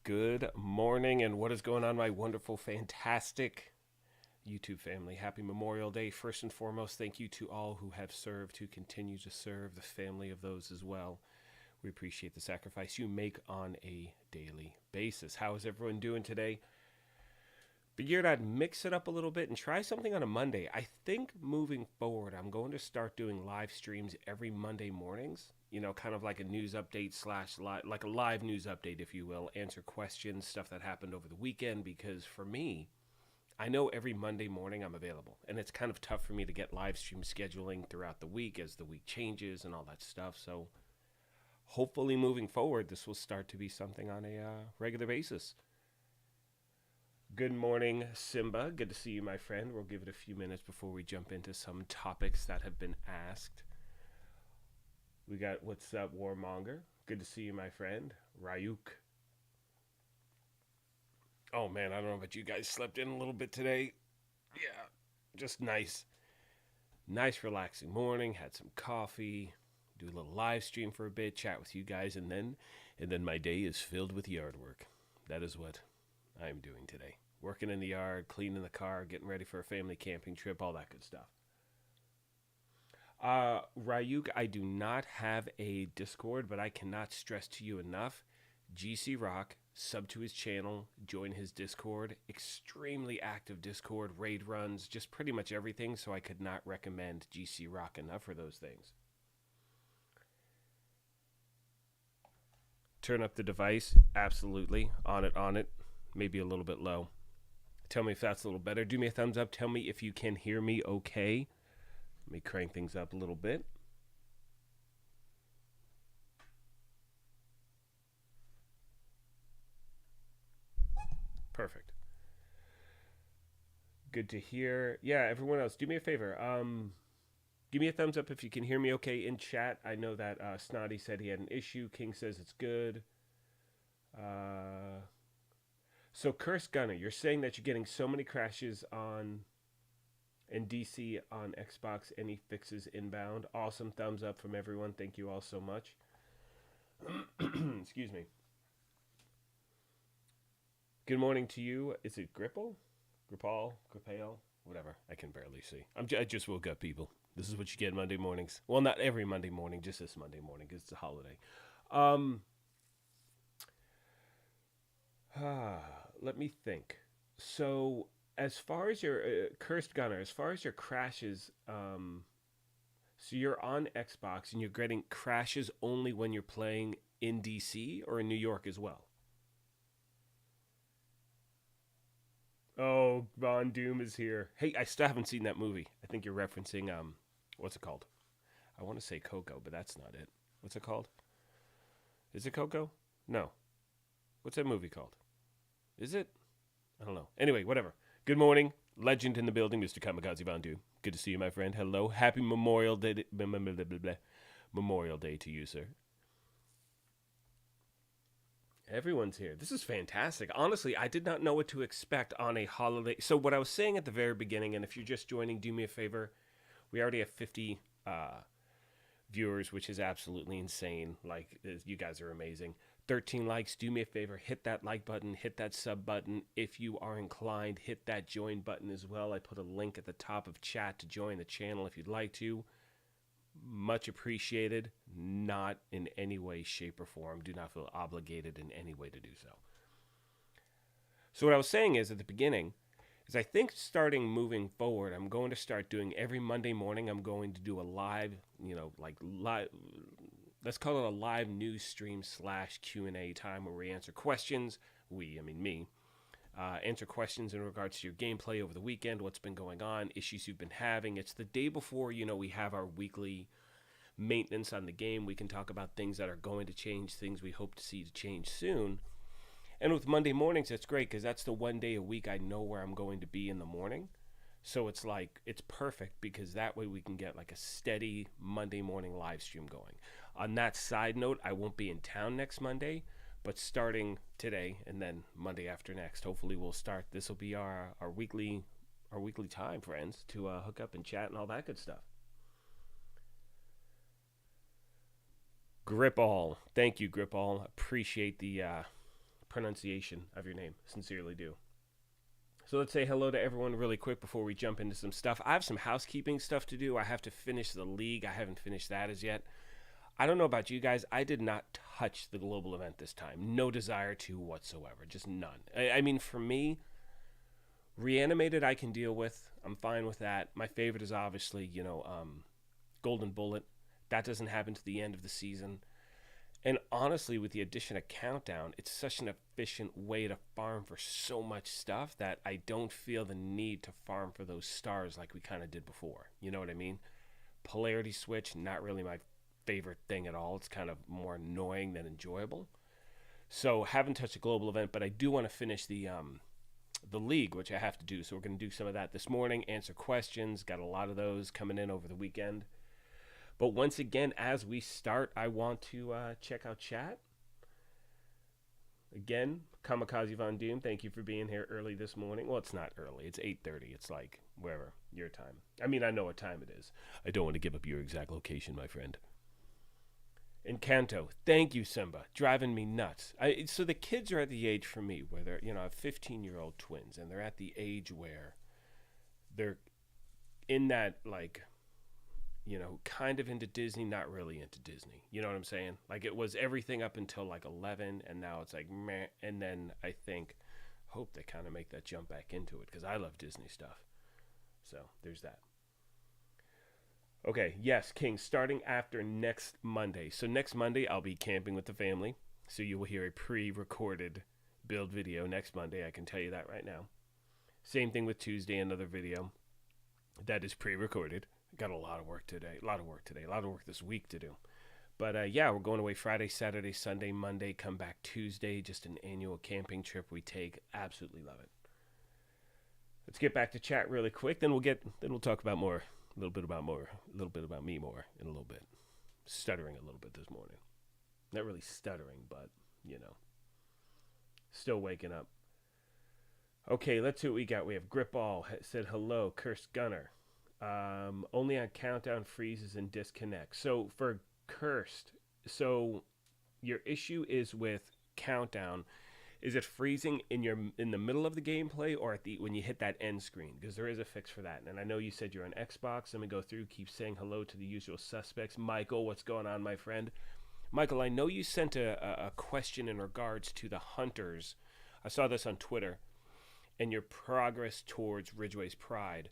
Good morning, and what is going on, my wonderful, fantastic YouTube family? Happy Memorial Day. First and foremost, thank you to all who have served, who continue to serve, the family of those as well. We appreciate the sacrifice you make on a daily basis. How is everyone doing today? Figured I'd mix it up a little bit and try something on a Monday. I think moving forward, I'm going to start doing live streams every Monday mornings. You know, kind of like a news update slash like a live news update, if you will. Answer questions, stuff that happened over the weekend. Because for me, I know every Monday morning I'm available, and it's kind of tough for me to get live stream scheduling throughout the week as the week changes and all that stuff. So hopefully, moving forward, this will start to be something on a regular basis. Good morning, Simba. Good to see you, my friend. We'll give it a few minutes before we jump into some topics that have been asked. We got what's up, Warmonger. Good to see you, my friend. Ryuk. Oh man, I don't know about you guys. Slept in a little bit today. Yeah, just nice. Nice, relaxing morning. Had some coffee. Do a little live stream for a bit. Chat with you guys, and then my day is filled with yard work. That is what I'm doing today. Working in the yard, cleaning the car, getting ready for a family camping trip, all that good stuff. Ryuk, I do not have a Discord, but I cannot stress to you enough. GC Rock, sub to his channel, join his Discord. Extremely active Discord, raid runs, just pretty much everything. So I could not recommend GC Rock enough for those things. Turn up the device, absolutely. On it. Maybe a little bit low. Tell me if that's a little better. Do me a thumbs up. Tell me if you can hear me okay. Let me crank things up a little bit. Perfect. Good to hear. Yeah, everyone else, do me a favor. Give me a thumbs up if you can hear me okay in chat. I know that Snotty said he had an issue. King says it's good. So, Curse Gunner, you're saying that you're getting so many crashes on in DC on Xbox. Any fixes inbound? Awesome. Thumbs up from everyone. Thank you all so much. Excuse me. Good morning to you. Is it Gripple? Gripale? Whatever. I can barely see. I just woke up, people. This is what you get Monday mornings. Well, not every Monday morning, just this Monday morning because it's a holiday. Let me think. So, as far as your Cursed Gunner, as far as your crashes, so you're on Xbox and you're getting crashes only when you're playing in DC or in New York as well? Oh, Von Doom is here. Hey, I still haven't seen that movie. I think you're referencing what's it called? I want to say Coco, but that's not it. What's it called? Is it Coco? No. What's that movie called? Is it? I don't know. Anyway, whatever. Good morning. Legend in the building, Mr. Kamikaze Bandu. Good to see you, my friend. Hello. Happy Memorial Day. Memorial Day to you, sir. Everyone's here. This is fantastic. Honestly, I did not know what to expect on a holiday. So what I was saying at the very beginning, and if you're just joining, do me a favor. We already have 50 viewers, which is absolutely insane. Like, you guys are amazing. 13 likes. Do me a favor. Hit that like button. Hit that sub button. If you are inclined, hit that join button as well. I put a link at the top of chat to join the channel if you'd like to. Much appreciated. Not in any way, shape, or form. Do not feel obligated in any way to do so. So what I was saying is at the beginning is I think starting moving forward, I'm going to start doing every Monday morning. I'm going to do a live, like live. Let's call it a live news stream / Q&A time where we answer questions. I mean me. Answer questions in regards to your gameplay over the weekend, what's been going on, issues you've been having. It's the day before, we have our weekly maintenance on the game. We can talk about things that are going to change, things we hope to see to change soon. And with Monday mornings, it's great because that's the one day a week I know where I'm going to be in the morning. So it's perfect because that way we can get like a steady Monday morning live stream going. On that side note, I won't be in town next Monday. But starting today and then Monday after next, hopefully we'll start. This will be our weekly time, friends, to hook up and chat and all that good stuff. Gripall, thank you, Gripall. Appreciate pronunciation of your name. Sincerely do. So let's say hello to everyone really quick before we jump into some stuff. I have some housekeeping stuff to do. I have to finish the league. I haven't finished that as yet. I don't know about you guys. I did not touch the global event this time. No desire to whatsoever. Just none. I mean, for me, reanimated I can deal with. I'm fine with that. My favorite is obviously, Golden Bullet. That doesn't happen to the end of the season. And honestly, with the addition of Countdown, it's such an efficient way to farm for so much stuff that I don't feel the need to farm for those stars like we kind of did before. You know what I mean? Polarity switch, not really my favorite thing at all. It's kind of more annoying than enjoyable. So haven't touched a global event, but I do want to finish the league, which I have to do. So we're going to do some of that this morning, answer questions. Got a lot of those coming in over the weekend. But once again, as we start, I want to check out chat. Again, Kamikaze Von Doom, thank you for being here early this morning. Well, it's not early. It's 8:30. It's like wherever your time. I mean, I know what time it is. I don't want to give up your exact location, my friend. Encanto, thank you, Simba. Driving me nuts. So the kids are at the age for me where they're, I have 15-year-old twins, and they're at the age where they're in that, like, kind of into Disney, not really into Disney. You know what I'm saying? Like, it was everything up until like 11, and now it's like meh. And then I hope they kind of make that jump back into it because I love Disney stuff. So there's that. Okay, yes, King, starting after next Monday. So next Monday, I'll be camping with the family. So you will hear a pre-recorded build video next Monday. I can tell you that right now. Same thing with Tuesday, another video that is pre-recorded. Got a lot of work today. A lot of work this week to do. But we're going away Friday, Saturday, Sunday, Monday. Come back Tuesday. Just an annual camping trip we take. Absolutely love it. Let's get back to chat really quick. Then we'll talk about a little bit about me more in a little bit. Stuttering a little bit this morning. Not really stuttering, but still waking up. Okay, let's see what we got. We have Gripball said hello. Cursed Gunner. Only on Countdown freezes and disconnects. So for Cursed, so your issue is with Countdown. Is it freezing in the middle of the gameplay or when you hit that end screen? Because there is a fix for that. And I know you said you're on Xbox. Let me go through. Keep saying hello to the usual suspects. Michael, what's going on, my friend? Michael, I know you sent a question in regards to the hunters. I saw this on Twitter. And your progress towards Ridgeway's Pride.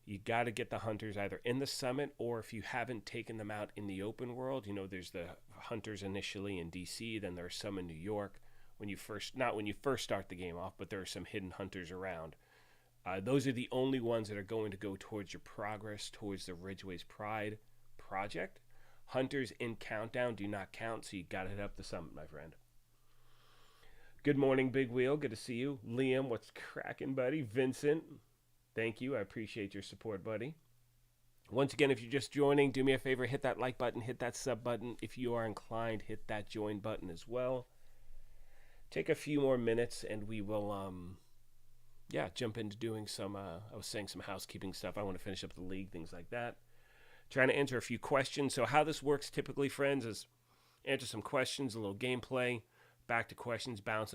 You got to get the hunters either in the summit or if you haven't taken them out in the open world. There's the hunters initially in DC, then there's some in New York not when you first start the game off, but there are some hidden hunters around. Those are the only ones that are going to go towards your progress towards the Ridgeway's Pride project. Hunters in Countdown do not count, so you got to hit up the summit, my friend. Good morning, Big Wheel. Good to see you. Liam, what's cracking, buddy? Vincent, thank you. I appreciate your support, buddy. Once again, if you're just joining, do me a favor, hit that like button, hit that sub button. If you are inclined, hit that join button as well. Take a few more minutes, and we will, jump into doing some, I was saying some housekeeping stuff. I want to finish up the league, things like that. Trying to answer a few questions. So how this works typically, friends, is answer some questions, a little gameplay, back to questions, bounce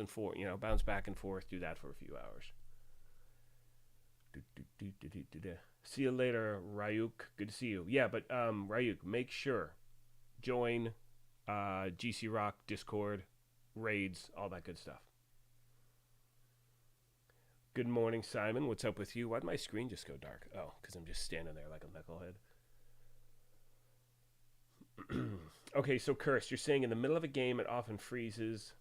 back and forth, do that for a few hours. See you later, Ryuk. Good to see you. Yeah, but Ryuk, make sure join GC Rock, Discord, raids, all that good stuff. Good morning, Simon. What's up with you? Why'd my screen just go dark? Oh, because I'm just standing there like a knucklehead. Okay, so Cursed, you're saying in the middle of a game it often freezes.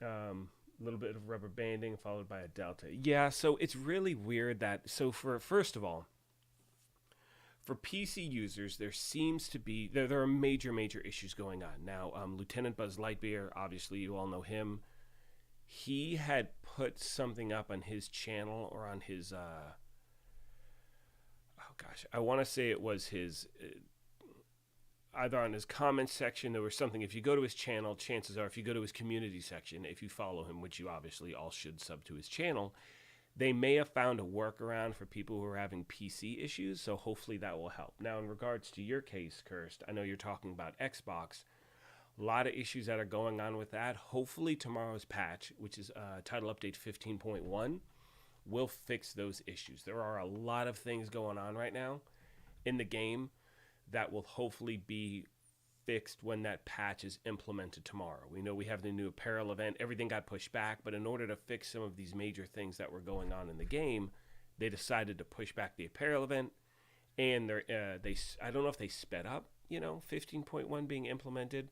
A little bit of rubber banding followed by a delta. Yeah, so it's really weird that, first of all, for PC users, there seems to be, there are major issues going on. Now, Lieutenant Buzz Lightyear, obviously you all know him. He had put something up on his channel or on his, I want to say it was his, either on his comments section or something. If you go to his channel, chances are if you go to his community section, if you follow him, which you obviously all should sub to his channel, they may have found a workaround for people who are having PC issues, so hopefully that will help. Now, in regards to your case, Cursed, I know you're talking about Xbox. A lot of issues that are going on with that. Hopefully tomorrow's patch, which is title update 15.1, will fix those issues. There are a lot of things going on right now in the game that will hopefully be fixed when that patch is implemented tomorrow. We know we have the new Apparel event. Everything got pushed back, but in order to fix some of these major things that were going on in the game, they decided to push back the Apparel event, and I don't know if they sped up, 15.1 being implemented.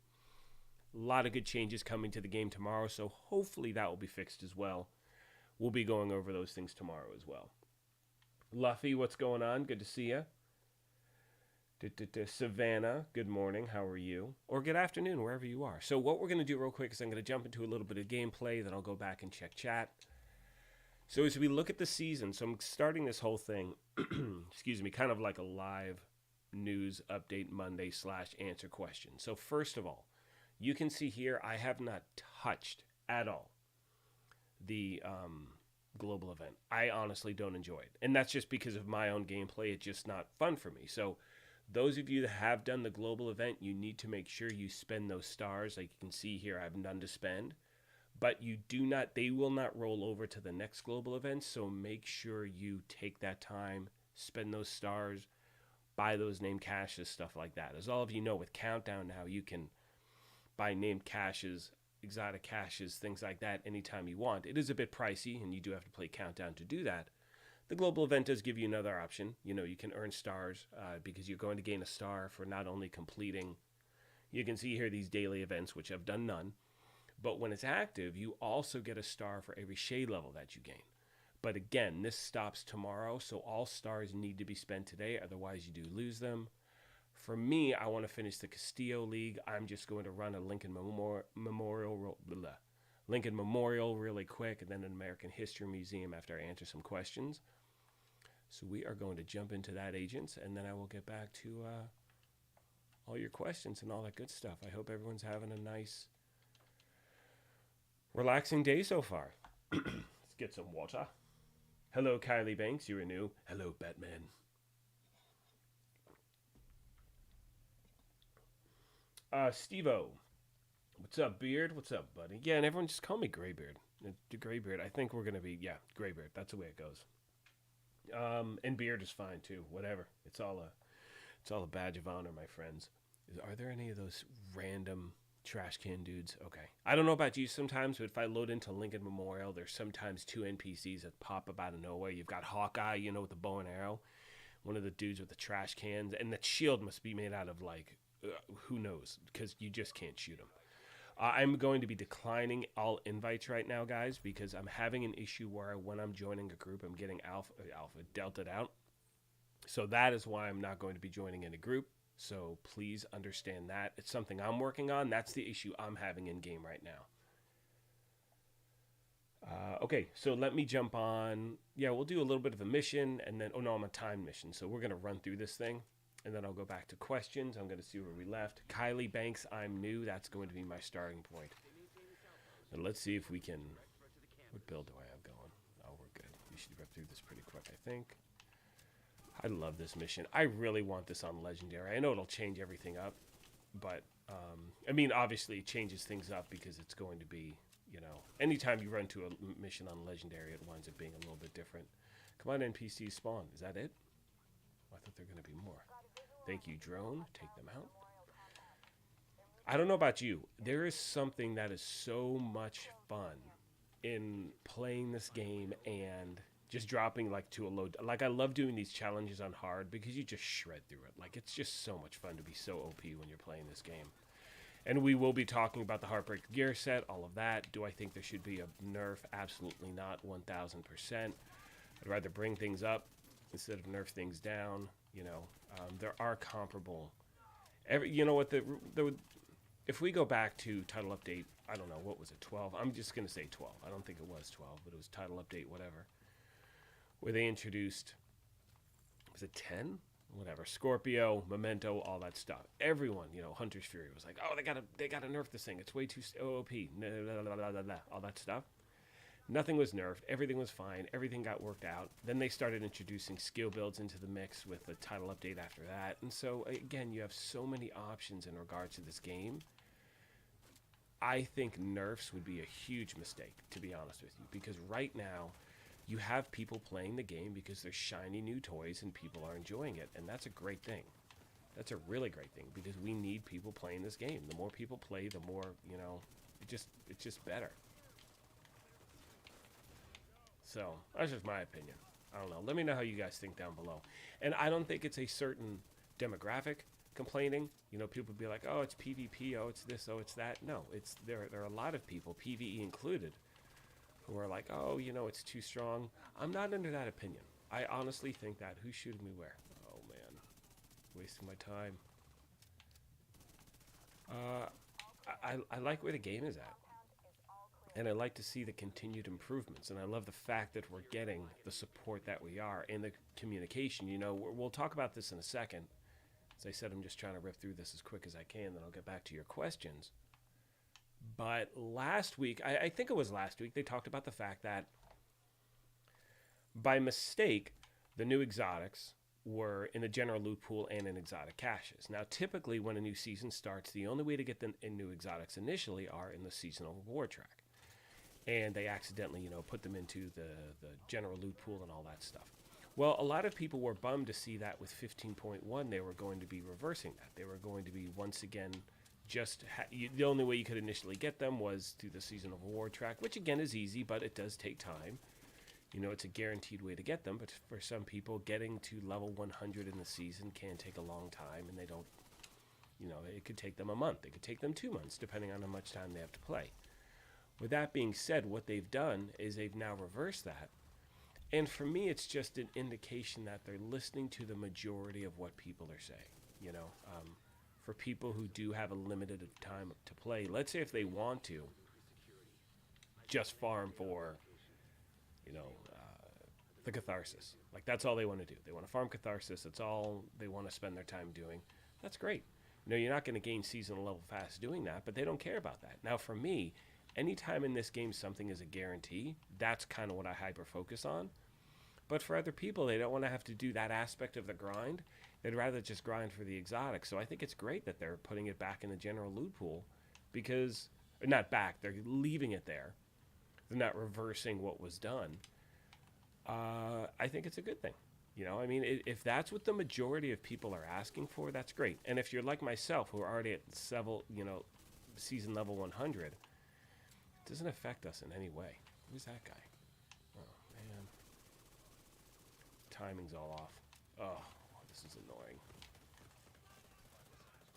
A lot of good changes coming to the game tomorrow, so hopefully that will be fixed as well. We'll be going over those things tomorrow as well. Luffy, what's going on? Good to see you. Savannah, good morning. How are you? Or good afternoon, wherever you are. So what we're going to do real quick is I'm going to jump into a little bit of gameplay, then I'll go back and check chat. So as we look at the season, so I'm starting this whole thing, excuse me, kind of like a live news update Monday / answer questions. So first of all, you can see here I have not touched at all the global event. I honestly don't enjoy it. And that's just because of my own gameplay. It's just not fun for me. So those of you that have done the global event, you need to make sure you spend those stars. Like you can see here, I have none to spend. But you do not, they will not roll over to the next global event. So make sure you take that time, spend those stars, buy those name caches, stuff like that. As all of you know, with Countdown now, you can buy named caches, exotic caches, things like that anytime you want. It is a bit pricey, and you do have to play Countdown to do that. The global event does give you another option. You can earn stars because you're going to gain a star for not only completing, you can see here these daily events, which I've done none. But when it's active, you also get a star for every shade level that you gain. But again, this stops tomorrow, so all stars need to be spent today, otherwise you do lose them. For me, I want to finish the Castillo League. I'm just going to run a Lincoln Memorial really quick, and then an American History Museum after I answer some questions. So we are going to jump into that, agents, and then I will get back to all your questions and all that good stuff. I hope everyone's having a nice, relaxing day so far. Let's get some water. Hello, Kylie Banks. You are new. Hello, Batman. Steve-O. What's up, Beard? What's up, buddy? Yeah, and everyone just call me Graybeard. Graybeard. I think we're going to be, Graybeard. That's the way it goes. And Beard is fine, too. Whatever. It's all a badge of honor, my friends. Are there any of those random trash can dudes? Okay. I don't know about you sometimes, but if I load into Lincoln Memorial, there's sometimes 2 NPCs that pop up out of nowhere. You've got Hawkeye, with the bow and arrow. One of the dudes with the trash cans. And that shield must be made out of, who knows? Because you just can't shoot him. I'm going to be declining all invites right now, guys, because I'm having an issue where when I'm joining a group, I'm getting alpha delta'd out. So that is why I'm not going to be joining in a group. So please understand that. It's something I'm working on. That's the issue I'm having in game right now. Okay, so let me jump on. Yeah, we'll do a little bit of a mission, and then, I'm a time mission. So we're going to run through this thing. And then I'll go back to questions. I'm going to see where we left. Kylie Banks, I'm new. That's going to be my starting point. And let's see if we can... What build do I have going? Oh, we're good. We should run through this pretty quick, I think. I love this mission. I really want this on Legendary. I know it'll change everything up. But, obviously it changes things up because it's going to be, anytime you run to a mission on Legendary, it winds up being a little bit different. Come on, NPCs spawn. Is that it? I thought there were going to be more. Thank you, drone. Take them out. I don't know about you. There is something that is so much fun in playing this game and just dropping to a low. I love doing these challenges on hard because you just shred through it. It's just so much fun to be so OP when you're playing this game. And we will be talking about the Heartbreaker gear set, all of that. Do I think there should be a nerf? Absolutely not, 1,000%. I'd rather bring things up instead of nerf things down. There are comparable. If we go back to title update, I don't know, what was it, 12? I'm just going to say 12. I don't think it was 12, but it was title update, whatever. Where they introduced, was it 10? Whatever, Scorpio, Memento, all that stuff. Everyone, Hunter's Fury was like, oh, they gotta nerf this thing. It's way too OP, all that stuff. Nothing was nerfed. Everything was fine. Everything got worked out. Then they started introducing skill builds into the mix with the title update after that. And so, again, you have so many options in regards to this game I think nerfs would be a huge mistake, to be honest with you, because right now you have people playing the game because there's shiny new toys and people are enjoying it, and that's a great thing. That's a really great thing because we need people playing this game. The more people play, the more, you know, it's just better. So, that's just my opinion. I don't know. Let me know how you guys think down below. And I don't think it's a certain demographic complaining. You know, people be like, oh, it's PvP, oh, it's this, oh, it's that. No, it's there are a lot of people, PvE included, who are like, oh, you know, it's too strong. I'm not under that opinion. I honestly think that. Who's shooting me where? Oh, man. Wasting my time. I like where the game is at. And I like to see the continued improvements. And I love the fact that we're getting the support that we are and the communication. You know, we'll talk about this in a second. As I said, I'm just trying to rip through this as quick as I can, then I'll get back to your questions. But last week, I think it was last week, they talked about the fact that by mistake, the new exotics were in the general loot pool and in exotic caches. Now, typically, when a new season starts, the only way to get them in new exotics initially are in the seasonal reward track. And they accidentally, you know, put them into the general loot pool and all that stuff. Well, a lot of people were bummed to see that with 15.1, they were going to be reversing that. They were going to be, once again, the only way you could initially get them was through the seasonal reward track, which again is easy, but it does take time. You know, it's a guaranteed way to get them, but for some people, getting to level 100 in the season can take a long time, and they don't, you know, it could take them a month. It could take them 2 months, depending on how much time they have to play. With that being said, what they've done is they've now reversed that. And for me, it's just an indication that they're listening to the majority of what people are saying. You know, for people who do have a limited time to play, let's say if they want to just farm for, you know, the catharsis. Like, that's all they want to do. They want to farm catharsis. That's all they want to spend their time doing. That's great. You know, you're not going to gain seasonal level fast doing that, but they don't care about that. Now, for me, anytime in this game something is a guarantee, that's kind of what I hyper-focus on. But for other people, they don't want to have to do that aspect of the grind. They'd rather just grind for the exotic. So I think it's great that they're putting it back in the general loot pool because, not back, they're leaving it there. They're not reversing what was done. I think it's a good thing. You know, I mean, if that's what the majority of people are asking for, that's great. And if you're like myself, who are already at several, you know, season level 100, it doesn't affect us in any way. Who's that guy? Oh, man. Timing's all off. Oh, this is annoying.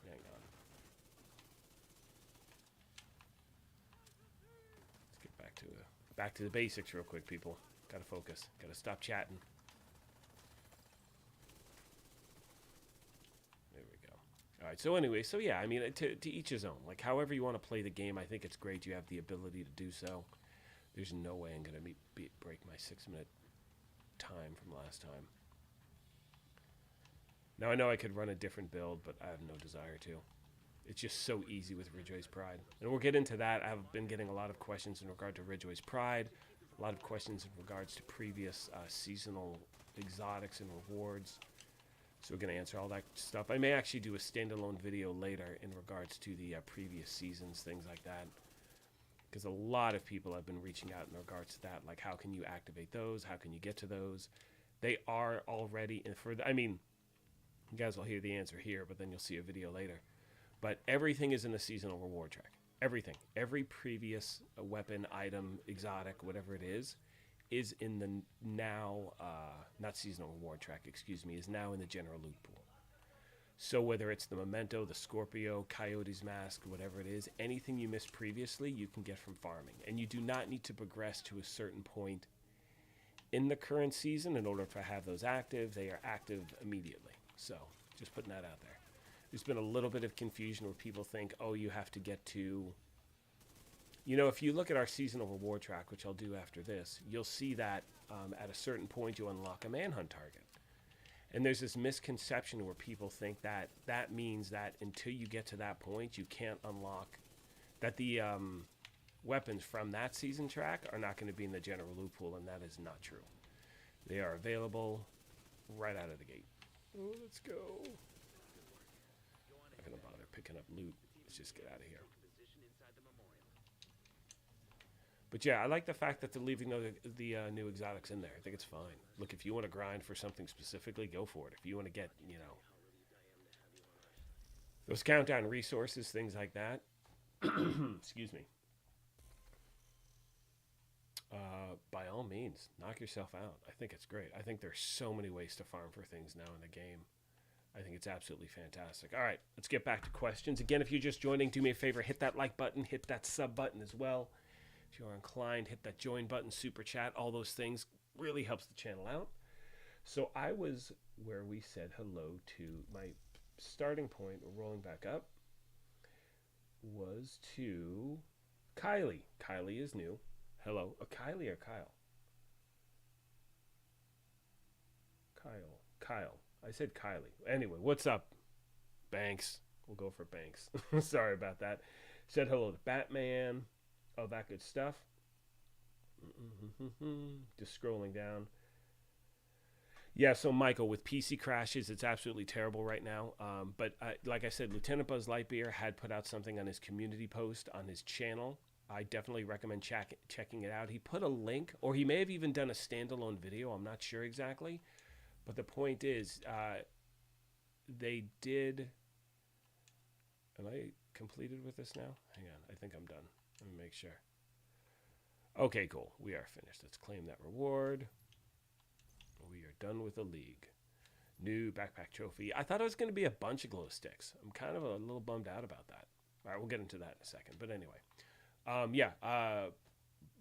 Hang on. Let's get back to the basics real quick, people. Gotta focus. Gotta stop chatting. There we go. All right. So anyway, so yeah, I mean, to each his own. Like, however you want to play the game, I think it's great. You have the ability to do so. There's no way I'm gonna break my 6-minute time from last time. Now, I know I could run a different build, but I have no desire to. It's just so easy with Ridgeway's Pride. And we'll get into that. I've been getting a lot of questions in regard to Ridgeway's Pride, a lot of questions in regards to previous seasonal exotics and rewards. So we're going to answer all that stuff. I may actually do a standalone video later in regards to the previous seasons, things like that. Because a lot of people have been reaching out in regards to that. Like, how can you activate those? How can you get to those? They are already in further. I mean, you guys will hear the answer here, but then you'll see a video later. But everything is in the seasonal reward track. Everything. Every previous weapon, item, exotic, whatever it is in the now, not seasonal reward track, excuse me, is now in the general loot pool. So whether it's the Memento, the Scorpio, Coyote's Mask, whatever it is, anything you missed previously, you can get from farming. And you do not need to progress to a certain point in the current season in order to have those active. They are active immediately. So just putting that out there. There's been a little bit of confusion where people think, oh, you have to get to... You know, if you look at our seasonal reward track, which I'll do after this, you'll see that at a certain point you unlock a manhunt target. And there's this misconception where people think that that means that until you get to that point, you can't unlock... That the weapons from that season track are not going to be in the general loot pool, and that is not true. They are available right out of the gate. Oh, let's go. Not going to bother picking up loot. Let's just get out of here. But yeah, I like the fact that they're leaving the new exotics in there. I think it's fine. Look, if you want to grind for something specifically, go for it. If you want to get, those countdown resources, things like that. Excuse me. By all means, knock yourself out. I think it's great. I think there's so many ways to farm for things now in the game. I think it's absolutely fantastic. All right, let's get back to questions. Again, if you're just joining, do me a favor, hit that like button, hit that sub button as well. If you're inclined, hit that join button, super chat, all those things really helps the channel out. So I was where we said hello to my starting point, rolling back up, was to Kylie. Kylie is new. Hello. Kylie or Kyle? Kyle. I said Kylie. Anyway, what's up, Banks? We'll go for Banks. Sorry about that. Said hello to Batman. All that good stuff. Just scrolling down. Yeah, so Michael, with PC crashes, it's absolutely terrible right now. But like I said, Lieutenant Buzz Lightyear had put out something on his community post on his channel. I definitely recommend checking it out. He put a link, or he may have even done a standalone video. I'm not sure exactly. But the point is, they did... Am I completed with this now? Hang on, I think I'm done. Let me make sure. Okay, cool. We are finished. Let's claim that reward. We are done with the league. New backpack trophy. I thought it was going to be a bunch of glow sticks. I'm kind of a little bummed out about that. All right, we'll get into that in a second. But anyway,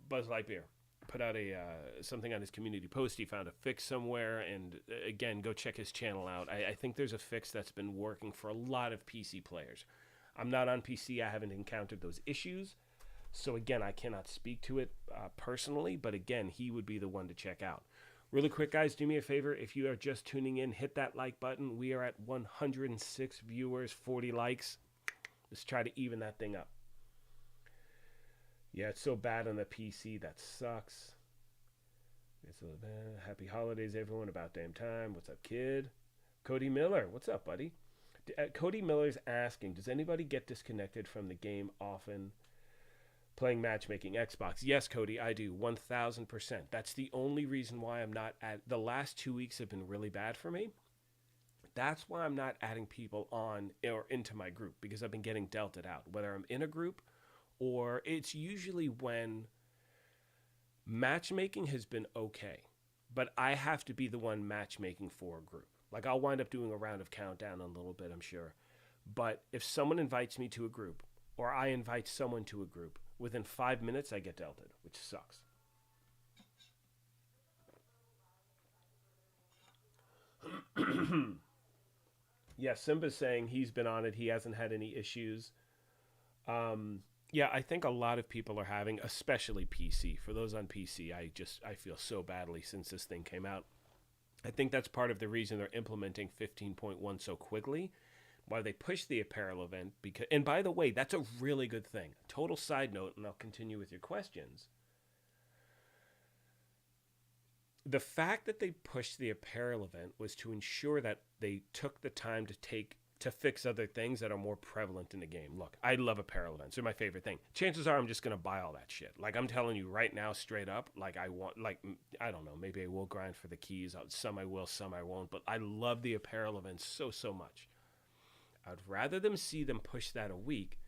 Buzz Lightyear put out something on his community post. He found a fix somewhere, and again, go check his channel out. I think there's a fix that's been working for a lot of PC players. I'm not on PC. I haven't encountered those issues. So again, I cannot speak to it personally, but again, he would be the one to check out. Really quick, guys, do me a favor. If you are just tuning in, hit that like button. We are at 106 viewers, 40 likes. Let's try to even that thing up. Yeah, it's so bad on the PC. That sucks. It's a little bad. Happy holidays, everyone. About damn time. What's up, kid? Cody Miller. What's up, buddy? Cody Miller's asking, does anybody get disconnected from the game often playing Matchmaking Xbox? Yes, Cody, I do. 1,000%. That's the only reason why I'm not at... The last 2 weeks have been really bad for me. That's why I'm not adding people on or into my group, because I've been getting dealt it out. Whether I'm in a group, or it's usually when matchmaking has been okay, but I have to be the one matchmaking for a group. Like, I'll wind up doing a round of countdown in a little bit, I'm sure. But if someone invites me to a group, or I invite someone to a group, within 5 minutes I get dealt it, which sucks. Yeah, Simba's saying he's been on it. He hasn't had any issues. Yeah, I think a lot of people are having, especially PC. For those on PC, I feel so badly since this thing came out. I think that's part of the reason they're implementing 15.1 so quickly, why they push the apparel event. Because, and by the way, that's a really good thing. Total side note, and I'll continue with your questions. The fact that they pushed the apparel event was to ensure that they took the time to fix other things that are more prevalent in the game. Look, I love apparel events. They're my favorite thing. Chances are I'm just going to buy all that shit. Like, I'm telling you right now, straight up, like, I don't know, maybe I will grind for the keys. Some I will, some I won't. But I love the apparel events so much. I'd rather them see them push that a week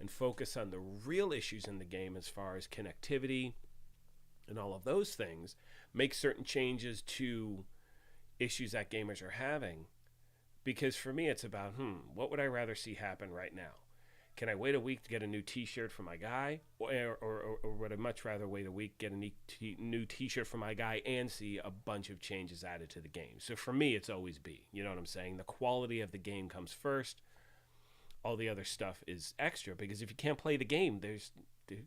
and focus on the real issues in the game as far as connectivity and all of those things, make certain changes to issues that gamers are having. Because for me, it's about, what would I rather see happen right now? Can I wait a week to get a new T-shirt for my guy? Or would I much rather wait a week, get a new T-shirt for my guy, and see a bunch of changes added to the game? So for me, it's always B. You know what I'm saying? The quality of the game comes first. All the other stuff is extra. Because if you can't play the game,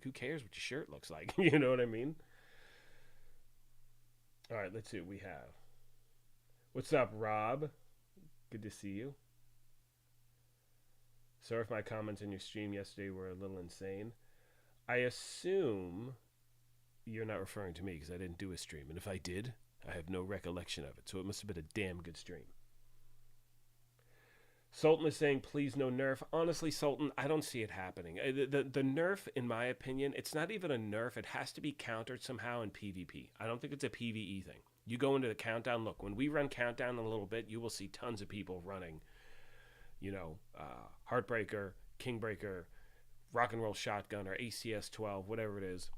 who cares what your shirt looks like? You know what I mean? All right, let's see what we have. What's up, Rob? Good to see you. Sorry if my comments in your stream yesterday were a little insane. I assume you're not referring to me because I didn't do a stream. And if I did, I have no recollection of it. So it must have been a damn good stream. Sultan is saying, please no nerf. Honestly, Sultan, I don't see it happening. The nerf, in my opinion, it's not even a nerf. It has to be countered somehow in PvP. I don't think it's a PvE thing. You go into the countdown. Look, when we run countdown in a little bit, you will see tons of people running, Heartbreaker, Kingbreaker, Rock and Roll Shotgun, or ACS 12, whatever it is.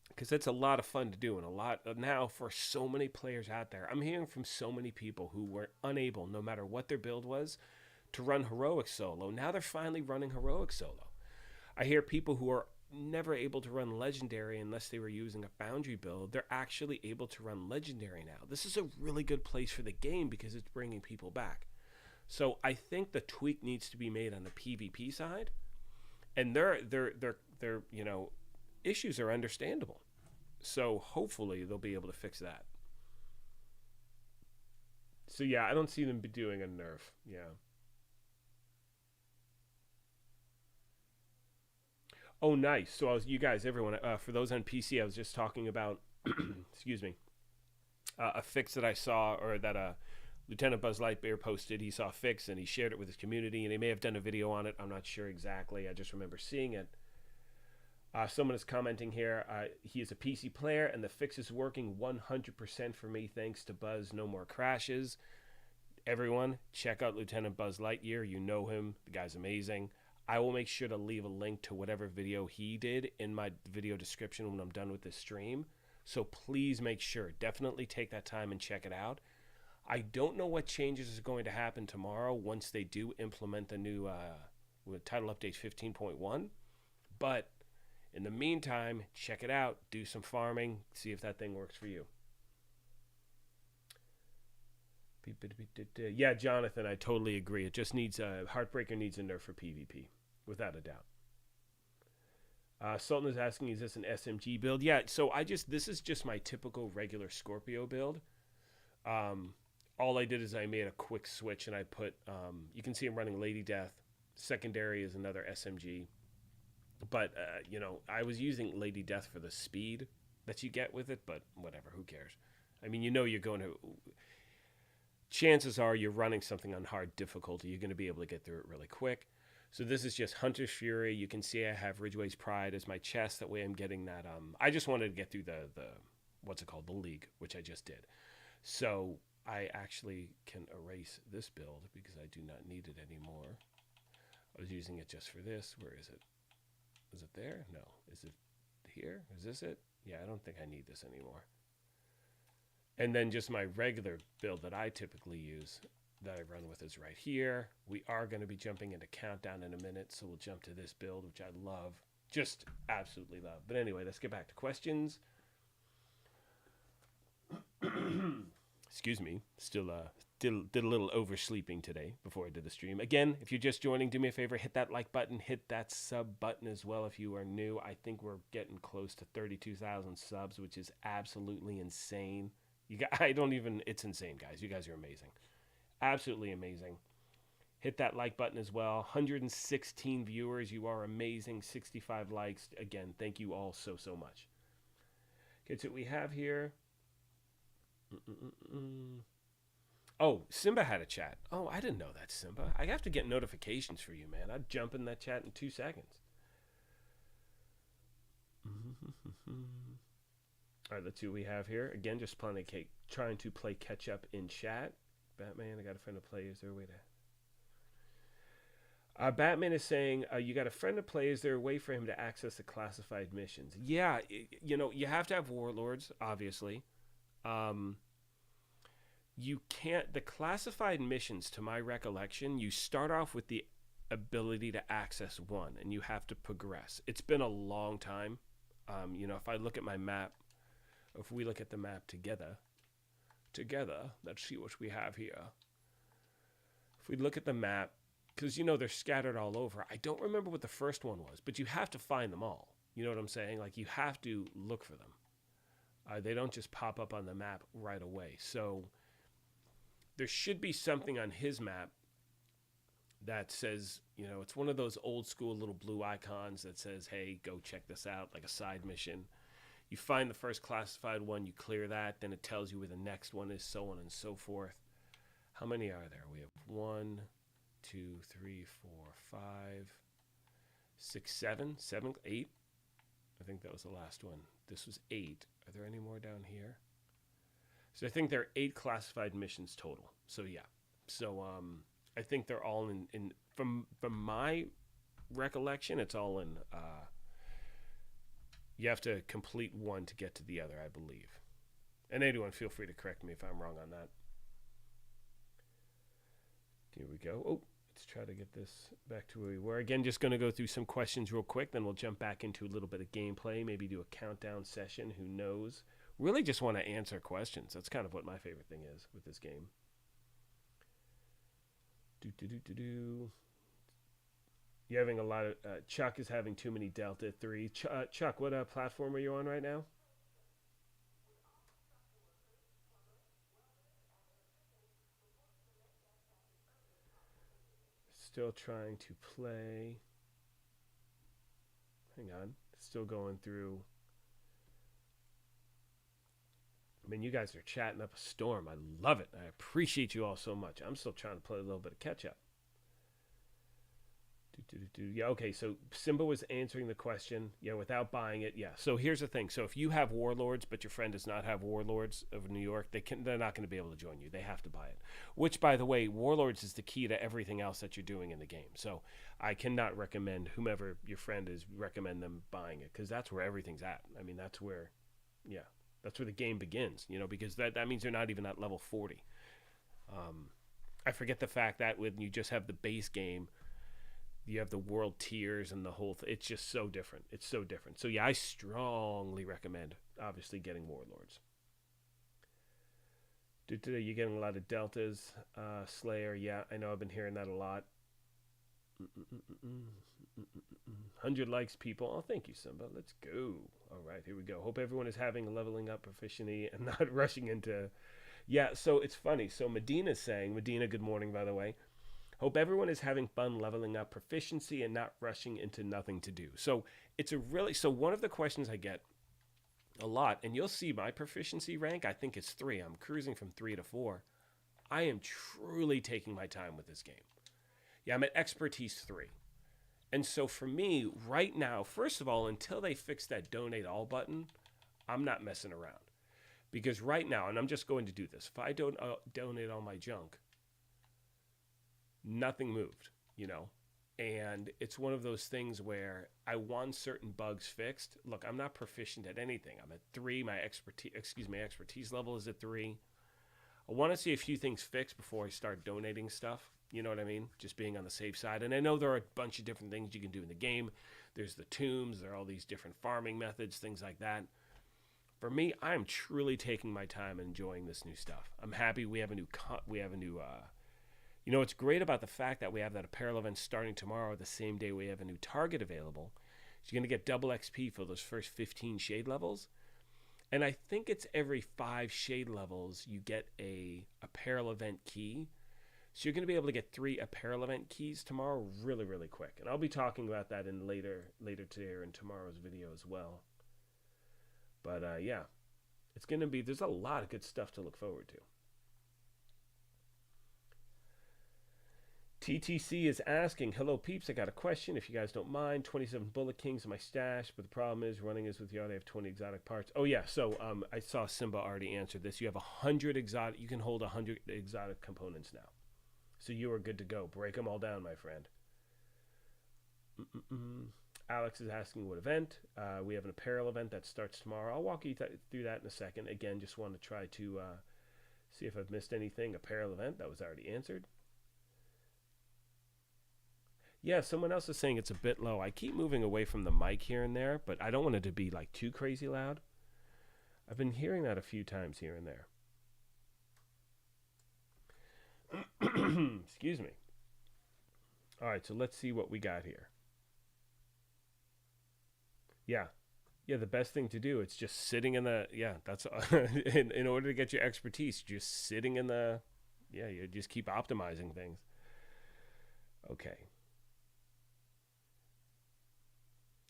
Because it's a lot of fun to do, and a lot now for so many players out there. I'm hearing from so many people who were unable, no matter what their build was, to run heroic solo. Now they're finally running heroic solo. I hear people who are never able to run legendary unless they were using a foundry build. They're actually able to run legendary now. This is a really good place for the game because it's bringing people back. So I think the tweak needs to be made on the PvP side, and their issues are understandable. So hopefully they'll be able to fix that. So yeah, I don't see them doing a nerf. Yeah. Oh, nice. So you guys, everyone, for those on PC, I was just talking about, excuse me, a fix that I saw, or that Lieutenant Buzz Lightyear posted. He saw a fix and he shared it with his community, and he may have done a video on it. I'm not sure exactly. I just remember seeing it. Someone is commenting here. He is a PC player, and the fix is working 100% for me. Thanks to Buzz, no more crashes. Everyone, check out Lieutenant Buzz Lightyear. You know him. The guy's amazing. I will make sure to leave a link to whatever video he did in my video description when I'm done with this stream. So please make sure, definitely take that time and check it out. I don't know what changes are going to happen tomorrow once they do implement the new title update 15.1. But in the meantime, check it out, do some farming, see if that thing works for you. Yeah, Jonathan, I totally agree. It just needs Heartbreaker needs a nerf for PvP, without a doubt. Sultan is asking, is this an SMG build? Yeah, so this is just my typical regular Scorpio build. All I did is I made a quick switch, and I put, you can see I'm running Lady Death. Secondary is another SMG. But, I was using Lady Death for the speed that you get with it, but whatever, who cares? I mean, you're going to... Chances are you're running something on hard difficulty. You're going to be able to get through it really quick. So this is just Hunter's Fury. You can see I have Ridgeway's Pride as my chest. That way I'm getting that. I just wanted to get through the what's it called? The League, which I just did. So I actually can erase this build because I do not need it anymore. I was using it just for this. Where is it? Is it there? No. Is it here? Is this it? Yeah, I don't think I need this anymore. And then just my regular build that I typically use that I run with is right here. We are going to be jumping into Countdown in a minute, so we'll jump to this build, which I love. Just absolutely love. But anyway, let's get back to questions. Excuse me. Still did a little oversleeping today before I did the stream. Again, if you're just joining, do me a favor, hit that like button, hit that sub button as well if you are new. I think we're getting close to 32,000 subs, which is absolutely insane. It's insane, guys. You guys are amazing. Absolutely amazing. Hit that like button as well. 116 viewers. You are amazing. 65 likes. Again, thank you all so much. Okay, so what we have here. Oh, Simba had a chat. Oh, I didn't know that, Simba. I have to get notifications for you, man. I'd jump in that chat in 2 seconds. All right, let's see what we have here. Again, just trying to play catch up in chat. Batman, I got a friend to play. Is there a way to... Batman is saying, you got a friend to play. Is there a way for him to access the classified missions? Yeah, you have to have Warlords, obviously. You can't... The classified missions, to my recollection, you start off with the ability to access one, and you have to progress. It's been a long time. If I look at my map, if we look at the map together, let's see what we have here. If we look at the map, because, they're scattered all over. I don't remember what the first one was, but you have to find them all. You know what I'm saying? Like, you have to look for them. They don't just pop up on the map right away. So there should be something on his map that says, it's one of those old school little blue icons that says, hey, go check this out, like a side mission. You find the first classified one, you clear that, then it tells you where the next one is, so on and so forth. How many are there? We have 1, 2, 3, 4, 5, 6, 7, 7, 8. I think that was the last one. This was 8. Are there any more down here? So I think there are 8 classified missions total. So yeah. So I think they're all in from my recollection, it's all in. You have to complete one to get to the other, I believe. And anyone, feel free to correct me if I'm wrong on that. Here we go. Oh, let's try to get this back to where we were. Again, just going to go through some questions real quick, then we'll jump back into a little bit of gameplay, maybe do a countdown session, who knows. Really just want to answer questions. That's kind of what my favorite thing is with this game. You're having a lot of... Chuck is having too many Delta 3. Chuck, what platform are you on right now? Still trying to play. Hang on. Still going through. I mean, you guys are chatting up a storm. I love it. I appreciate you all so much. I'm still trying to play a little bit of catch up. Yeah, okay, so Simba was answering the question, yeah, without buying it, yeah. So here's the thing. So if you have Warlords, but your friend does not have Warlords of New York, they're not going to be able to join you. They have to buy it. Which, by the way, Warlords is the key to everything else that you're doing in the game. So I cannot recommend whomever your friend is, recommend them buying it, because that's where everything's at. I mean, that's where, yeah, that's where the game begins, you know, because that means they're not even at level 40. I forget the fact that when you just have the base game, you have the world tiers and the whole it's just so different. It's so different. So yeah, I strongly recommend obviously getting Warlords. You're getting a lot of deltas. Slayer, yeah, I know, I've been hearing that a lot. 100 likes, people. Oh, thank you, Simba. Let's go. All right, here we go. Hope everyone is having a leveling up proficiency and not rushing into... Yeah, so it's funny. So Medina's saying, Medina, good morning, by the way. Hope everyone is having fun leveling up proficiency and not rushing into nothing to do. So it's a really... So one of the questions I get a lot, and you'll see my proficiency rank, I think it's 3. I'm cruising from 3 to 4. I am truly taking my time with this game. Yeah, I'm at expertise 3. And so for me, right now, first of all, until they fix that donate all button, I'm not messing around. Because right now, and I'm just going to do this, if I don't donate all my junk, nothing moved, you know? And it's one of those things where I want certain bugs fixed. Look, I'm not proficient at anything. I'm at 3. My expertise level is at 3. I want to see a few things fixed before I start donating stuff. You know what I mean? Just being on the safe side. And I know there are a bunch of different things you can do in the game. There's the tombs. There are all these different farming methods, things like that. For me, I'm truly taking my time and enjoying this new stuff. I'm happy we have a new you know, what's great about the fact that we have that apparel event starting tomorrow, the same day we have a new target available. So you're going to get double XP for those first 15 shade levels. And I think it's every 5 shade levels you get a apparel event key. So you're going to be able to get 3 apparel event keys tomorrow really, really quick. And I'll be talking about that in later today or in tomorrow's video as well. But yeah, it's going to be, there's a lot of good stuff to look forward to. TTC is asking, hello peeps, I got a question if you guys don't mind. 27 Bullet Kings in my stash, but the problem is running is with Yard. I have 20 exotic parts. Oh yeah, so I saw Simba already answered this. You have 100 exotic, you can hold 100 exotic components now. So you are good to go. Break them all down, my friend. Alex is asking what event. We have an apparel event that starts tomorrow. I'll walk you through that in a second. Again, just want to try to see if I've missed anything. Apparel event, that was already answered. Yeah, someone else is saying it's a bit low. I keep moving away from the mic here and there, but I don't want it to be like too crazy loud. I've been hearing that a few times here and there. Excuse me. All right, so let's see what we got here. Yeah, the best thing to do, it's just sitting in the, that's, in order to get your expertise, just sitting in the, you just keep optimizing things. Okay.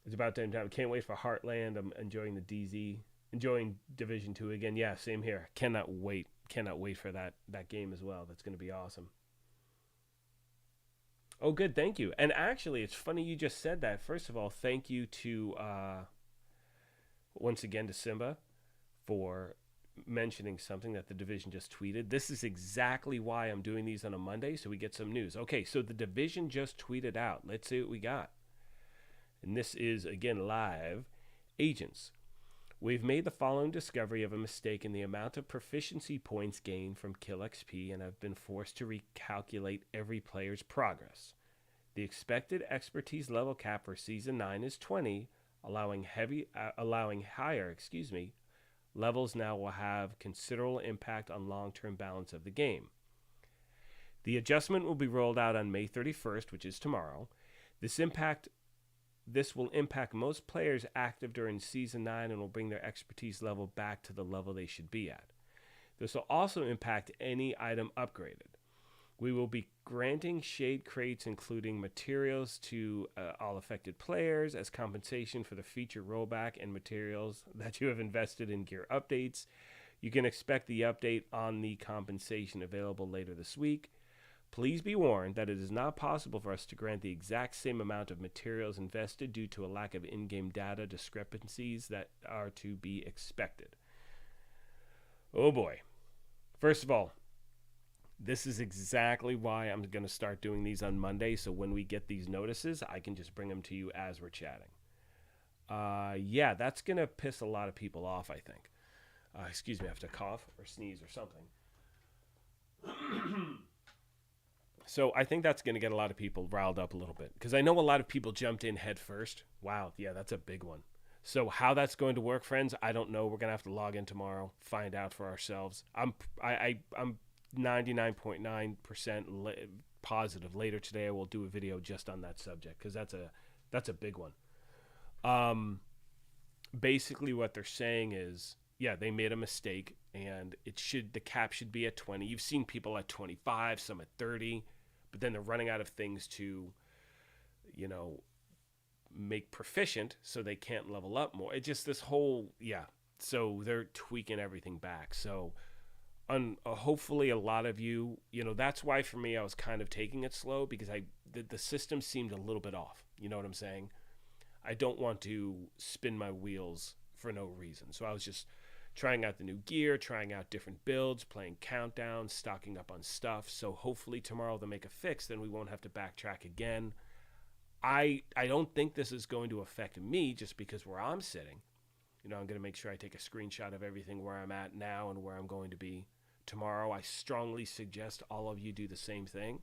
It's about time. Can't wait for Heartland. I'm enjoying the DZ, enjoying Division 2 again. Yeah, same here. Cannot wait for that game as well. That's going to be awesome. Oh, good. Thank you. And actually, it's funny you just said that. First of all, thank you to once again to Simba for mentioning something that the division just tweeted. This is exactly why I'm doing these on a Monday, so we get some news. Okay, so the division just tweeted out. Let's see what we got. And this is, again, live. Agents, we've made the following discovery of a mistake in the amount of proficiency points gained from Kill XP and have been forced to recalculate every player's progress. The expected expertise level cap for Season 9 is 20, allowing higher, levels now will have considerable impact on long-term balance of the game. The adjustment will be rolled out on May 31st, which is tomorrow. This will impact most players active during Season 9 and will bring their expertise level back to the level they should be at. This will also impact any item upgraded. We will be granting shade crates, including materials, to all affected players as compensation for the feature rollback and materials that you have invested in gear updates. You can expect the update on the compensation available later this week. Please be warned that it is not possible for us to grant the exact same amount of materials invested due to a lack of in-game data discrepancies that are to be expected. Oh boy. First of all, this is exactly why I'm going to start doing these on Monday, so when we get these notices, I can just bring them to you as we're chatting. Yeah, that's going to piss a lot of people off, I think. Excuse me, I have to cough or sneeze or something. So I think that's going to get a lot of people riled up a little bit, because I know a lot of people jumped in head first. Wow, yeah, that's a big one. So how that's going to work, friends, I don't know. We're going to have to log in tomorrow, find out for ourselves. I'm 99.9% positive later today I will do a video just on that subject, because that's a big one. Basically what they're saying is, yeah, they made a mistake, and the cap should be at 20. You've seen people at 25, some at 30, but then they're running out of things to, make proficient, so they can't level up more. It just this whole, yeah. So they're tweaking everything back. So hopefully a lot of you, that's why for me I was kind of taking it slow, because the system seemed a little bit off. You know what I'm saying? I don't want to spin my wheels for no reason. So I was just trying out the new gear, trying out different builds, playing countdowns, stocking up on stuff. So hopefully tomorrow they'll make a fix, then we won't have to backtrack again. I don't think this is going to affect me just because where I'm sitting. I'm going to make sure I take a screenshot of everything where I'm at now and where I'm going to be tomorrow. I strongly suggest all of you do the same thing.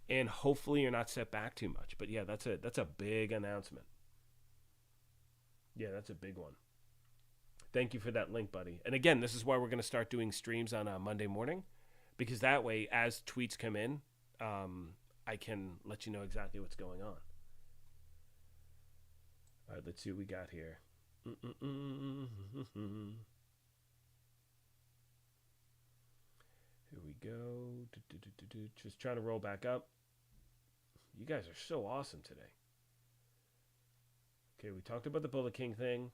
And hopefully you're not set back too much. But yeah, that's a big announcement. Yeah, that's a big one. Thank you for that link, buddy. And again, this is why we're going to start doing streams on a Monday morning, because that way, as tweets come in, I can let you know exactly what's going on. All right, let's see what we got here. Here we go. Just trying to roll back up. You guys are so awesome today. Okay, we talked about the Bullet King thing.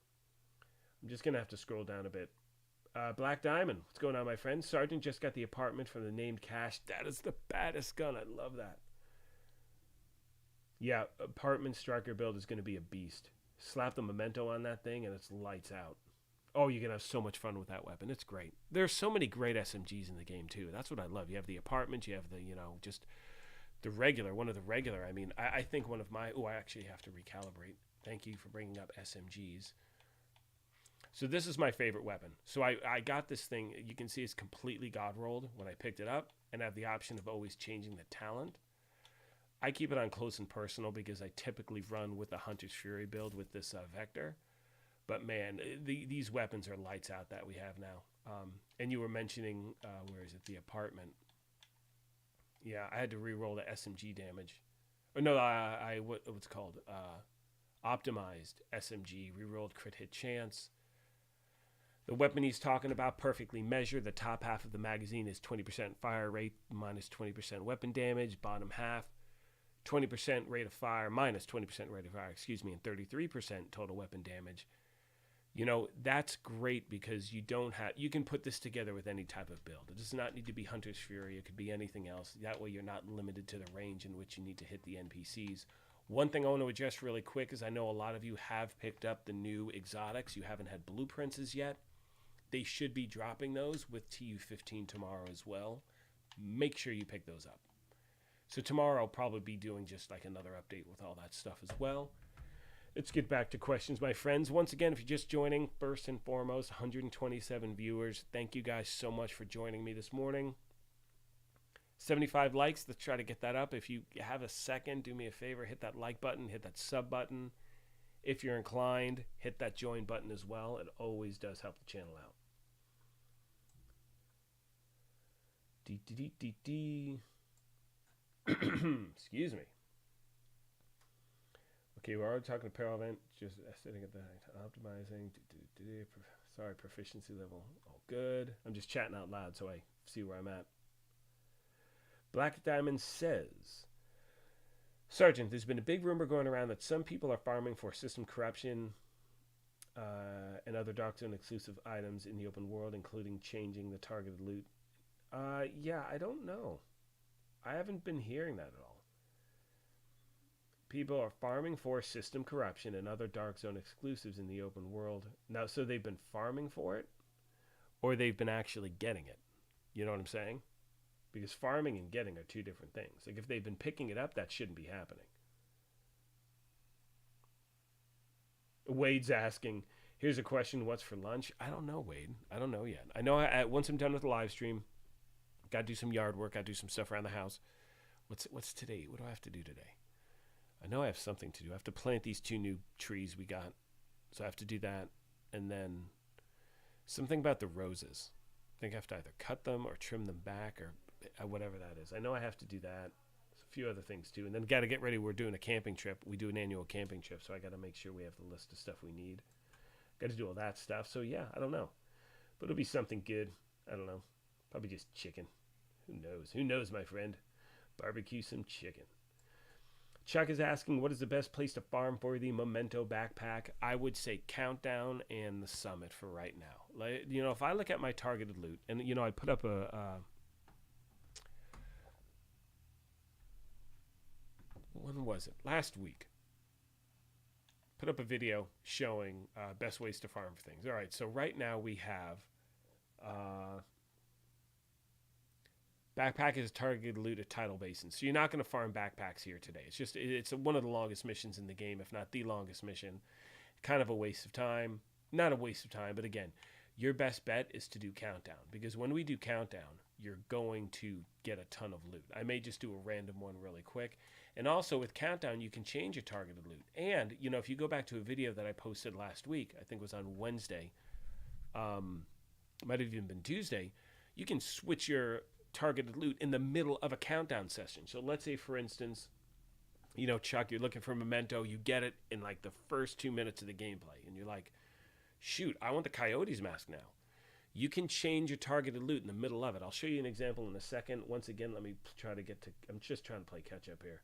I'm just going to have to scroll down a bit. Black Diamond, what's going on, my friend? Sergeant just got the apartment from the named Cash. That is the baddest gun. I love that. Yeah, apartment striker build is going to be a beast. Slap the memento on that thing and it's lights out. Oh, you're going to have so much fun with that weapon. It's great. There's so many great SMGs in the game, too. That's what I love. You have the apartment. You have the, just the regular, one of the regular. I mean, I think one of my... Oh, I actually have to recalibrate. Thank you for bringing up SMGs. So this is my favorite weapon. So I got this thing. You can see it's completely God-rolled when I picked it up, and I have the option of always changing the talent. I keep it on close and personal because I typically run with the Hunter's Fury build with this Vector. But man, these weapons are lights out that we have now. And you were mentioning, where is it, the apartment. Yeah, I had to re-roll the SMG damage. Or no, what's it called? Optimized SMG, re-rolled crit hit chance. The weapon he's talking about, perfectly measured. The top half of the magazine is 20% fire rate, minus 20% weapon damage. Bottom half, 20% rate of fire, minus 20% rate of fire, and 33% total weapon damage. You know, that's great because you can put this together with any type of build. It does not need to be Hunter's Fury. It could be anything else. That way you're not limited to the range in which you need to hit the NPCs. One thing I want to address really quick is I know a lot of you have picked up the new exotics. You haven't had blueprints as yet. They should be dropping those with TU15 tomorrow as well. Make sure you pick those up. So tomorrow I'll probably be doing just like another update with all that stuff as well. Let's get back to questions, my friends. Once again, if you're just joining, first and foremost, 127 viewers. Thank you guys so much for joining me this morning. 75 likes. Let's try to get that up. If you have a second, do me a favor. Hit that like button. Hit that sub button. If you're inclined, hit that join button as well. It always does help the channel out. Excuse me. Okay, we're already talking apparel event. Just sitting at the optimizing. Sorry, proficiency level. All good. I'm just chatting out loud so I see where I'm at. Black Diamond says, Sergeant, there's been a big rumor going around that some people are farming for system corruption and other Dark Zone exclusive items in the open world, including changing the targeted loot. Yeah, I don't know. I haven't been hearing that at all. People are farming for system corruption and other Dark Zone exclusives in the open world. Now, so they've been farming for it, or they've been actually getting it. You know what I'm saying? Because farming and getting are two different things. Like if they've been picking it up, that shouldn't be happening. Wade's asking, here's a question, what's for lunch? I don't know, Wade. I don't know yet. I know once I'm done with the live stream, got to do some yard work. Got to do some stuff around the house. What's today? What do I have to do today? I know I have something to do. I have to plant these 2 new trees we got. So I have to do that. And then something about the roses. I think I have to either cut them or trim them back or whatever that is. I know I have to do that. There's a few other things too. And then got to get ready. We're doing a camping trip. We do an annual camping trip. So I got to make sure we have the list of stuff we need. Got to do all that stuff. So yeah, I don't know. But it'll be something good. I don't know. Probably just chicken. Who knows? Who knows, my friend? Barbecue some chicken. Chuck is asking, what is the best place to farm for the Memento backpack? I would say Countdown and the Summit for right now. Like, you know, if I look at my targeted loot, and, you know, I put up when was it? Last week. Put up a video showing best ways to farm for things. All right, so right now we have backpack is targeted loot at tidal basins. So you're not going to farm backpacks here today. It's one of the longest missions in the game, if not the longest mission. Kind of a waste of time. Not a waste of time, but again, your best bet is to do Countdown. Because when we do Countdown, you're going to get a ton of loot. I may just do a random one really quick. And also with Countdown, you can change your targeted loot. And, you know, if you go back to a video that I posted last week, I think it was on Wednesday, might have even been Tuesday, you can switch your targeted loot in the middle of a countdown session. So let's say, for instance, you know, Chuck, you're looking for Memento, you get it in like the first 2 minutes of the gameplay, and you're like, shoot, I want the Coyote's mask now. You can change your targeted loot in the middle of it. I'll show you an example in a second. Once again, let me try to get to, I'm just trying to play catch up here.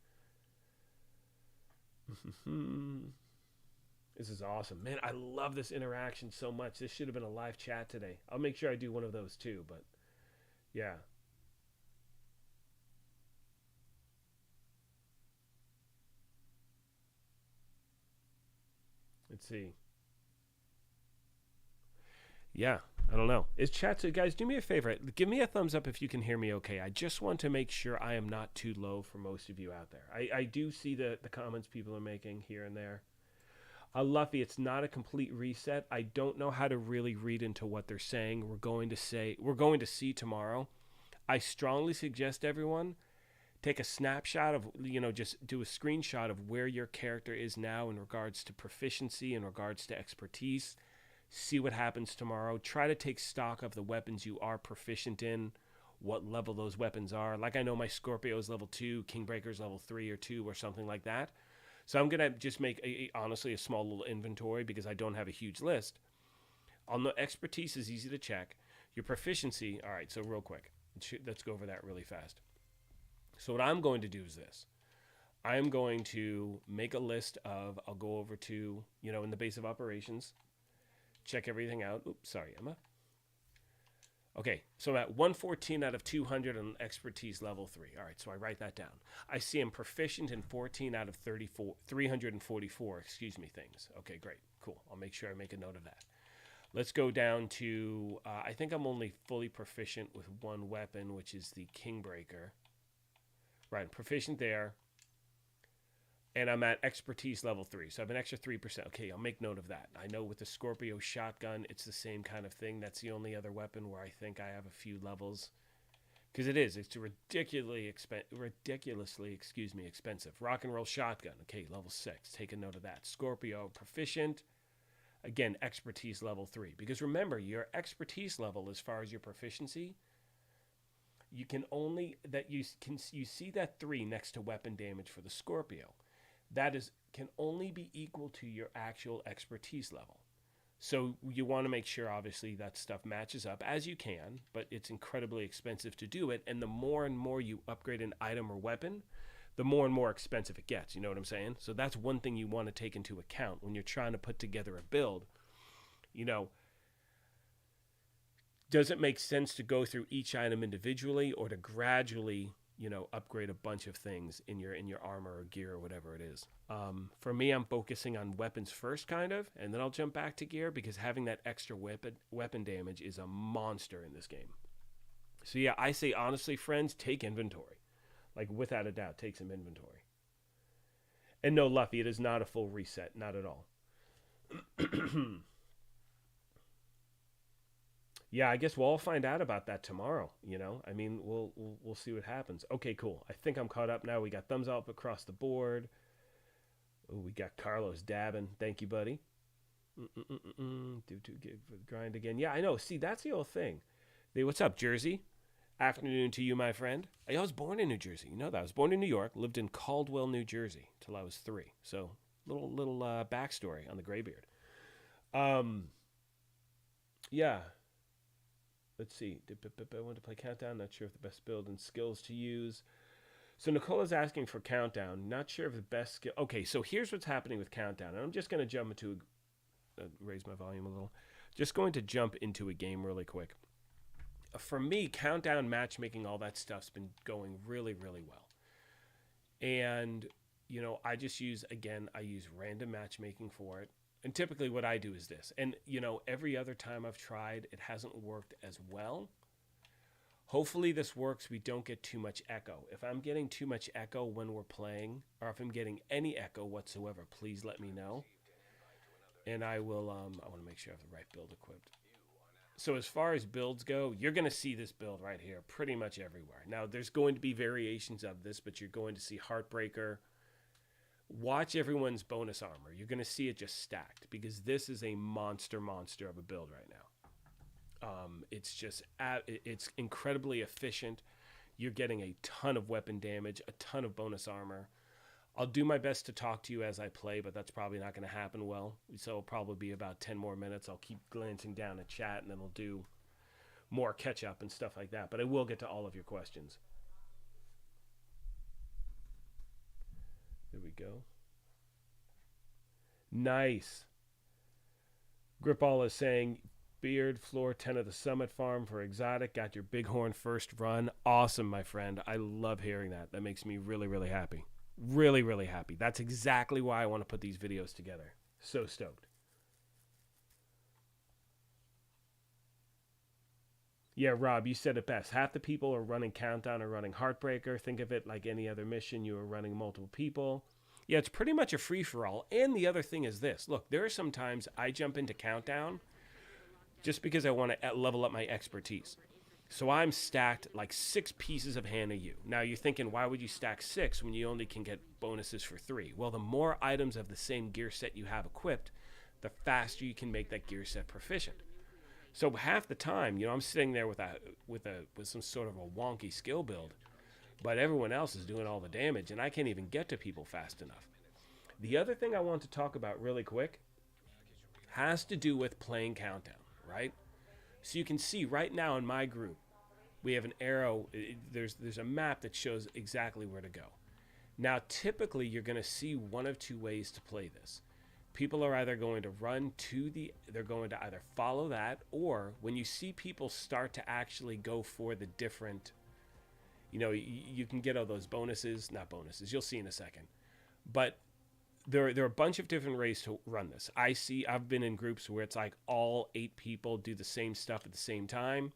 This is awesome. Man, I love this interaction so much. This should have been a live chat today. I'll make sure I do one of those too, but yeah. Let's see. Yeah, I don't know. Is chat, so guys, do me a favor. Give me a thumbs up if you can hear me okay. I just want to make sure I am not too low for most of you out there. I do see the comments people are making here and there. Luffy, it's not a complete reset. I don't know how to really read into what they're saying. We're going to see tomorrow. I strongly suggest everyone take a snapshot of, you know, just do a screenshot of where your character is now in regards to proficiency, in regards to expertise. See what happens tomorrow. Try to take stock of the weapons you are proficient in, what level those weapons are. Like I know my Scorpio is level 2, Kingbreaker's level 3 or 2 or something like that. So I'm going to just make, honestly, a small little inventory because I don't have a huge list. I'll know expertise is easy to check. Your proficiency, all right, so real quick. Let's go over that really fast. So what I'm going to do is this. I'm going to make a list of, I'll go over to, you know, in the base of operations, check everything out. Oops, sorry, Emma. Okay, so I'm at 114 out of 200 on expertise level 3. All right, so I write that down. I see I'm proficient in 14 out of 344, things. Okay, great, cool. I'll make sure I make a note of that. Let's go down to, I think I'm only fully proficient with one weapon, which is the Kingbreaker. Right, I'm proficient there. And I'm at expertise level 3, so I have an extra 3%. Okay, I'll make note of that. I know with the Scorpio shotgun, it's the same kind of thing. That's the only other weapon where I think I have a few levels. Because it's ridiculously expensive. Rock and roll shotgun, okay, level 6. Take a note of that. Scorpio, proficient. Again, expertise level 3. Because remember, your expertise level as far as your proficiency, you can only, you see that 3 next to weapon damage for the Scorpio. That can only be equal to your actual expertise level. So you want to make sure, obviously, that stuff matches up as you can, but it's incredibly expensive to do it. And the more and more you upgrade an item or weapon, the more and more expensive it gets. You know what I'm saying? So that's one thing you want to take into account when you're trying to put together a build. You know, does it make sense to go through each item individually or to gradually, you know, upgrade a bunch of things in your armor or gear or whatever it is? For me, I'm focusing on weapons first, kind of, and then I'll jump back to gear because having that extra weapon damage is a monster in this game. So yeah, I say honestly, friends, take inventory. Like, without a doubt, take some inventory. And no, Luffy, it is not a full reset, not at all. Yeah, I guess we'll all find out about that tomorrow, you know? I mean, we'll see what happens. Okay, cool. I think I'm caught up now. We got thumbs up across the board. Ooh, we got Carlos dabbing. Thank you, buddy. Do give for the grind again. Yeah, I know. See, that's the old thing. Hey, what's up, Jersey? Afternoon to you, my friend. I was born in New Jersey. You know that. I was born in New York, lived in Caldwell, New Jersey, till I was 3. So, little backstory on the Graybeard. Yeah. Let's see. I want to play Countdown. Not sure if the best build and skills to use. So Nicola's asking for Countdown. Not sure if the best skill. Okay, so here's what's happening with Countdown. And I'm just going to jump into raise my volume a little. Just going to jump into a game really quick. For me, Countdown, matchmaking, all that stuff's been going really, really well. And, you know, I use random matchmaking for it. And typically what I do is this. And, you know, every other time I've tried, it hasn't worked as well. Hopefully this works. We don't get too much echo. If I'm getting too much echo when we're playing, or if I'm getting any echo whatsoever, please let me know. And I will, I want to make sure I have the right build equipped. So as far as builds go, you're going to see this build right here pretty much everywhere. Now, there's going to be variations of this, but you're going to see Heartbreaker. Watch everyone's bonus armor. You're going to see it just stacked because this is a monster of a build right now. It's incredibly efficient. You're getting a ton of weapon damage, a ton of bonus armor. I'll do my best to talk to you as I play, but that's probably not going to happen well. So it'll probably be about 10 more minutes. I'll keep glancing down at chat, and then we'll do more catch-up and stuff like that. But I will get to all of your questions. There we go. Nice. Gripall is saying, Beard, floor 10 of the Summit Farm for Exotic. Got your Bighorn first run. Awesome, my friend. I love hearing that. That makes me really, really happy. Really, really happy. That's exactly why I want to put these videos together. So stoked. Yeah, Rob, you said it best. Half the people are running Countdown or running Heartbreaker. Think of it like any other mission. You are running multiple people. Yeah, it's pretty much a free-for-all. And the other thing is this. Look, there are some times I jump into Countdown just because I want to level up my expertise. So I'm stacked like 6 pieces of Hannah U. Now you're thinking, why would you stack 6 when you only can get bonuses for 3? Well, the more items of the same gear set you have equipped, the faster you can make that gear set proficient. So half the time, you know, I'm sitting there with some sort of a wonky skill build, but everyone else is doing all the damage, and I can't even get to people fast enough. The other thing I want to talk about really quick has to do with playing Countdown, right? So you can see right now in my group, we have an arrow. There's a map that shows exactly where to go. Now, typically, you're going to see one of 2 ways to play this. people are either going to run to they're going to either follow that, or when you see people start to actually go for the different, you know, you can get all those bonuses, not bonuses, you'll see in a second. But there are a bunch of different ways to run this. I've been in groups where it's like all 8 people do the same stuff at the same time.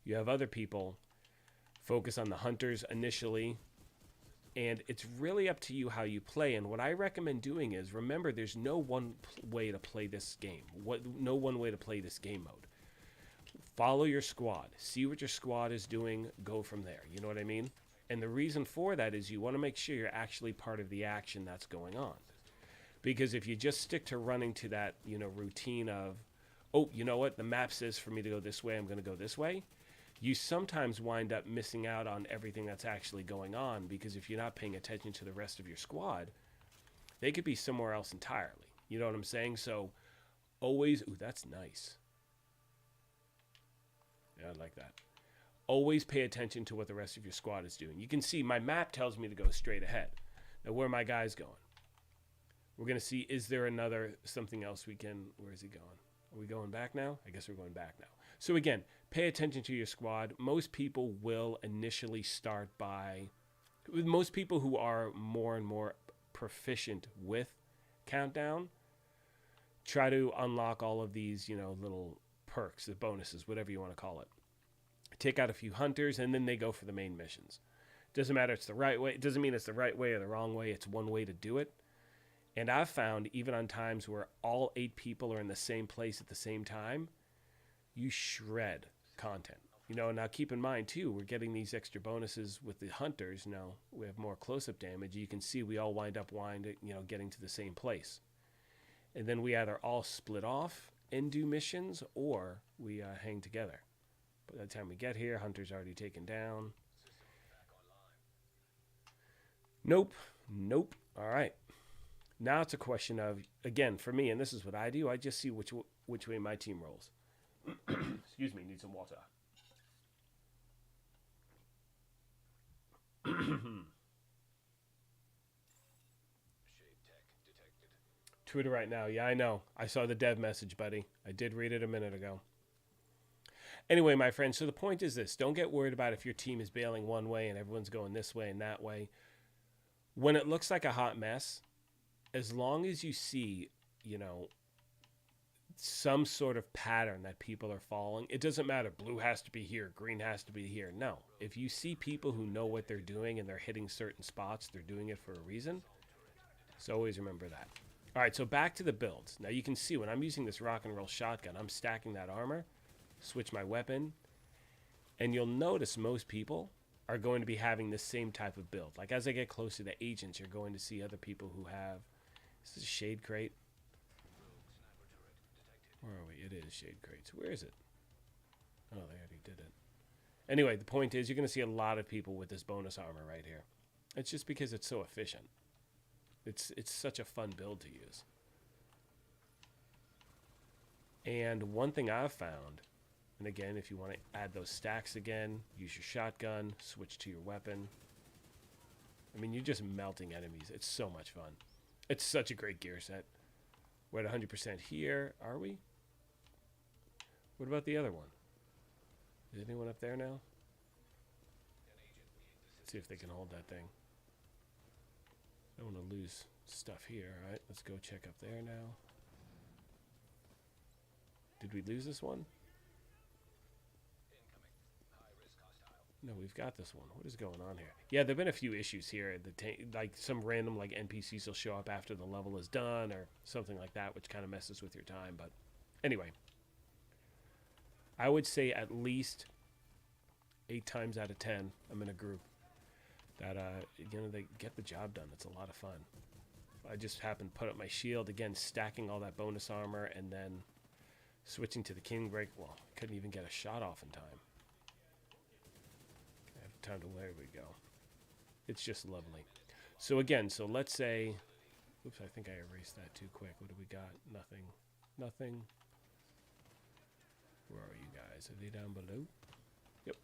You have other people focus on the hunters initially, and it's really up to you how you play. And what I recommend doing is, remember, there's no one way to play this game. No one way to play this game mode. Follow your squad. See what your squad is doing. Go from there. You know what I mean? And the reason for that is you want to make sure you're actually part of the action that's going on. Because if you just stick to running to that, you know, routine of, oh, you know what, the map says for me to go this way, I'm going to go this way, you sometimes wind up missing out on everything that's actually going on, because if you're not paying attention to the rest of your squad, they could be somewhere else entirely. You know what I'm saying? So always, ooh, that's nice. Yeah, I like that. Always pay attention to what the rest of your squad is doing. You can see my map tells me to go straight ahead. Now, where are my guys going? We're going to see, is there something else we can, where is he going? Are we going back now? I guess we're going back now. So again, pay attention to your squad. Most people will initially start by, most people who are more and more proficient with Countdown, try to unlock all of these, you know, little perks, the bonuses, whatever you want to call it. Take out a few hunters, and then they go for the main missions. Doesn't matter it's the right way. It doesn't mean it's the right way or the wrong way. It's one way to do it. And I've found, even on times where all 8 people are in the same place at the same time, you shred content. You know, now keep in mind, too, we're getting these extra bonuses with the hunters. Now, we have more close-up damage. You can see we all wind up getting to the same place. And then we either all split off and do missions, or we hang together. By the time we get here, hunter's already taken down. Nope. All right. Now it's a question of, again, for me, and this is what I do, I just see which way my team rolls. Excuse me, need some water. Twitter right now. Yeah, I know. I saw the dev message, buddy. I did read it a minute ago. Anyway, my friends, so the point is this. Don't get worried about if your team is bailing one way and everyone's going this way and that way. When it looks like a hot mess, as long as you see, you know, some sort of pattern that people are following, it doesn't matter. Blue has to be here. Green has to be here. No. If you see people who know what they're doing and they're hitting certain spots, they're doing it for a reason. So always remember that. All right, so back to the builds. Now you can see when I'm using this rock and roll shotgun, I'm stacking that armor. Switch my weapon, and you'll notice most people are going to be having the same type of build. Like as I get closer to agents, you're going to see other people who have, this is a shade crate. Where are we? It is shade crates. Where is it? Oh, they already did it. Anyway, the point is you're going to see a lot of people with this bonus armor right here. It's just because it's so efficient. It's such a fun build to use. And one thing I've found, and again, if you want to add those stacks again, use your shotgun, switch to your weapon. I mean, you're just melting enemies. It's so much fun. It's such a great gear set. We're at 100% here, are we? What about the other one? Is anyone up there now? Let's see if they can hold that thing. I don't want to lose stuff here. All right, let's go check up there now. Did we lose this one? No, we've got this one. What is going on here? Yeah, there have been a few issues here. Like some random like NPCs will show up after the level is done or something like that, which kind of messes with your time. But anyway, I would say at least 8 times out of 10, I'm in a group that they get the job done. It's a lot of fun. I just happened to put up my shield again, stacking all that bonus armor, and then switching to the king break. Well, couldn't even get a shot off in time. I have time to, where we go. It's just lovely. So again, so let's say, oops, I think I erased that too quick. What do we got? Nothing. Where are you guys? Are they down below? Yep.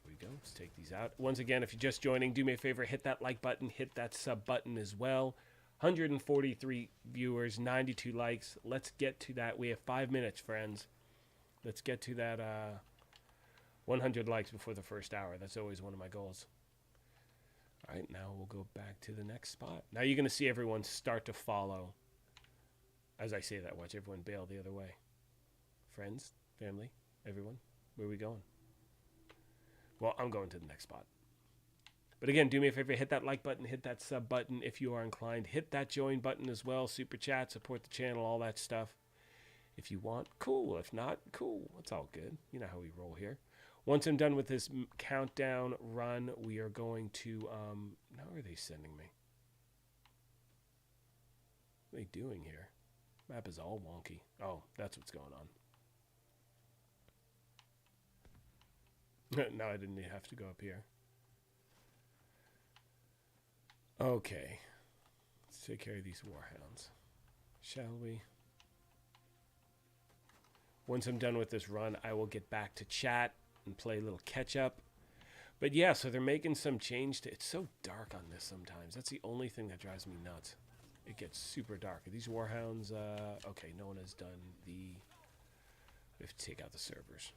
There we go. Let's take these out. Once again, if you're just joining, do me a favor, hit that like button, hit that sub button as well. 143 viewers, 92 likes. Let's get to that. We have 5 minutes, friends. Let's get to that 100 likes before the first hour. That's always one of my goals. All right, now we'll go back to the next spot. Now you're going to see everyone start to follow. As I say that, watch everyone bail the other way. Friends, family, everyone, where are we going? Well, I'm going to the next spot. But again, do me a favor, hit that like button, hit that sub button if you are inclined. Hit that join button as well, super chat, support the channel, all that stuff. If you want, cool. If not, cool. It's all good. You know how we roll here. Once I'm done with this countdown run, we are going to, now where are they sending me? What are they doing here? Map is all wonky. Oh, that's what's going on. Now I didn't have to go up here. Okay. Let's take care of these warhounds. Shall we? Once I'm done with this run, I will get back to chat and play a little catch up. But yeah, so they're making some change to it's so dark on this sometimes. That's the only thing that drives me nuts. It gets super dark. Are these warhounds okay, no one has done the we have to take out the servers.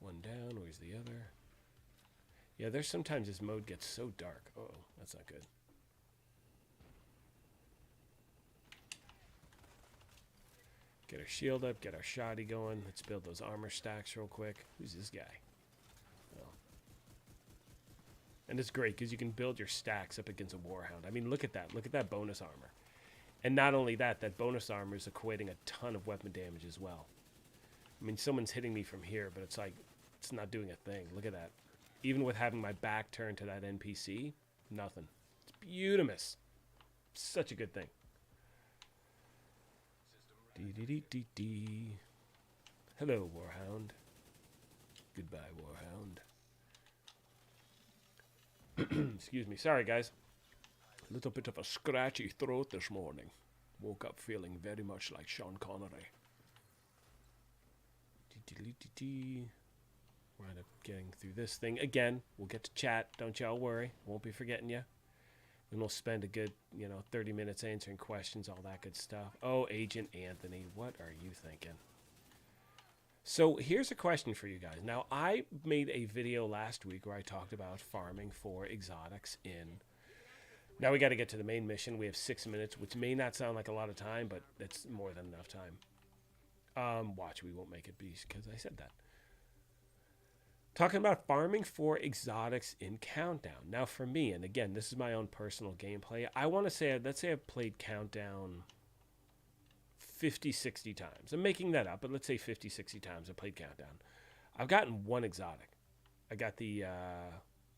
One down, where's the other? Yeah, there's sometimes this mode gets so dark. Uh-oh, that's not good. Get our shield up, get our shoddy going. Let's build those armor stacks real quick. Who's this guy? Oh. And it's great because you can build your stacks up against a warhound. I mean, look at that. Look at that bonus armor. And not only that, that bonus armor is equating a ton of weapon damage as well. I mean, someone's hitting me from here, but it's like, it's not doing a thing. Look at that. Even with having my back turned to that NPC, nothing. It's beautimous. Such a good thing. Dee. Hello, Warhound. Goodbye, Warhound. Excuse me. Sorry, guys. A little bit of a scratchy throat this morning. Woke up feeling very much like Sean Connery. Wind up getting through this thing. Again, we'll get to chat. Don't y'all worry. Won't be forgetting you. And we'll spend a good, 30 minutes answering questions, all that good stuff. Oh, Agent Anthony, what are you thinking? So here's a question for you guys. Now, I made a video last week where I talked about farming for exotics in... Now we got to get to the main mission. We have 6 minutes, which may not sound like a lot of time, but that's more than enough time. Watch, we won't make it beast because I said that. Talking about farming for exotics in Countdown. Now for me, and again, this is my own personal gameplay, I want to say, let's say I've played Countdown 50, 60 times. I'm making that up, but let's say 50, 60 times I played Countdown. I've gotten one exotic. I got the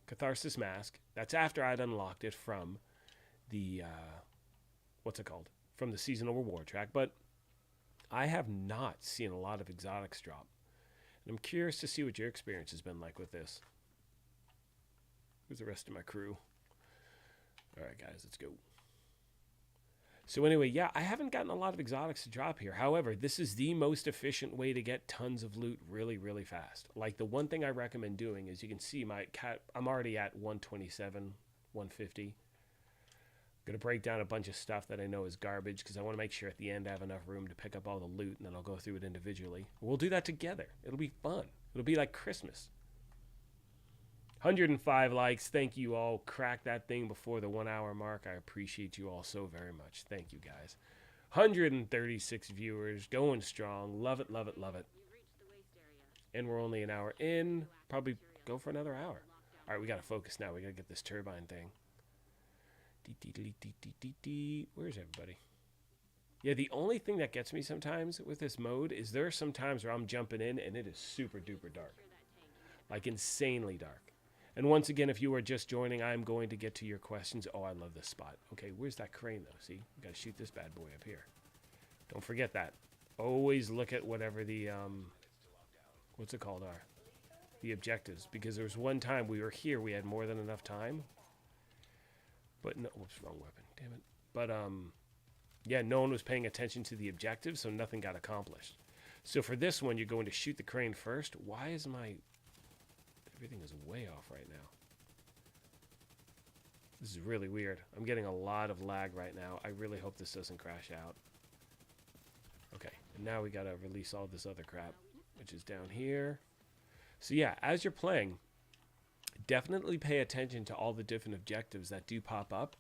Catharsis Mask. That's after I'd unlocked it from the, what's it called? From the seasonal reward track, but I have not seen a lot of exotics drop. And I'm curious to see what your experience has been like with this. Where's the rest of my crew? All right, guys, let's go. So anyway, yeah, I haven't gotten a lot of exotics to drop here. However, this is the most efficient way to get tons of loot really, really fast. Like the one thing I recommend doing is you can see my cat. I'm already at 127, 150. I'm going to break down a bunch of stuff that I know is garbage because I want to make sure at the end I have enough room to pick up all the loot, and then I'll go through it individually. We'll do that together. It'll be fun. It'll be like Christmas. 105 likes. Thank you all. Crack that thing before the 1 hour mark. I appreciate you all so very much. Thank you, guys. 136 viewers. Going strong. Love it, love it, love it. And we're only an hour in. Probably go for another hour. All right, we got to focus now. We got to get this turbine thing. Where's everybody? Yeah, the only thing that gets me sometimes with this mode is there are some times where I'm jumping in and it is super duper dark. Like insanely dark. And once again, if you are just joining, I'm going to get to your questions. Oh, I love this spot. Okay, where's that crane though? See, we got to shoot this bad boy up here. Don't forget that. Always look at whatever the, what's it called are? The objectives. Because there was one time we were here, we had more than enough time. But no, whoops, wrong weapon, damn it. But, yeah, no one was paying attention to the objective, so nothing got accomplished. So for this one, you're going to shoot the crane first. Why is my... Everything is way off right now. This is really weird. I'm getting a lot of lag right now. I really hope this doesn't crash out. Okay, and now we gotta release all this other crap, which is down here. So yeah, as you're playing, definitely pay attention to all the different objectives that do pop up,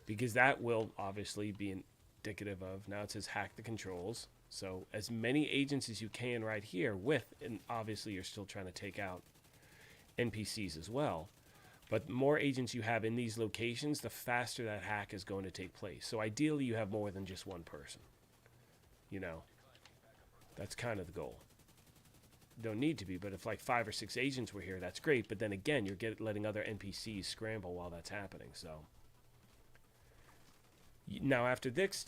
because that will obviously be indicative of... Now it says hack the controls. So as many agents as you can right here with, and obviously you're still trying to take out NPCs as well. But the more agents you have in these locations, the faster that hack is going to take place. So ideally you have more than just one person. You know, that's kind of the goal. Don't need to be, but if like 5 or 6 agents were here, that's great. But then again, you're letting other NPCs scramble while that's happening. So now after this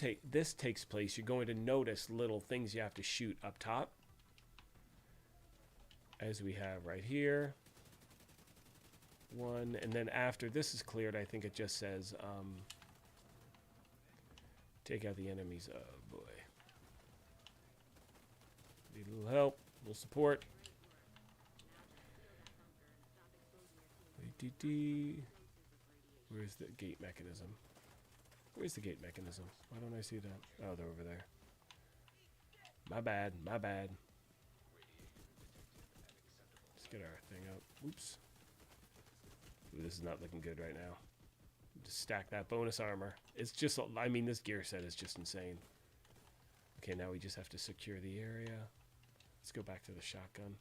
takes place, you're going to notice little things you have to shoot up top, as we have right here. One, and then after this is cleared, I think it just says take out the enemies. Oh boy, need a little help, a little support. Where's the gate mechanism? Where's the gate mechanism? Why don't I see that? Oh, they're over there. My bad, my bad. Let's get our thing up. Oops. Ooh, this is not looking good right now. Just stack that bonus armor. It's just, I mean, this gear set is just insane. Okay, now we just have to secure the area. Let's go back to the shotgun.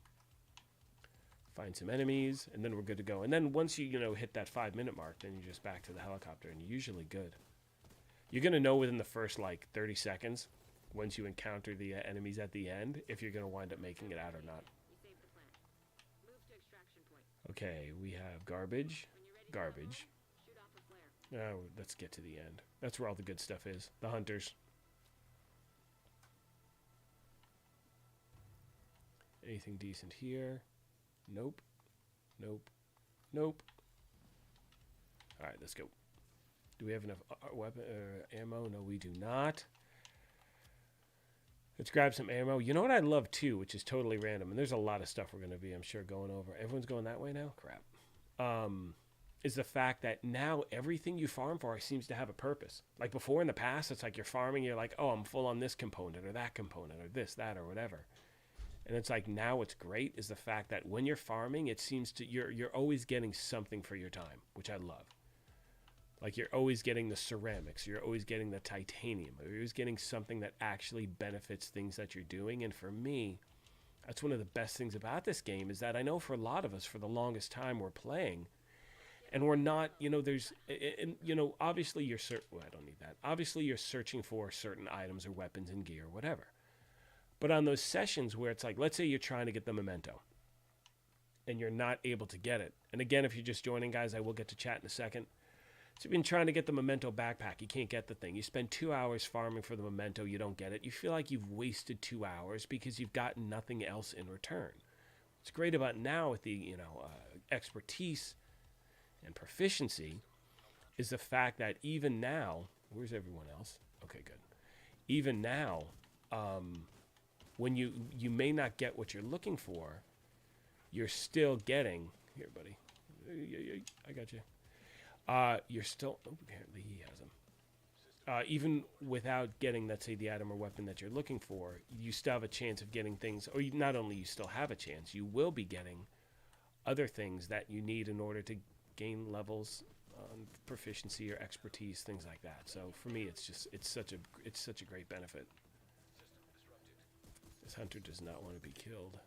Find some enemies, and then we're good to go. And then once you know, hit that 5-minute mark, then you're just back to the helicopter, and you're usually good. You're going to know within the first, like, 30 seconds, once you encounter the enemies at the end, if you're going to wind up making it out or not. Okay, we have garbage. Garbage. Now, let's get to the end. That's where all the good stuff is. The hunters. Anything decent here? Nope. Nope. Nope. Alright, let's go. Do we have enough weapon ammo? No, we do not. Let's grab some ammo. You know what I love too, which is totally random, and there's a lot of stuff we're going to be, I'm sure, going over. Everyone's going that way now? Crap. Is the fact that now everything you farm for seems to have a purpose. Like before in the past, it's like you're farming, you're like, oh, I'm full on this component or that component or this, that, or whatever. And it's like now what's great is the fact that when you're farming, it seems to you're always getting something for your time, which I love. Like you're always getting the ceramics, you're always getting the titanium, you're always getting something that actually benefits things that you're doing. And for me, that's one of the best things about this game, is that I know for a lot of us, for the longest time we're playing, and we're not, you know, there's, and, you know, obviously you're well, I don't need that. Obviously you're searching for certain items or weapons and gear, whatever. But on those sessions where it's like, let's say you're trying to get the memento and you're not able to get it. And again, if you're just joining, guys, I will get to chat in a second. So you've been trying to get the memento backpack. You can't get the thing. You spend 2 hours farming for the memento. You don't get it. You feel like you've wasted 2 hours because you've gotten nothing else in return. What's great about now with the, you know, expertise and proficiency is the fact that even now, where's everyone else? Okay, good. Even now, when you may not get what you're looking for, you're still getting, here, buddy, I got you. You're still, oh, apparently he has them. Even without getting, let's say, the item or weapon that you're looking for, you still have a chance of getting things, or not only you still have a chance, you will be getting other things that you need in order to gain levels on proficiency or expertise, things like that. So for me, it's just, it's such a great benefit. This hunter does not want to be killed.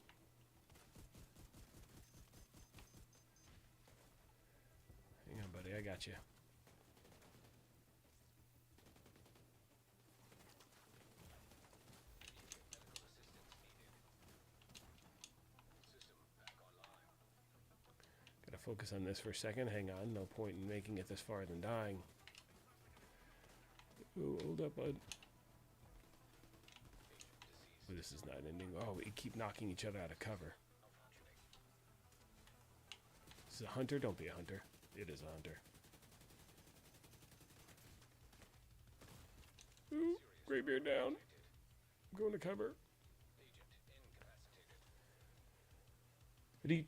Hang on, buddy, I got you. Gotta focus on this for a second. Hang on, no point in making it this far than dying. Ooh, hold up, bud. But this is not ending. Oh, we keep knocking each other out of cover. This is a hunter? Don't be a hunter. It is a hunter. Ooh, Graybeard down. I'm going to cover. Again,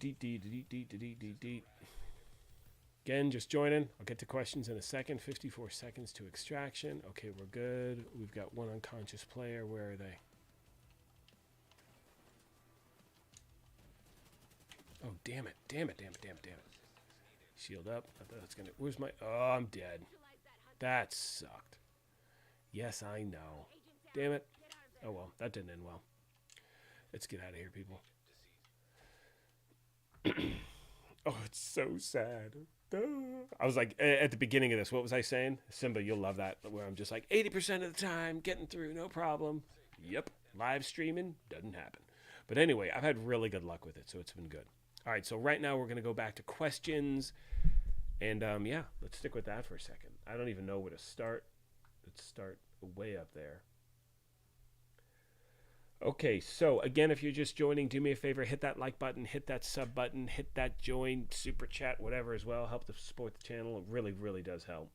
just joining. I'll get to questions in a second. 54 seconds to extraction. Okay, we're good. We've got one unconscious player. Where are they? Oh, damn it. Damn it, damn it, damn it, damn it. Shield up. I thought it's gonna... Where's my... Oh, I'm dead. That sucked. Yes, I know. Damn it. Oh, well. That didn't end well. Let's get out of here, people. Oh, it's so sad. I was like, at the beginning of this, what was I saying? Simba, you'll love that, where I'm just like, 80% of the time, getting through, no problem. Yep, live streaming, doesn't happen. But anyway, I've had really good luck with it, so it's been good. All right, so right now we're going to go back to questions. And, yeah, let's stick with that for a second. I don't even know where to start. Let's start way up there. Okay, so again, if you're just joining, do me a favor, hit that like button, hit that sub button, hit that join, super chat, whatever as well. Help to support the channel. It really, really does help.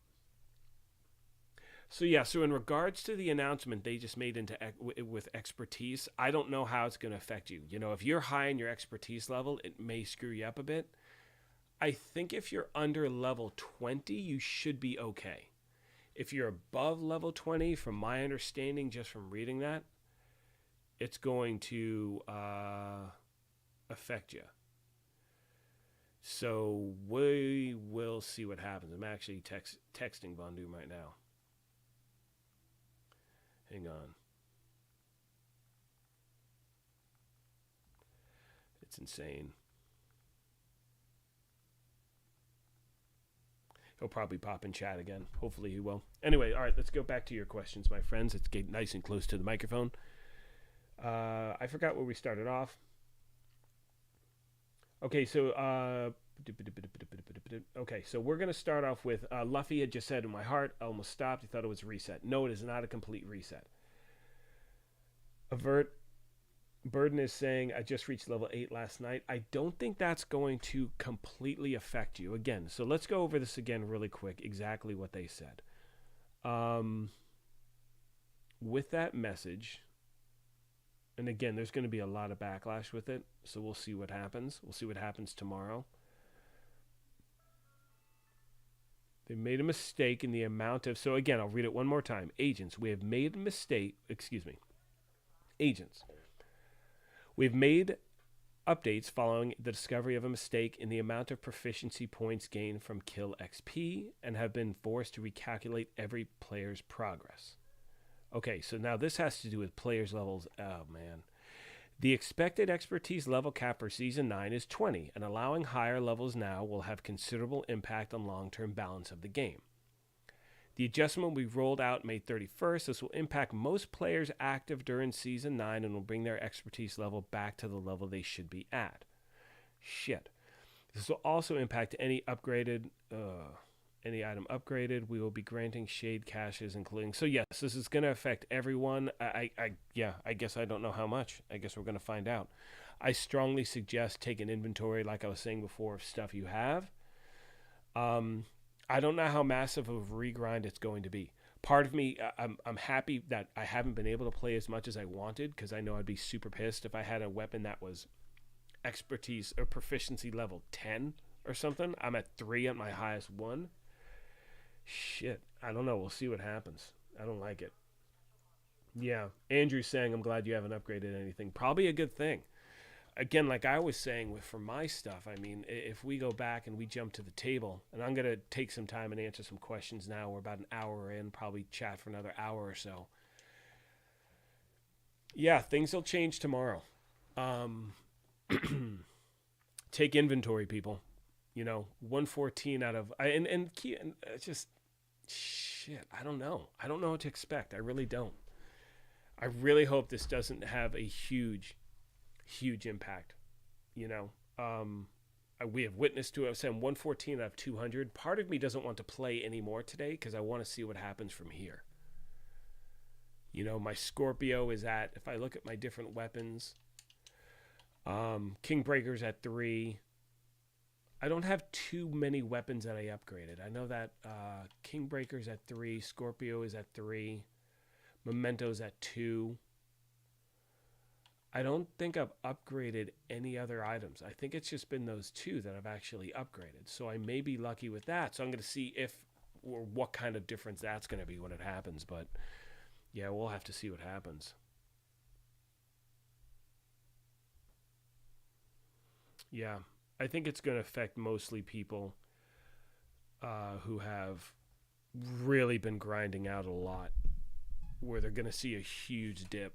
So yeah, so in regards to the announcement they just made with expertise, I don't know how it's going to affect you. You know, if you're high in your expertise level, it may screw you up a bit. I think if you're under level 20, you should be okay. If you're above level 20, from my understanding, just from reading that, it's going to affect you. So we will see what happens. I'm actually texting Von Doom right now. Hang on. It's insane. He'll probably pop in chat again. Hopefully he will. Anyway, all right, let's go back to your questions, my friends. Let's get nice and close to the microphone. I forgot where we started off. Okay, so we're going to start off with Luffy had just said, in my heart, I almost stopped. He thought it was a reset. No, it is not a complete reset. Avert Burden is saying, I just reached level 8 last night. I don't think that's going to completely affect you. Again, so let's go over this again really quick, exactly what they said. With that message... And again, there's going to be a lot of backlash with it, so we'll see what happens. We'll see what happens tomorrow. They made a mistake in the amount of... So again, I'll read it one more time. Agents, we have made a mistake... Excuse me. Agents. We've made updates following the discovery of a mistake in the amount of proficiency points gained from kill XP and have been forced to recalculate every player's progress. Okay, so now this has to do with players' levels. Oh, man. The expected expertise level cap for Season 9 is 20, and allowing higher levels now will have considerable impact on long-term balance of the game. The adjustment we rolled out May 31st. This will impact most players active during Season 9 and will bring their expertise level back to the level they should be at. Shit. This will also impact any upgraded... Any item upgraded, we will be granting shade caches, including... So yes, this is going to affect everyone. I guess I don't know how much. I guess we're going to find out. I strongly suggest take an inventory, like I was saying before, of stuff you have. I don't know how massive of a regrind it's going to be. Part of me, I'm happy that I haven't been able to play as much as I wanted, because I know I'd be super pissed if I had a weapon that was expertise or proficiency level 10 or something. I'm at 3 at my highest 1. Shit, I don't know. We'll see what happens. I don't like it. Yeah, Andrew's saying, I'm glad you haven't upgraded anything. Probably a good thing. Again, like I was saying for my stuff, I mean, if we go back and we jump to the table, and I'm going to take some time and answer some questions now. We're about an hour in, probably chat for another hour or so. Yeah, things will change tomorrow. Take inventory, people. You know, 114 out of... And it's just... Shit, I don't know. I don't know what to expect. I really don't. I really hope this doesn't have a huge impact. You know, we have witnessed to it. I said 114 out of 200. Part of me doesn't want to play anymore today because I want to see what happens from here. You know, my Scorpio is at... If I look at my different weapons... Kingbreaker's at 3... I don't have too many weapons that I upgraded. I know that Kingbreaker's at 3, Scorpio is at 3, Memento's at 2. I don't think I've upgraded any other items. I think it's just been those two that I've actually upgraded. So I may be lucky with that. So I'm going to see if or what kind of difference that's going to be when it happens. But yeah, we'll have to see what happens. Yeah, I think it's going to affect mostly people who have really been grinding out a lot, where they're going to see a huge dip.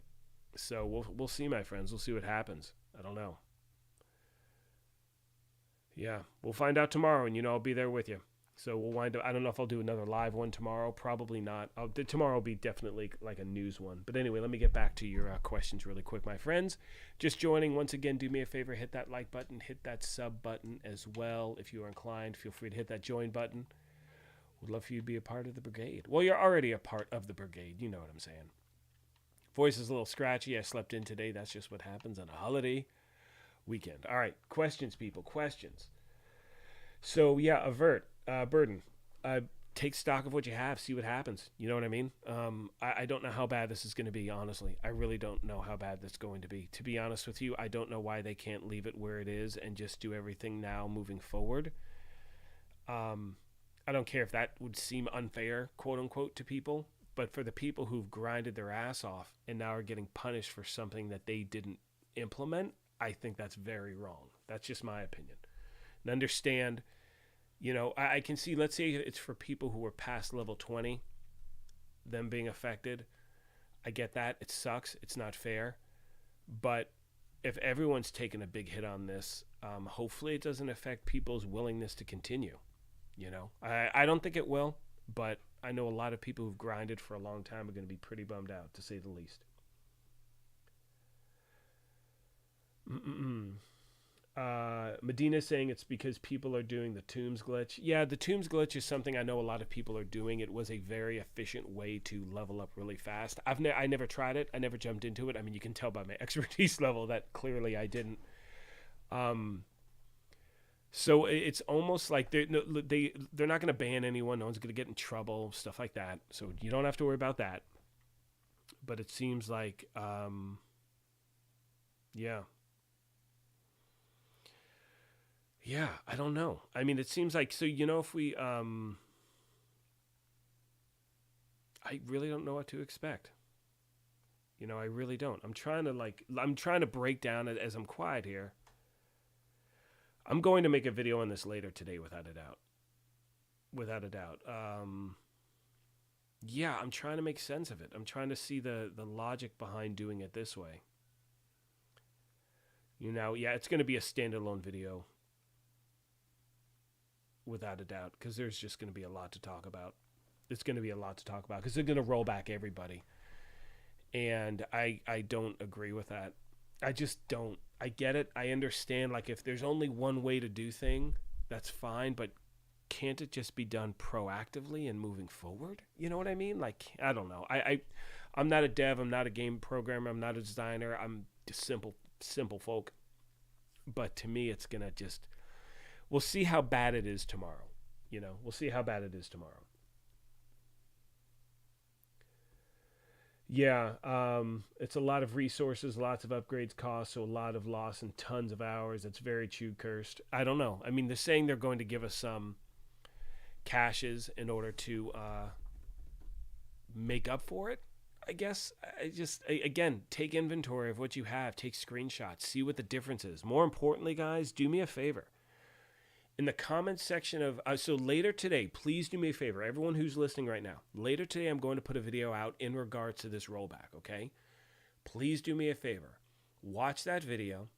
So we'll see, my friends. We'll see what happens. I don't know. Yeah, we'll find out tomorrow, and I'll be there with you. So we'll wind up. I don't know if I'll do another live one tomorrow. Probably not. Tomorrow will be definitely like a news one. But anyway, let me get back to your questions really quick, my friends. Just joining once again. Do me a favor, hit that like button, hit that sub button as well. If you are inclined, feel free to hit that join button. Would love for you to be a part of the brigade. Well, you're already a part of the brigade. You know what I'm saying. Voice is a little scratchy. I slept in today. That's just what happens on a holiday weekend. All right, questions, people. Questions. So yeah, avert. Burden. Take stock of what you have. See what happens. You know what I mean? I don't know how bad this is going to be, honestly. I really don't know how bad this is going to be. To be honest with you, I don't know why they can't leave it where it is and just do everything now moving forward. I don't care if that would seem unfair, quote unquote, to people. But for the people who've grinded their ass off and now are getting punished for something that they didn't implement, I think that's very wrong. That's just my opinion. And understand, I can see, let's say it's for people who are past level 20, them being affected. I get that. It sucks. It's not fair. But if everyone's taken a big hit on this, hopefully it doesn't affect people's willingness to continue. I don't think it will, but I know a lot of people who've grinded for a long time are going to be pretty bummed out, to say the least. Medina saying it's because people are doing the tombs glitch. Yeah, the tombs glitch is something I know a lot of people are doing. It was a very efficient way to level up really fast. I never tried it. I never jumped into it. I mean, you can tell by my expertise level that clearly I didn't. So it's almost like they're not going to ban anyone. No one's going to get in trouble, stuff like that. So you don't have to worry about that. But it seems like, yeah. Yeah, I don't know. I mean, it seems like, so, if we, I really don't know what to expect. I really don't. I'm trying to break down it as I'm quiet here. I'm going to make a video on this later today, without a doubt. Without a doubt. Yeah, I'm trying to make sense of it. I'm trying to see the logic behind doing it this way. Yeah, it's going to be a standalone video. Without a doubt, because there's just going to be a lot to talk about. It's going to be a lot to talk about because they're going to roll back everybody. And I don't agree with that. I just don't. I get it. I understand. Like, if there's only one way to do thing, that's fine. But can't it just be done proactively and moving forward? You know what I mean? Like, I don't know. I'm not a dev. I'm not a game programmer. I'm not a designer. I'm just simple folk. But to me, it's going to just... We'll see how bad it is tomorrow. We'll see how bad it is tomorrow. Yeah, it's a lot of resources, lots of upgrades cost, so a lot of loss and tons of hours. It's very cursed. I don't know. I mean, they're saying they're going to give us some caches in order to make up for it. I guess again, take inventory of what you have, take screenshots, see what the difference is. More importantly, guys, do me a favor. In the comments section of, so later today, please do me a favor, everyone who's listening right now, later today I'm going to put a video out in regards to this rollback, okay? Please do me a favor. Watch that video.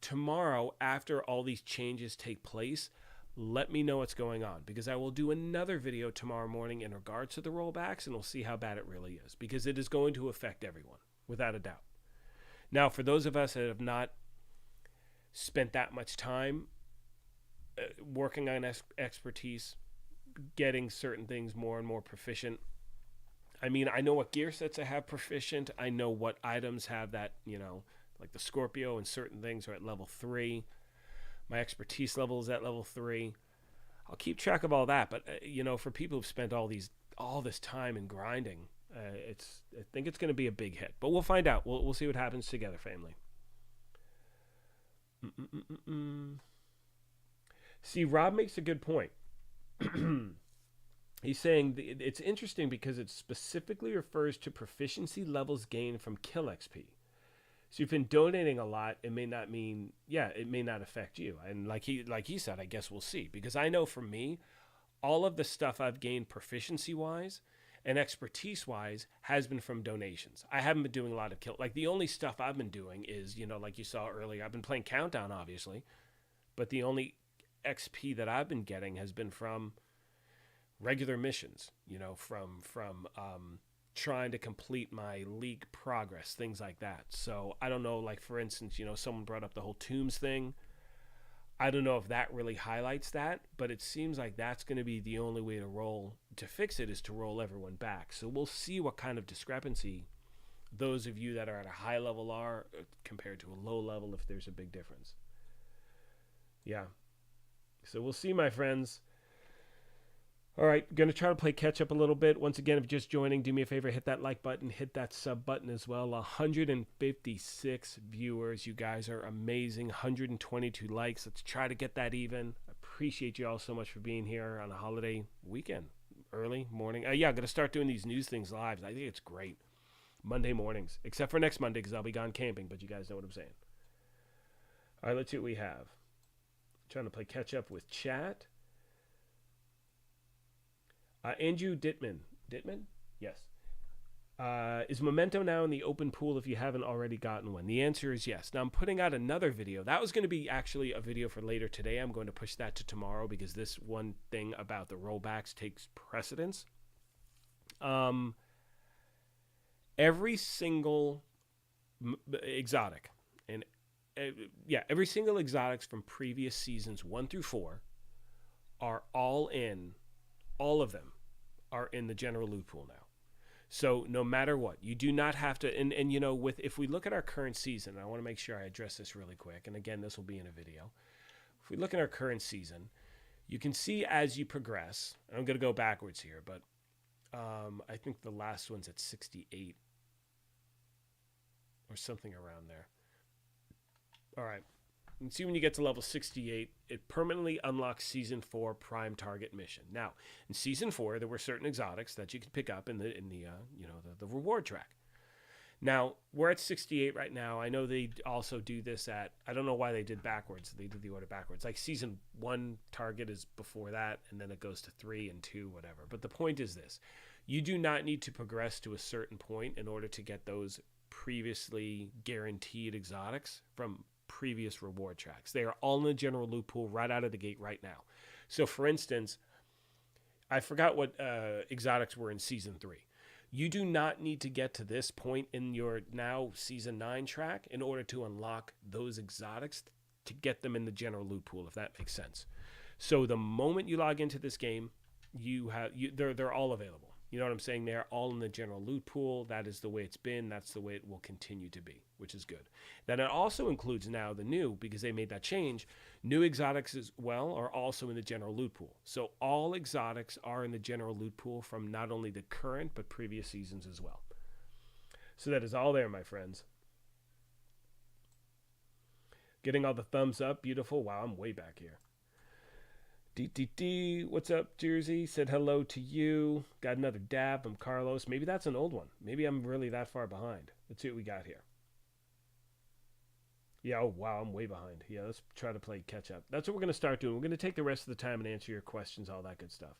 Tomorrow, after all these changes take place, let me know what's going on, because I will do another video tomorrow morning in regards to the rollbacks, and we'll see how bad it really is, because it is going to affect everyone, without a doubt. Now, for those of us that have not spent that much time working on expertise, getting certain things more and more proficient. I mean, I know what gear sets I have proficient. I know what items have that, like the Scorpio and certain things are at level 3. My expertise level is at level 3. I'll keep track of all that. But, for people who've spent all this time in grinding, I think it's going to be a big hit, but we'll find out. We'll see what happens together, family. Mm-mm-mm-mm. See, Rob makes a good point. He's saying it's interesting because it specifically refers to proficiency levels gained from kill XP. So you've been donating a lot. It may not mean, it may not affect you. And like he said, I guess we'll see. Because I know for me, all of the stuff I've gained proficiency wise and expertise wise has been from donations. I haven't been doing a lot of kill. Like the only stuff I've been doing is, like you saw earlier, I've been playing Countdown, obviously, but the only XP that I've been getting has been from regular missions, from trying to complete my league progress, things like that. So I don't know, like for instance, someone brought up the whole tombs thing. I don't know if that really highlights that, but it seems like that's going to be the only way to fix it is to roll everyone back. So we'll see what kind of discrepancy those of you that are at a high level are compared to a low level, if there's a big difference. Yeah. So we'll see, my friends. All right, going to try to play catch up a little bit. Once again, if you're just joining, do me a favor, hit that like button, hit that sub button as well. 156 viewers. You guys are amazing. 122 likes. Let's try to get that even. I appreciate you all so much for being here on a holiday weekend, early morning. I'm going to start doing these news things live. I think it's great. Monday mornings, except for next Monday because I'll be gone camping, but you guys know what I'm saying. All right, let's see what we have. Trying to play catch up with chat. Andrew Dittman. Dittman? Yes. Is Memento now in the open pool if you haven't already gotten one? The answer is yes. Now I'm putting out another video. That was going to be actually a video for later today. I'm going to push that to tomorrow because this one thing about the rollbacks takes precedence. Every single exotic, and every single exotics from previous seasons 1 through 4 are all of them are in the general loot pool now. So no matter what, you do not have to, and if we look at our current season, I want to make sure I address this really quick, and again, this will be in a video. If we look at our current season, you can see as you progress, and I'm going to go backwards here, but I think the last one's at 68 or something around there. All right. You can see when you get to level 68, it permanently unlocks Season 4 Prime Target Mission. Now, in Season 4, there were certain exotics that you could pick up in the reward track. Now, we're at 68 right now. I know they also do this at, I don't know why they did backwards. They did the order backwards. Like Season 1 target is before that, and then it goes to 3 and 2, whatever. But the point is this. You do not need to progress to a certain point in order to get those previously guaranteed exotics from previous reward tracks. They are all in the general loot pool right out of the gate right now. So for instance, I forgot what exotics were in Season 3. You do not need to get to this point in your now Season 9 track in order to unlock those exotics to get them in the general loot pool, if that makes sense. So the moment you log into this game, they're all available. You know what I'm saying? They're all in the general loot pool. That is the way it's been. That's the way it will continue to be, which is good. Then it also includes now the new, because they made that change, new exotics as well are also in the general loot pool. So all exotics are in the general loot pool from not only the current, but previous seasons as well. So that is all there, my friends. Getting all the thumbs up. Beautiful. Wow, I'm way back here. What's up, Jersey? Said hello to you. Got another dab. I'm Carlos. Maybe that's an old one. Maybe I'm really that far behind. Let's see what we got here. Yeah, oh, wow, I'm way behind. Yeah, let's try to play catch up. That's what we're going to start doing. We're going to take the rest of the time and answer your questions, all that good stuff.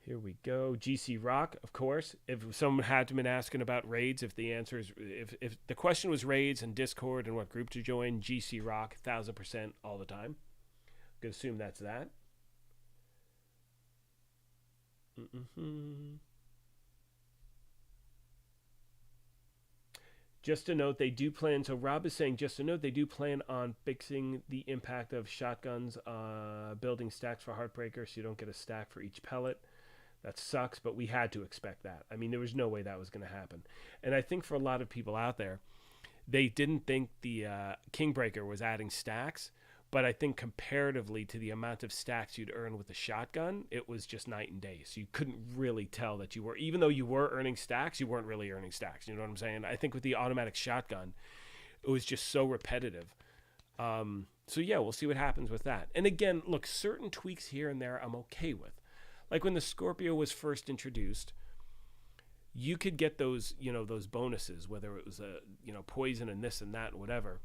Here we go. GC Rock, of course. If someone had been asking about raids, if the answer is, if the question was raids and Discord and what group to join, GC Rock, 1000% all the time. I'm going to assume that's that. Just a note, they do plan, so Rob is saying, just a note, they do plan on fixing the impact of shotguns, building stacks for Heartbreaker so you don't get a stack for each pellet. That sucks, but we had to expect that. I mean, there was no way that was going to happen. And I think for a lot of people out there, they didn't think the Kingbreaker was adding stacks, But I think comparatively to the amount of stacks you'd earn with the shotgun, it was just night and day. So you couldn't really tell that you were, even though you were earning stacks, you weren't really earning stacks. You know what I'm saying? I think with the automatic shotgun, it was just so repetitive. So yeah, we'll see what happens with that. And again, look, certain tweaks here and there I'm okay with. Like when the Scorpio was first introduced, you could get those, those bonuses, whether it was poison and this and that and whatever.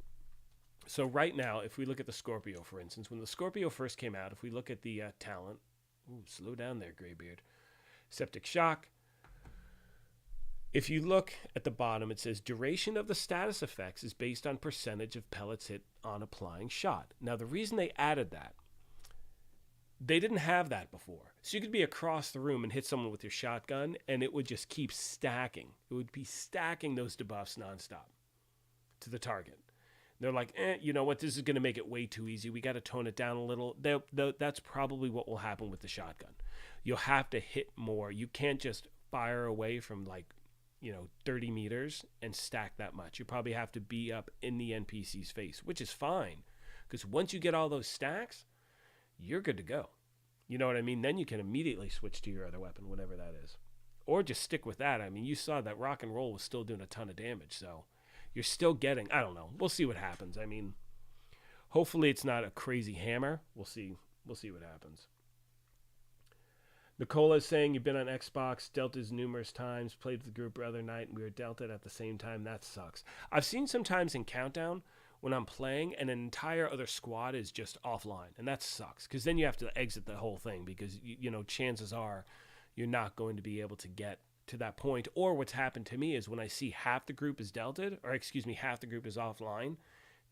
So right now, if we look at the Scorpio, for instance, when the Scorpio first came out, if we look at the talent, slow down there, Graybeard, Septic Shock. If you look at the bottom, it says duration of the status effects is based on percentage of pellets hit on applying shot. Now, the reason they added that, they didn't have that before. So you could be across the room and hit someone with your shotgun, and it would just keep stacking. It would be stacking those debuffs nonstop to the target. They're like, you know what? This is going to make it way too easy. We got to tone it down a little. That's probably what will happen with the shotgun. You'll have to hit more. You can't just fire away from 30 meters and stack that much. You probably have to be up in the NPC's face, which is fine. Because once you get all those stacks, you're good to go. You know what I mean? Then you can immediately switch to your other weapon, whatever that is. Or just stick with that. I mean, you saw that rock and roll was still doing a ton of damage, so you're still getting, I don't know. We'll see what happens. I mean, hopefully it's not a crazy hammer. We'll see what happens. Nicola is saying you've been on Xbox, dealt it numerous times, played with the group the other night, and we were dealt it at the same time. That sucks. I've seen sometimes in Countdown when I'm playing and an entire other squad is just offline, and that sucks because then you have to exit the whole thing because, chances are you're not going to be able to get to that point. Or what's happened to me is when I see half the group is delted, half the group is offline,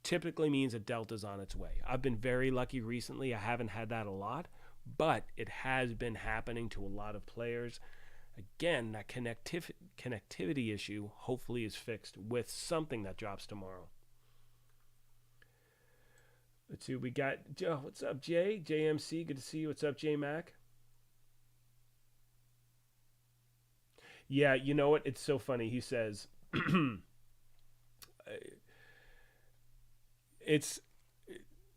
typically means a delta's on its way. I've been very lucky recently. I haven't had that a lot. But it has been happening to a lot of players. Again, that connectivity issue hopefully is fixed with something that drops tomorrow. Let's see, we got, what's up, Jay? JMC, good to see you. What's up, J Mac? Yeah, you know what? It's so funny. He says,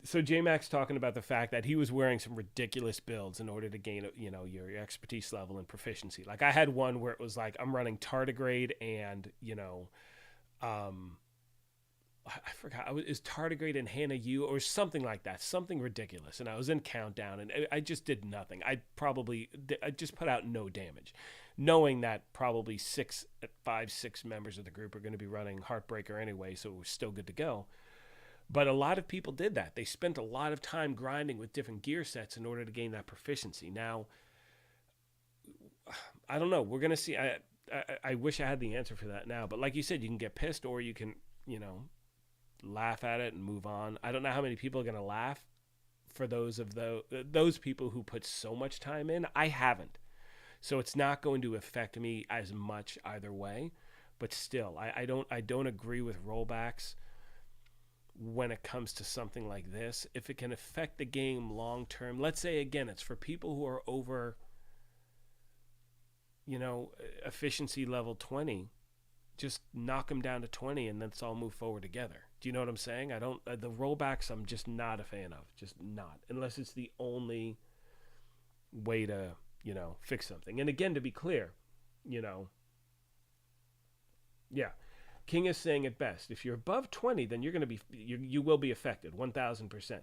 So J-Mac's talking about the fact that he was wearing some ridiculous builds in order to gain, your expertise level and proficiency. Like I had one where it was like I'm running tardigrade and, I forgot, is tardigrade and Hannah U or something like that, something ridiculous. And I was in Countdown and I just did nothing. I just put out no damage, knowing that probably 6 members of the group are going to be running Heartbreaker anyway, so it was still good to go. But a lot of people did that. They spent a lot of time grinding with different gear sets in order to gain that proficiency. Now, I don't know. We're going to see. I wish I had the answer for that now. But like you said, you can get pissed or you can, laugh at it and move on. I don't know how many people are going to laugh for those people who put so much time in. I haven't. So it's not going to affect me as much either way. But still, I don't agree with rollbacks when it comes to something like this. If it can affect the game long term, let's say again it's for people who are over efficiency level 20, just knock them down to 20 and let's all move forward together. Do you know what I'm saying? The rollbacks I'm just not a fan of, just not, unless it's the only way to fix something. And again, to be clear, King is saying it best. If you're above 20, then you're going to be you will be affected 1,000%.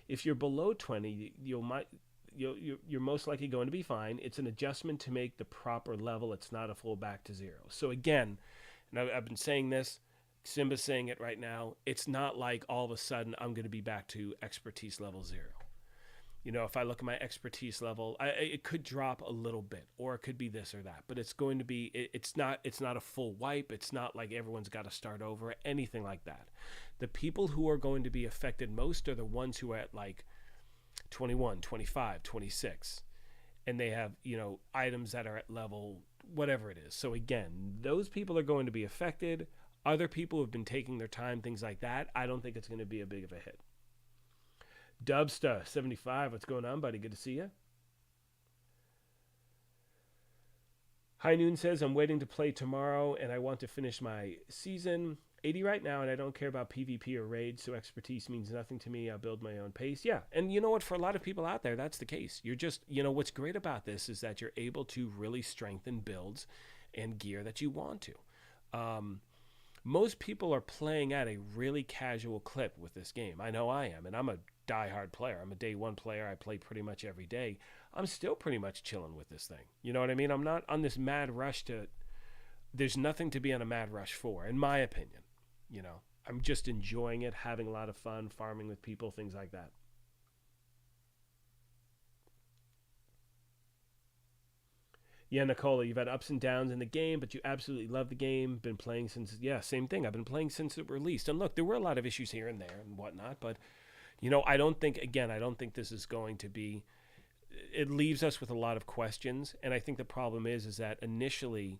If you're below 20, you're most likely going to be fine. It's an adjustment to make the proper level. It's not a full back to zero. So again, and I've been saying this, Simba's saying it right now. It's not like all of a sudden I'm going to be back to expertise level 0. If I look at my expertise level, it could drop a little bit, or it could be this or that. But it's going to be, it's not a full wipe. It's not like everyone's got to start over, anything like that. The people who are going to be affected most are the ones who are at like 21, 25, 26. And they have, items that are at level whatever it is. So again, those people are going to be affected. Other people who have been taking their time, things like that, I don't think it's going to be a big of a hit. Dubsta 75, what's going on, buddy? Good to see you. High Noon says, I'm waiting to play tomorrow and I want to finish my season. 80 right now, and I don't care about PvP or raid, so expertise means nothing to me. I'll build my own pace. Yeah, and you know what? For a lot of people out there, that's the case. You're just, what's great about this is that you're able to really strengthen builds and gear that you want to. Most people are playing at a really casual clip with this game. I know I am, and I'm a diehard player. I'm a day one player. I play pretty much every day. I'm still pretty much chilling with this thing. You know what I mean? I'm not on this mad rush to. There's nothing to be on a mad rush for, in my opinion. I'm just enjoying it, having a lot of fun, farming with people, things like that. Yeah, Nicola, you've had ups and downs in the game, but you absolutely love the game. Been playing since, yeah, same thing. I've been playing since it released. And look, there were a lot of issues here and there and whatnot, but, I don't think this is going to be, it leaves us with a lot of questions. And I think the problem is that initially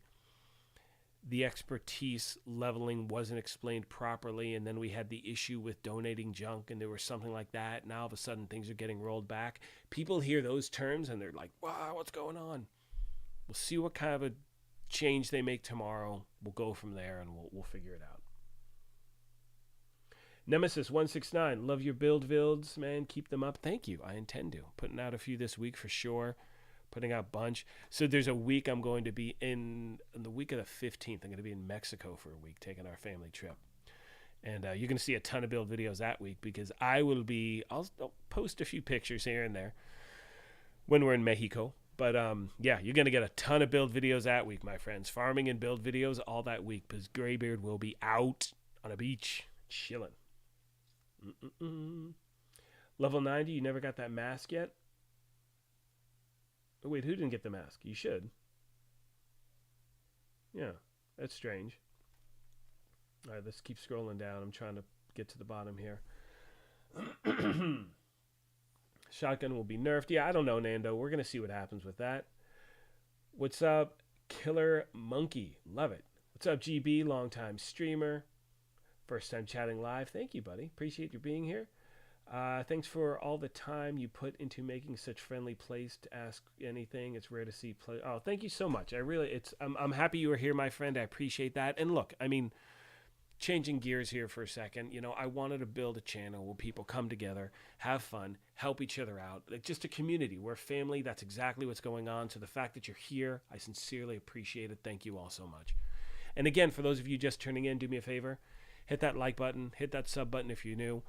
the expertise leveling wasn't explained properly. And then we had the issue with donating junk and there was something like that. Now all of a sudden things are getting rolled back. People hear those terms and they're like, wow, what's going on? We'll see what kind of a change they make tomorrow. We'll go from there and we'll figure it out. Nemesis 169, love your builds, man. Keep them up. Thank you. I intend to. Putting out a few this week for sure. Putting out a bunch. So there's a week I'm going to be in the week of the 15th. I'm going to be in Mexico for a week, taking our family trip. And you're going to see a ton of build videos that week because I'll post a few pictures here and there when we're in Mexico. But yeah, you're going to get a ton of build videos that week, my friends. Farming and build videos all that week because Graybeard will be out on a beach chilling. Level 90, you never got that mask yet? Oh, wait, who didn't get the mask? You should. Yeah, that's strange. All right, let's keep scrolling down. I'm trying to get to the bottom here. Shotgun will be nerfed. Yeah, I don't know, Nando. We're going to see what happens with that. What's up, Killer Monkey? Love it. What's up, GB? Longtime streamer. First time chatting live. Thank you, buddy. Appreciate you being here. Thanks for all the time you put into making such friendly place to ask anything. It's rare to see play. Oh, thank you so much. I'm happy you were here, my friend. I appreciate that. And look, I mean, changing gears here for a second, I wanted to build a channel where people come together, have fun, help each other out. Like just a community. We're family. That's exactly what's going on. So the fact that you're here, I sincerely appreciate it. Thank you all so much. And again, for those of you just turning in, do me a favor. Hit that like button. Hit that sub button if you're new.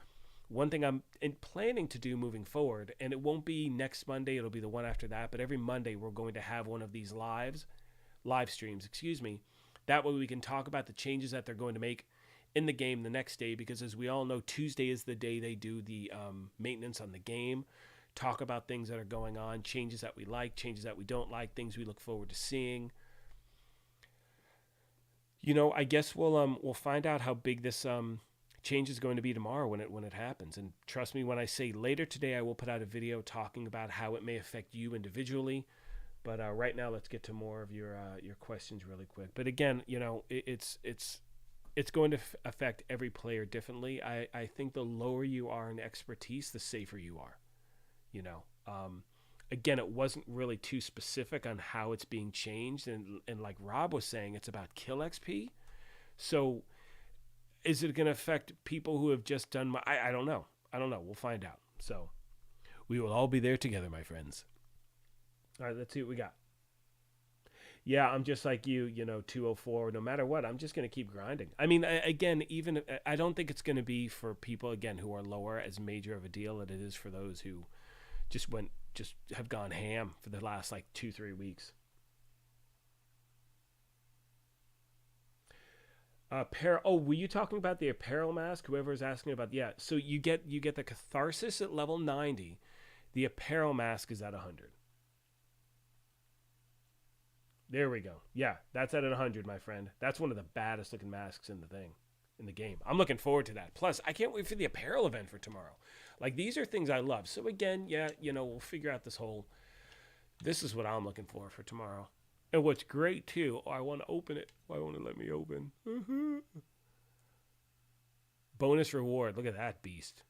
One thing I'm planning to do moving forward, and it won't be next Monday. It'll be the one after that. But every Monday, we're going to have one of these live streams, That way we can talk about the changes that they're going to make in the game the next day, because as we all know, Tuesday is the day they do the maintenance on the game, talk about things that are going on, changes that we like, changes that we don't like, things we look forward to seeing. I guess we'll find out how big this change is going to be tomorrow when it happens. And trust me when I say later today, I will put out a video talking about how it may affect you individually. But right now, let's get to more of your questions really quick. But again, it's going to affect every player differently. I think the lower you are in expertise, the safer you are. Again, it wasn't really too specific on how it's being changed. And like Rob was saying, it's about kill XP. So is it going to affect people who have just done I don't know. We'll find out. So we will all be there together, my friends. All right, let's see what we got. Yeah, I'm just like you, 204. No matter what, I'm just going to keep grinding. I mean, again, even I don't think it's going to be for people, again, who are lower as major of a deal that it is for those who just have gone ham for the last 2-3 weeks. Apparel. Oh, were you talking about the apparel mask? Whoever is asking about, yeah. So you get the catharsis at level 90. The apparel mask is at 100. There we go. Yeah, that's at 100, my friend. That's one of the baddest looking masks in the game. I'm looking forward to that. Plus, I can't wait for the apparel event for tomorrow. These are things I love. So again, yeah, we'll figure out this is what I'm looking for tomorrow. And what's great too, I want to open it. Why won't it let me open? Bonus reward. Look at that beast.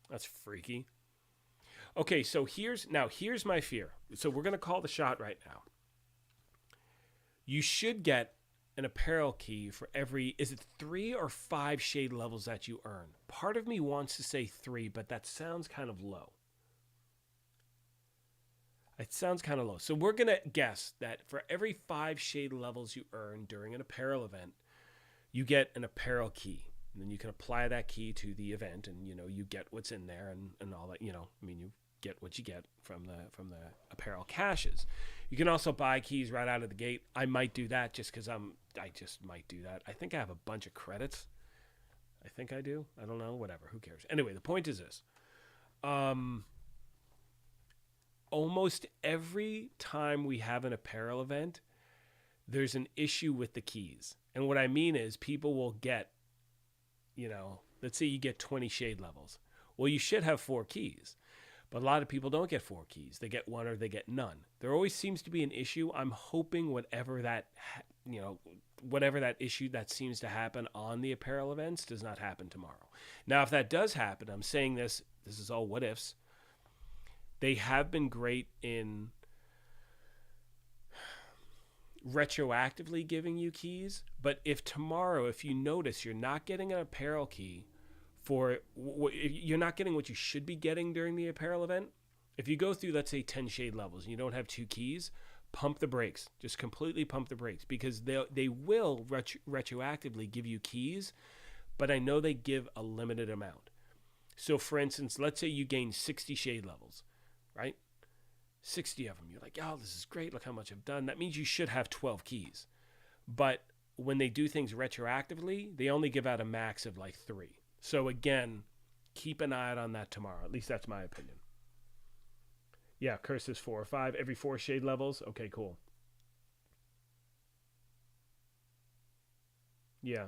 That's freaky. Okay, so here's my fear. So we're going to call the shot right now. You should get an apparel key for every, is it 3 or 5 shade levels that you earn? Part of me wants to say 3, but that sounds kind of low. It sounds kind of low. So we're going to guess that for every 5 shade levels you earn during an apparel event, you get an apparel key. And then you can apply that key to the event, and you get what's in there and all that. You get what you get from the apparel caches. You can also buy keys right out of the gate. I might do that just because I just might do that. I think I have a bunch of credits. I think I do. I don't know. Whatever. Who cares? Anyway, the point is this. Almost every time we have an apparel event, there's an issue with the keys. And what I mean is people will get, let's say you get 20 shade levels. Well, you should have 4 keys. But a lot of people don't get 4 keys. They get 1 or they get none. There always seems to be an issue. I'm hoping whatever that issue that seems to happen on the apparel events does not happen tomorrow. Now, if that does happen, I'm saying this is all what ifs. They have been great in retroactively giving you keys, but if tomorrow, if you notice you're not getting an apparel key you're not getting what you should be getting during the apparel event, if you go through, let's say 10 shade levels and you don't have 2 keys, pump the brakes. Just completely pump the brakes, because they will retroactively give you keys, but I know they give a limited amount. So for instance, let's say you gain 60 shade levels, right? 60 of them. You're like, oh, this is great. Look how much I've done. That means you should have 12 keys. But when they do things retroactively, they only give out a max of like 3. So again, keep an eye out on that tomorrow. At least that's my opinion. Yeah, curse is 4 or 5. Every 4 shade levels. Okay, cool. Yeah.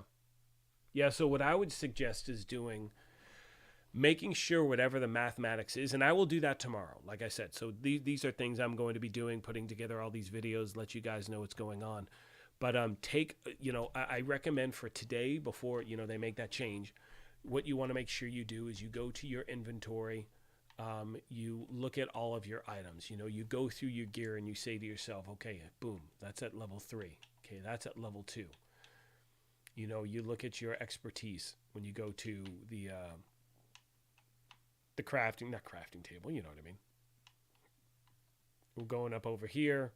Yeah, so what I would suggest is making sure whatever the mathematics is, and I will do that tomorrow, like I said. So these are things I'm going to be doing, putting together all these videos, let you guys know what's going on. But I recommend for today, before, they make that change, what you want to make sure you do is you go to your inventory, you look at all of your items, you go through your gear and you say to yourself, okay, boom, that's at level 3. Okay, that's at level 2. You look at your expertise when you go to the crafting, not crafting table, you know what I mean. We're going up over here.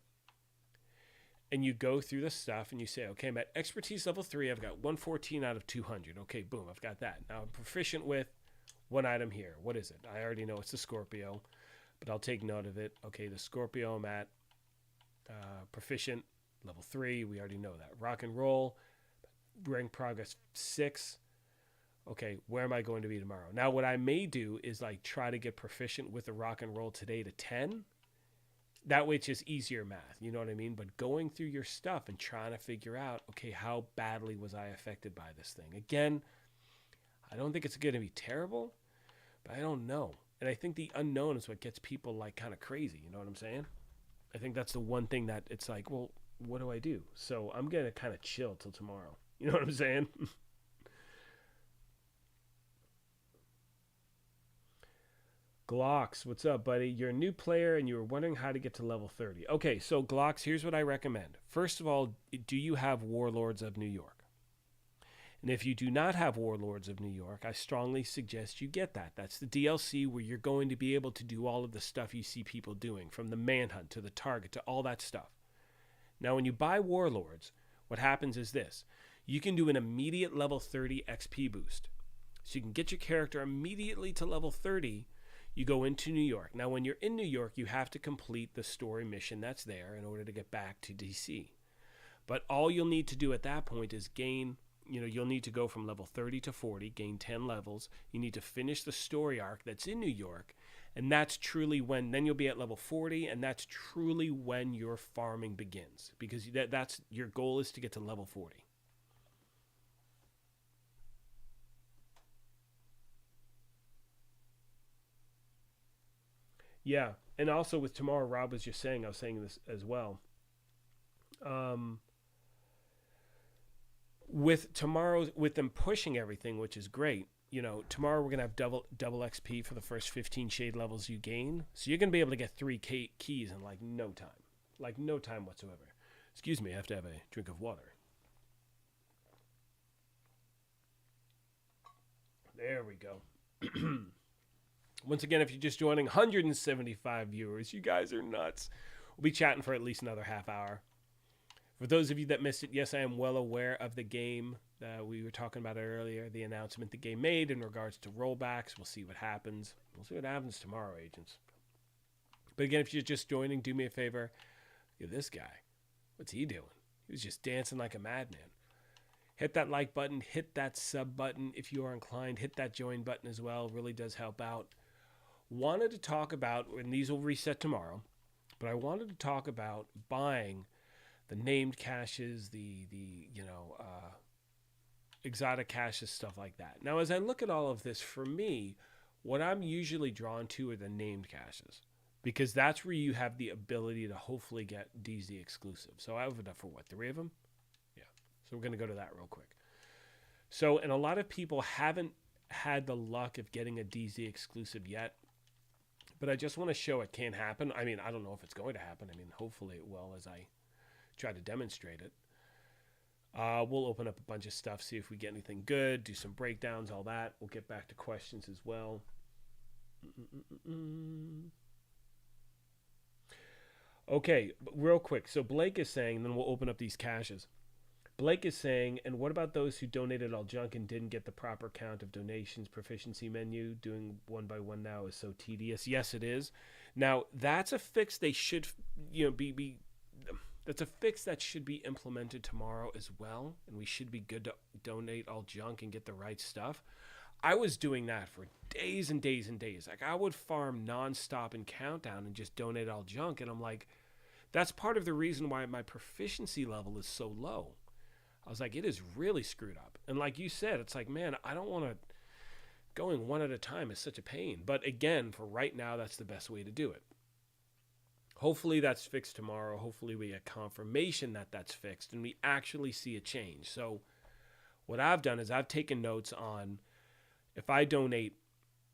And you go through the stuff and you say, okay, I'm at expertise level 3. I've got 114 out of 200. Okay, boom, I've got that. Now I'm proficient with one item here. What is it? I already know it's the Scorpio, but I'll take note of it. Okay, the Scorpio, I'm at proficient level 3. We already know that. Rock and roll, rank progress 6. Okay, where am I going to be tomorrow? Now, what I may do is like try to get proficient with the rock and roll today to 10. That way it's just easier math, you know what I mean? But going through your stuff and trying to figure out, okay, how badly was I affected by this thing? Again, I don't think it's going to be terrible, but I don't know. And I think the unknown is what gets people like kind of crazy, you know what I'm saying? I think that's the one thing that it's like, well, what do I do? So I'm going to kind of chill till tomorrow. You know what I'm saying? Glocks, what's up, buddy? You're a new player and you were wondering how to get to level 30. Okay, so Glocks, here's what I recommend. First of all, do you have Warlords of New York? And if you do not have Warlords of New York, I strongly suggest you get that. That's the DLC where you're going to be able to do all of the stuff you see people doing, from the manhunt to the target to all that stuff. Now, when you buy Warlords, what happens is this. You can do an immediate level 30 XP boost. So you can get your character immediately to level 30. You go into New York. Now, when you're in New York, you have to complete the story mission that's there in order to get back to DC. But all you'll need to do at that point is gain, you'll need to go from level 30 to 40, gain 10 levels. You need to finish the story arc that's in New York. And that's truly when, then you'll be at level 40, and that's truly when your farming begins. Because that's your goal is to get to level 40. Yeah, and also with tomorrow, Rob was just saying, I was saying this as well. With tomorrow, with them pushing everything, which is great, tomorrow we're going to have double XP for the first 15 shade levels you gain. So you're going to be able to get 3 keys in like no time whatsoever. Excuse me, I have to have a drink of water. There we go. Once again, if you're just joining, 175 viewers. You guys are nuts. We'll be chatting for at least another half hour. For those of you that missed it, yes, I am well aware of the game. We were talking about it earlier, the announcement the game made in regards to rollbacks. We'll see what happens. We'll see what happens tomorrow, agents. But again, if you're just joining, do me a favor. Look at this guy. What's he doing? He was just dancing like a madman. Hit that like button. Hit that sub button. If you are inclined, hit that join button as well. It really does help out. Wanted to talk about, and these will reset tomorrow, but I wanted to talk about buying the named caches, the exotic caches, stuff like that. Now, as I look at all of this, for me, what I'm usually drawn to are the named caches, because that's where you have the ability to hopefully get DZ exclusive. So I have enough for what, 3 of them? Yeah. So we're going to go to that real quick. So, and a lot of people haven't had the luck of getting a DZ exclusive yet, but I just want to show it can happen. I mean, I don't know if it's going to happen. I mean, hopefully it will as I try to demonstrate it. We'll open up a bunch of stuff, see if we get anything good, do some breakdowns, all that. We'll get back to questions as well. Okay, real quick. So Blake is saying, then we'll open up these caches. Blake is saying, and what about those who donated all junk and didn't get the proper count of donations? Proficiency menu, doing one by one now is so tedious. Yes, it is. Now, that's a fix they should, that's a fix that should be implemented tomorrow as well, and we should be good to donate all junk and get the right stuff. I was doing that for days and days and days. Like, I would farm nonstop in Countdown and just donate all junk, and I'm like, that's part of the reason why my proficiency level is so low. I was like, it is really screwed up. And like you said, it's like, man, I don't want to, going one at a time is such a pain. But again, for right now, that's the best way to do it. Hopefully that's fixed tomorrow. Hopefully we get confirmation that that's fixed and we actually see a change. So what I've done is I've taken notes on, if I donate,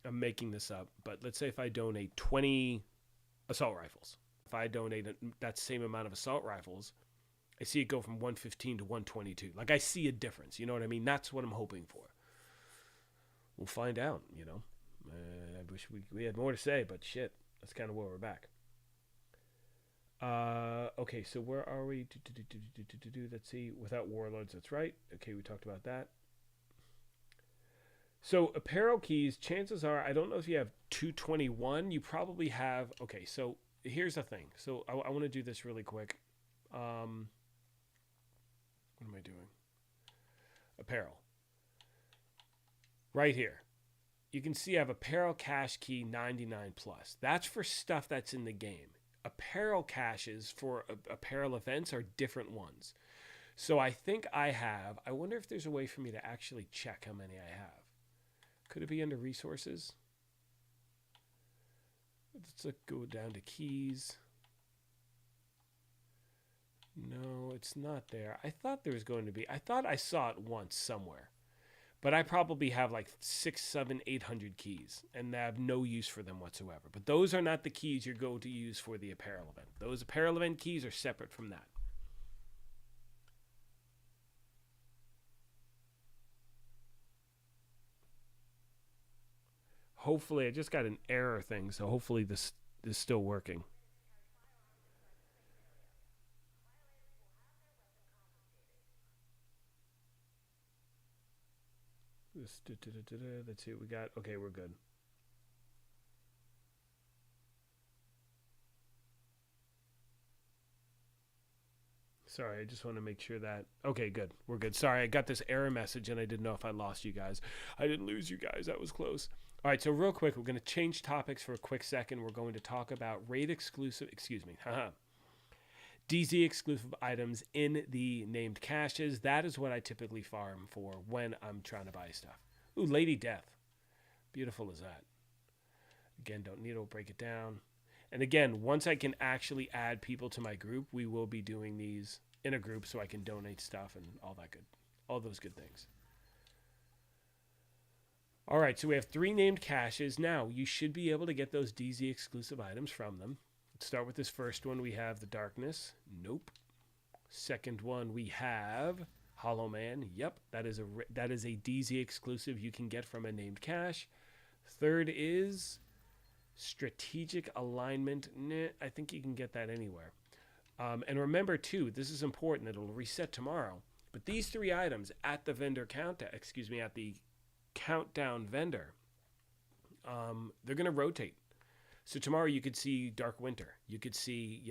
I'm making this up, but let's say if I donate 20 assault rifles, if I donate that same amount of assault rifles, I see it go from 115 to 122. Like, I see a difference. You know what I mean? That's what I'm hoping for. We'll find out, I wish we had more to say, but shit, that's kind of where we're back. Okay, so where are we? Let's see. Without Warlords, that's right. Okay, we talked about that. So apparel keys, chances are, I don't know if you have 221. You probably have, okay, so here's the thing. So I want to do this really quick. What am I doing? Apparel. Right here. You can see I have apparel cache key 99 plus. That's for stuff that's in the game. Apparel caches for apparel events are different ones. So I think I wonder if there's a way for me to actually check how many I have. Could it be under resources? Let's go down to keys. No, it's not there. I thought there was going to be. I thought I saw it once somewhere. But I probably have like 600, 700, 800 keys, and I have no use for them whatsoever. But those are not the keys you're going to use for the apparel event. Those apparel event keys are separate from that. Hopefully, I just got an error thing, so hopefully this is still working. Let's see what we got. Okay, we're good. Sorry, I just want to make sure that... Okay, good. We're good. Sorry, I got this error message and I didn't know if I lost you guys. I didn't lose you guys. That was close. All right, so real quick, we're going to change topics for a quick second. We're going to talk about raid exclusive... Excuse me. DZ exclusive items in the named caches. That is what I typically farm for when I'm trying to buy stuff. Ooh, Lady Death. Beautiful as that. Again, don't need to break it down. And again, once I can actually add people to my group, we will be doing these in a group so I can donate stuff and all that good, all those good things. All right, so we have 3 named caches. Now, you should be able to get those DZ exclusive items from them. Let's start with this first one. We have the Darkness. Nope. Second one, we have Hollow Man. Yep, that is a DZ exclusive you can get from a named cache. Third is strategic alignment. Nah, I think you can get that anywhere. And remember too, this is important. It'll reset tomorrow. But these 3 items at the vendor countdown, at the countdown vendor, they're going to rotate. So tomorrow you could see Dark Winter. You could see,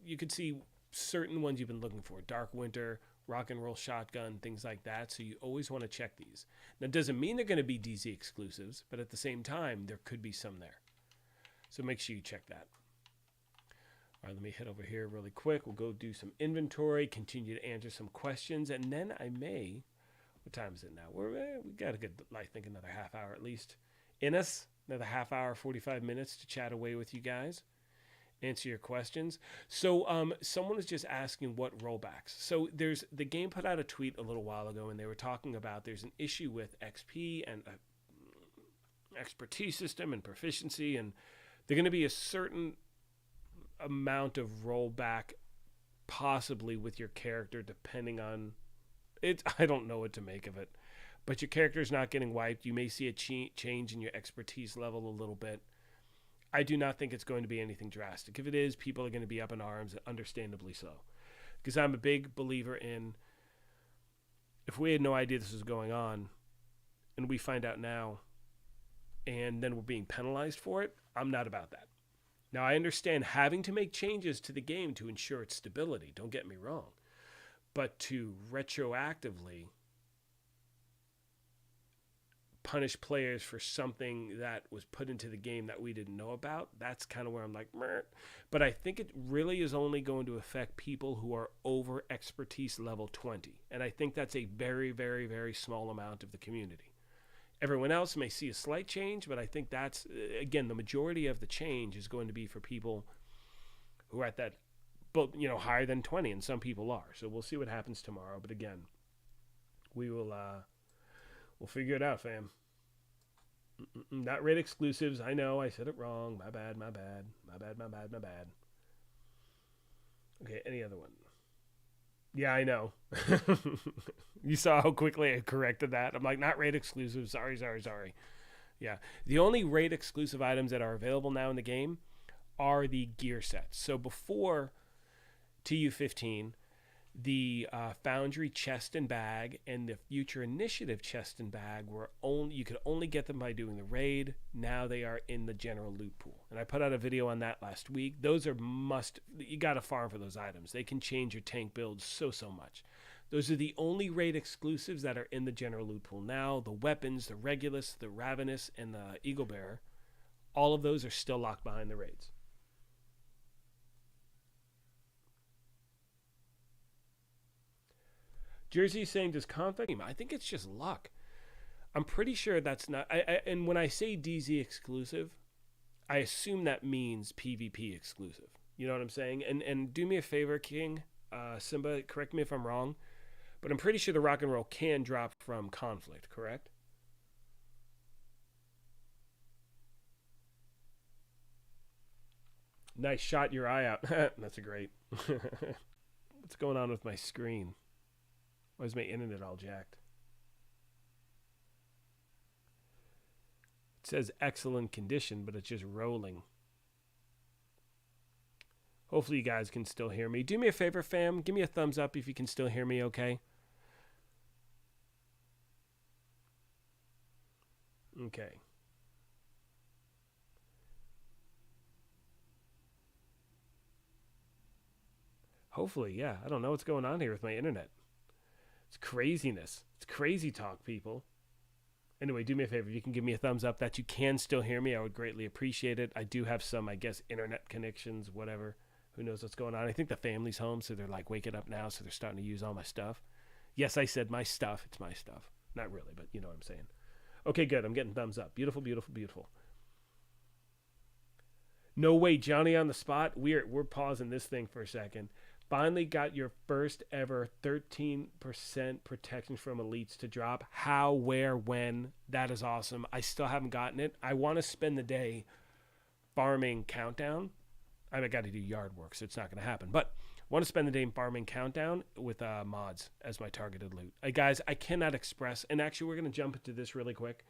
you could see certain ones you've been looking for. Dark Winter, Rock and Roll Shotgun, things like that. So you always want to check these. Now, it doesn't mean they're going to be DZ exclusives, but at the same time, there could be some there. So make sure you check that. All right, let me head over here really quick. We'll go do some inventory, continue to answer some questions, and then I may... What time is it now? We got a good, I think, another half hour at least in us. Another half hour, 45 minutes to chat away with you guys, answer your questions. So someone was just asking what rollbacks. So the game put out a tweet a little while ago, and they were talking about there's an issue with XP and expertise system and proficiency, and they're going to be a certain amount of rollback possibly with your character depending on it. I don't know what to make of it. But your character is not getting wiped. You may see a change in your expertise level a little bit. I do not think it's going to be anything drastic. If it is, people are going to be up in arms, understandably so. Because I'm a big believer in, if we had no idea this was going on, and we find out now, and then we're being penalized for it, I'm not about that. Now, I understand having to make changes to the game to ensure its stability. Don't get me wrong. But to retroactively punish players for something that was put into the game that we didn't know about, that's kind of where I'm like, meh. But I think it really is only going to affect people who are over expertise level 20. And I think that's a very, very, very small amount of the community. Everyone else may see a slight change, but I think that's, again, the majority of the change is going to be for people who are at that, higher than 20, and some people are. So we'll see what happens tomorrow. But again, we will, we'll figure it out, fam. Not raid exclusives. I know I said it wrong. My bad. Okay, any other one? Yeah, I know. You saw how quickly I corrected that. I'm like, not raid exclusive. Sorry. Yeah. The only raid exclusive items that are available now in the game are the gear sets. So before TU15, the Foundry chest and bag and the Future Initiative chest and bag you could only get them by doing the raid. Now they are in the general loot pool, and I put out a video on that last week. Those are you got to farm for those items. They can change your tank build so much. Those are the only raid exclusives that are in the general loot pool now. The weapons, the Regulus, the Ravenous, and the Eagle Bearer, all of those are still locked behind the raids. Jersey saying, does conflict? I think it's just luck. I'm pretty sure that's not... and when I say DZ exclusive, I assume that means PvP exclusive. You know what I'm saying? And do me a favor, King, Simba, correct me if I'm wrong, but I'm pretty sure the rock and roll can drop from conflict, correct? Nice shot, your eye out. That's a great... What's going on with my screen? Why is my internet all jacked? It says excellent condition, but it's just rolling. Hopefully you guys can still hear me. Do me a favor, fam. Give me a thumbs up if you can still hear me okay. Okay. Hopefully, yeah. I don't know what's going on here with my internet. It's craziness. It's crazy talk, people. Anyway, do me a favor. If you can give me a thumbs up that you can still hear me, I would greatly appreciate it. I do have some, I guess, internet connections, whatever. Who knows what's going on? I think the family's home, so they're like waking up now, so they're starting to use all my stuff. Yes, I said my stuff. It's my stuff. Not really, but you know what I'm saying. Okay, good. I'm getting thumbs up. Beautiful, beautiful, beautiful. No way, Johnny on the spot. We're pausing this thing for a second. Finally got your first ever 13% protection from elites to drop. How, where, when? That is awesome. I still haven't gotten it. I want to spend the day farming Countdown. I got to do yard work, so it's not going to happen. But Want to spend the day farming Countdown with mods as my targeted loot. Guys, I cannot express, and actually we're going to jump into this really quick.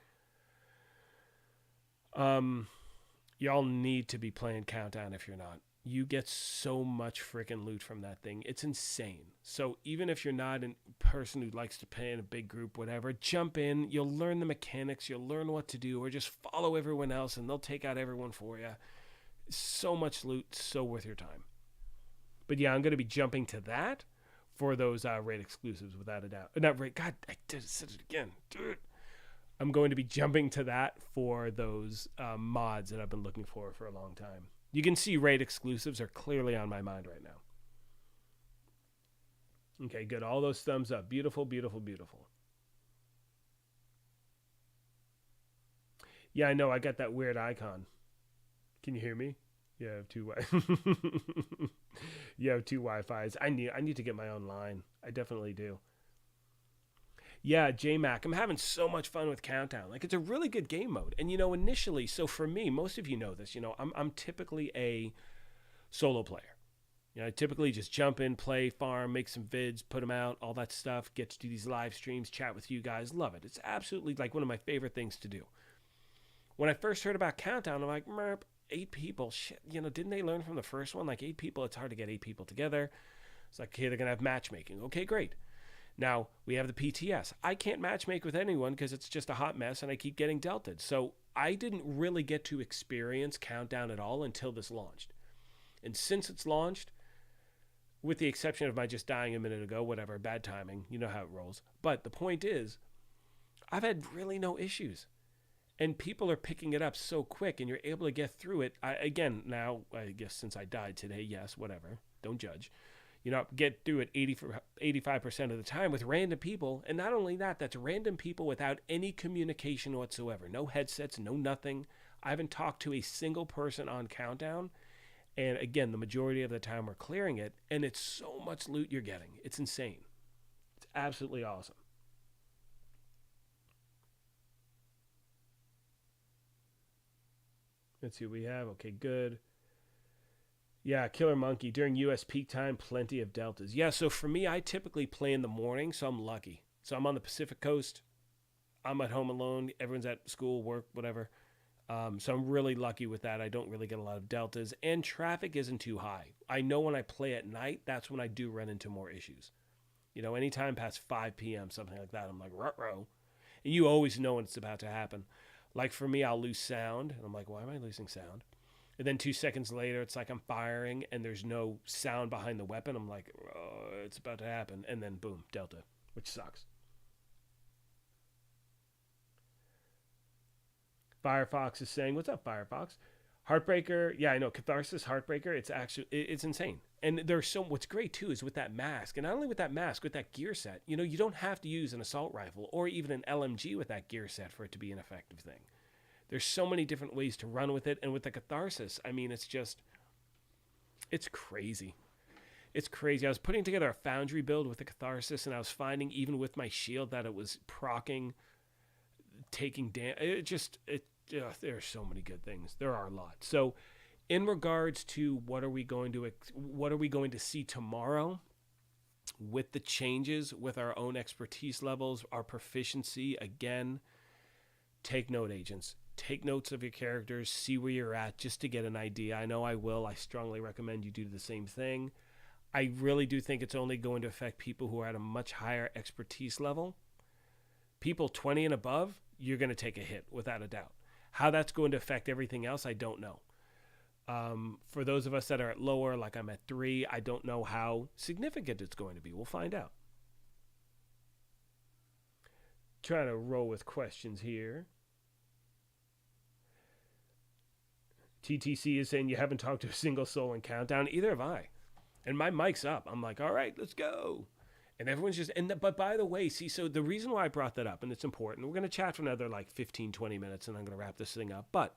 Y'all need to be playing Countdown if you're not. You get so much freaking loot from that thing. It's insane. So even if you're not a person who likes to play in a big group, whatever, jump in. You'll learn the mechanics. You'll learn what to do, or just follow everyone else and they'll take out everyone for you. So much loot, so worth your time. But yeah, I'm going to be jumping to that for those raid exclusives without a doubt. Not raid. God, I said it again. Dude. I'm going to be jumping to that for those mods that I've been looking for a long time. You can see raid exclusives are clearly on my mind right now. Okay, good. All those thumbs up. Beautiful, beautiful, beautiful. Yeah, I know. I got that weird icon. Can you hear me? Yeah, I have two you have two Wi-Fis. I need to get my own line. I definitely do. Yeah, JMac, I'm having so much fun with Countdown. Like, it's a really good game mode. And, initially, so for me, most of you know this, I'm typically a solo player. I typically just jump in, play, farm, make some vids, put them out, all that stuff, get to do these live streams, chat with you guys. Love it. It's absolutely, like, one of my favorite things to do. When I first heard about Countdown, I'm like, merp, 8 people. Shit, didn't they learn from the first one? Like, 8 people, it's hard to get 8 people together. It's like, okay, they're going to have matchmaking. Okay, great. Now, we have the PTS. I can't matchmake with anyone because it's just a hot mess and I keep getting delted. So I didn't really get to experience Countdown at all until this launched. And since it's launched, with the exception of my just dying a minute ago, whatever, bad timing, you know how it rolls. But the point is, I've had really no issues. And people are picking it up so quick and you're able to get through it. Now, I guess since I died today, yes, whatever. Don't judge. Get through it 85% of the time with random people. And not only that, that's random people without any communication whatsoever. No headsets, no nothing. I haven't talked to a single person on Countdown. And again, the majority of the time we're clearing it. And it's so much loot you're getting. It's insane. It's absolutely awesome. Let's see what we have. Okay, good. Yeah, Killer Monkey. During U.S. peak time, plenty of deltas. Yeah, so for me, I typically play in the morning, so I'm lucky. So I'm on the Pacific Coast. I'm at home alone. Everyone's at school, work, whatever. So I'm really lucky with that. I don't really get a lot of deltas. And traffic isn't too high. I know when I play at night, that's when I do run into more issues. Anytime past 5 p.m., something like that, I'm like, ruh-roh. And you always know when it's about to happen. Like for me, I'll lose sound. And I'm like, why am I losing sound? And then 2 seconds later, it's like I'm firing and there's no sound behind the weapon. I'm like, oh, it's about to happen. And then boom, Delta, which sucks. Firefox is saying, what's up, Firefox? Heartbreaker, yeah, I know. Catharsis, Heartbreaker, it's insane. And what's great too is with that mask, and not only with that mask, with that gear set, you don't have to use an assault rifle or even an LMG with that gear set for it to be an effective thing. There's so many different ways to run with it. And with the Catharsis, I mean, it's crazy. It's crazy. I was putting together a Foundry build with the Catharsis, and I was finding even with my shield that it was proccing, taking damage. There are so many good things. There are a lot. So in regards to what are we going to see tomorrow with the changes, with our own expertise levels, our proficiency, again, take note, agents. Take notes of your characters, see where you're at just to get an idea. I know I will. I strongly recommend you do the same thing. I really do think it's only going to affect people who are at a much higher expertise level. People 20 and above, you're going to take a hit without a doubt. How that's going to affect everything else, I don't know. For those of us that are at lower, like I'm at 3, I don't know how significant it's going to be. We'll find out. Trying to roll with questions here. TTC is saying you haven't talked to a single soul in Countdown. Either have I. And my mic's up. I'm like, all right, let's go. And everyone's just, but by the way, see, so the reason why I brought that up, and it's important, we're going to chat for another like 15, 20 minutes, and I'm going to wrap this thing up. But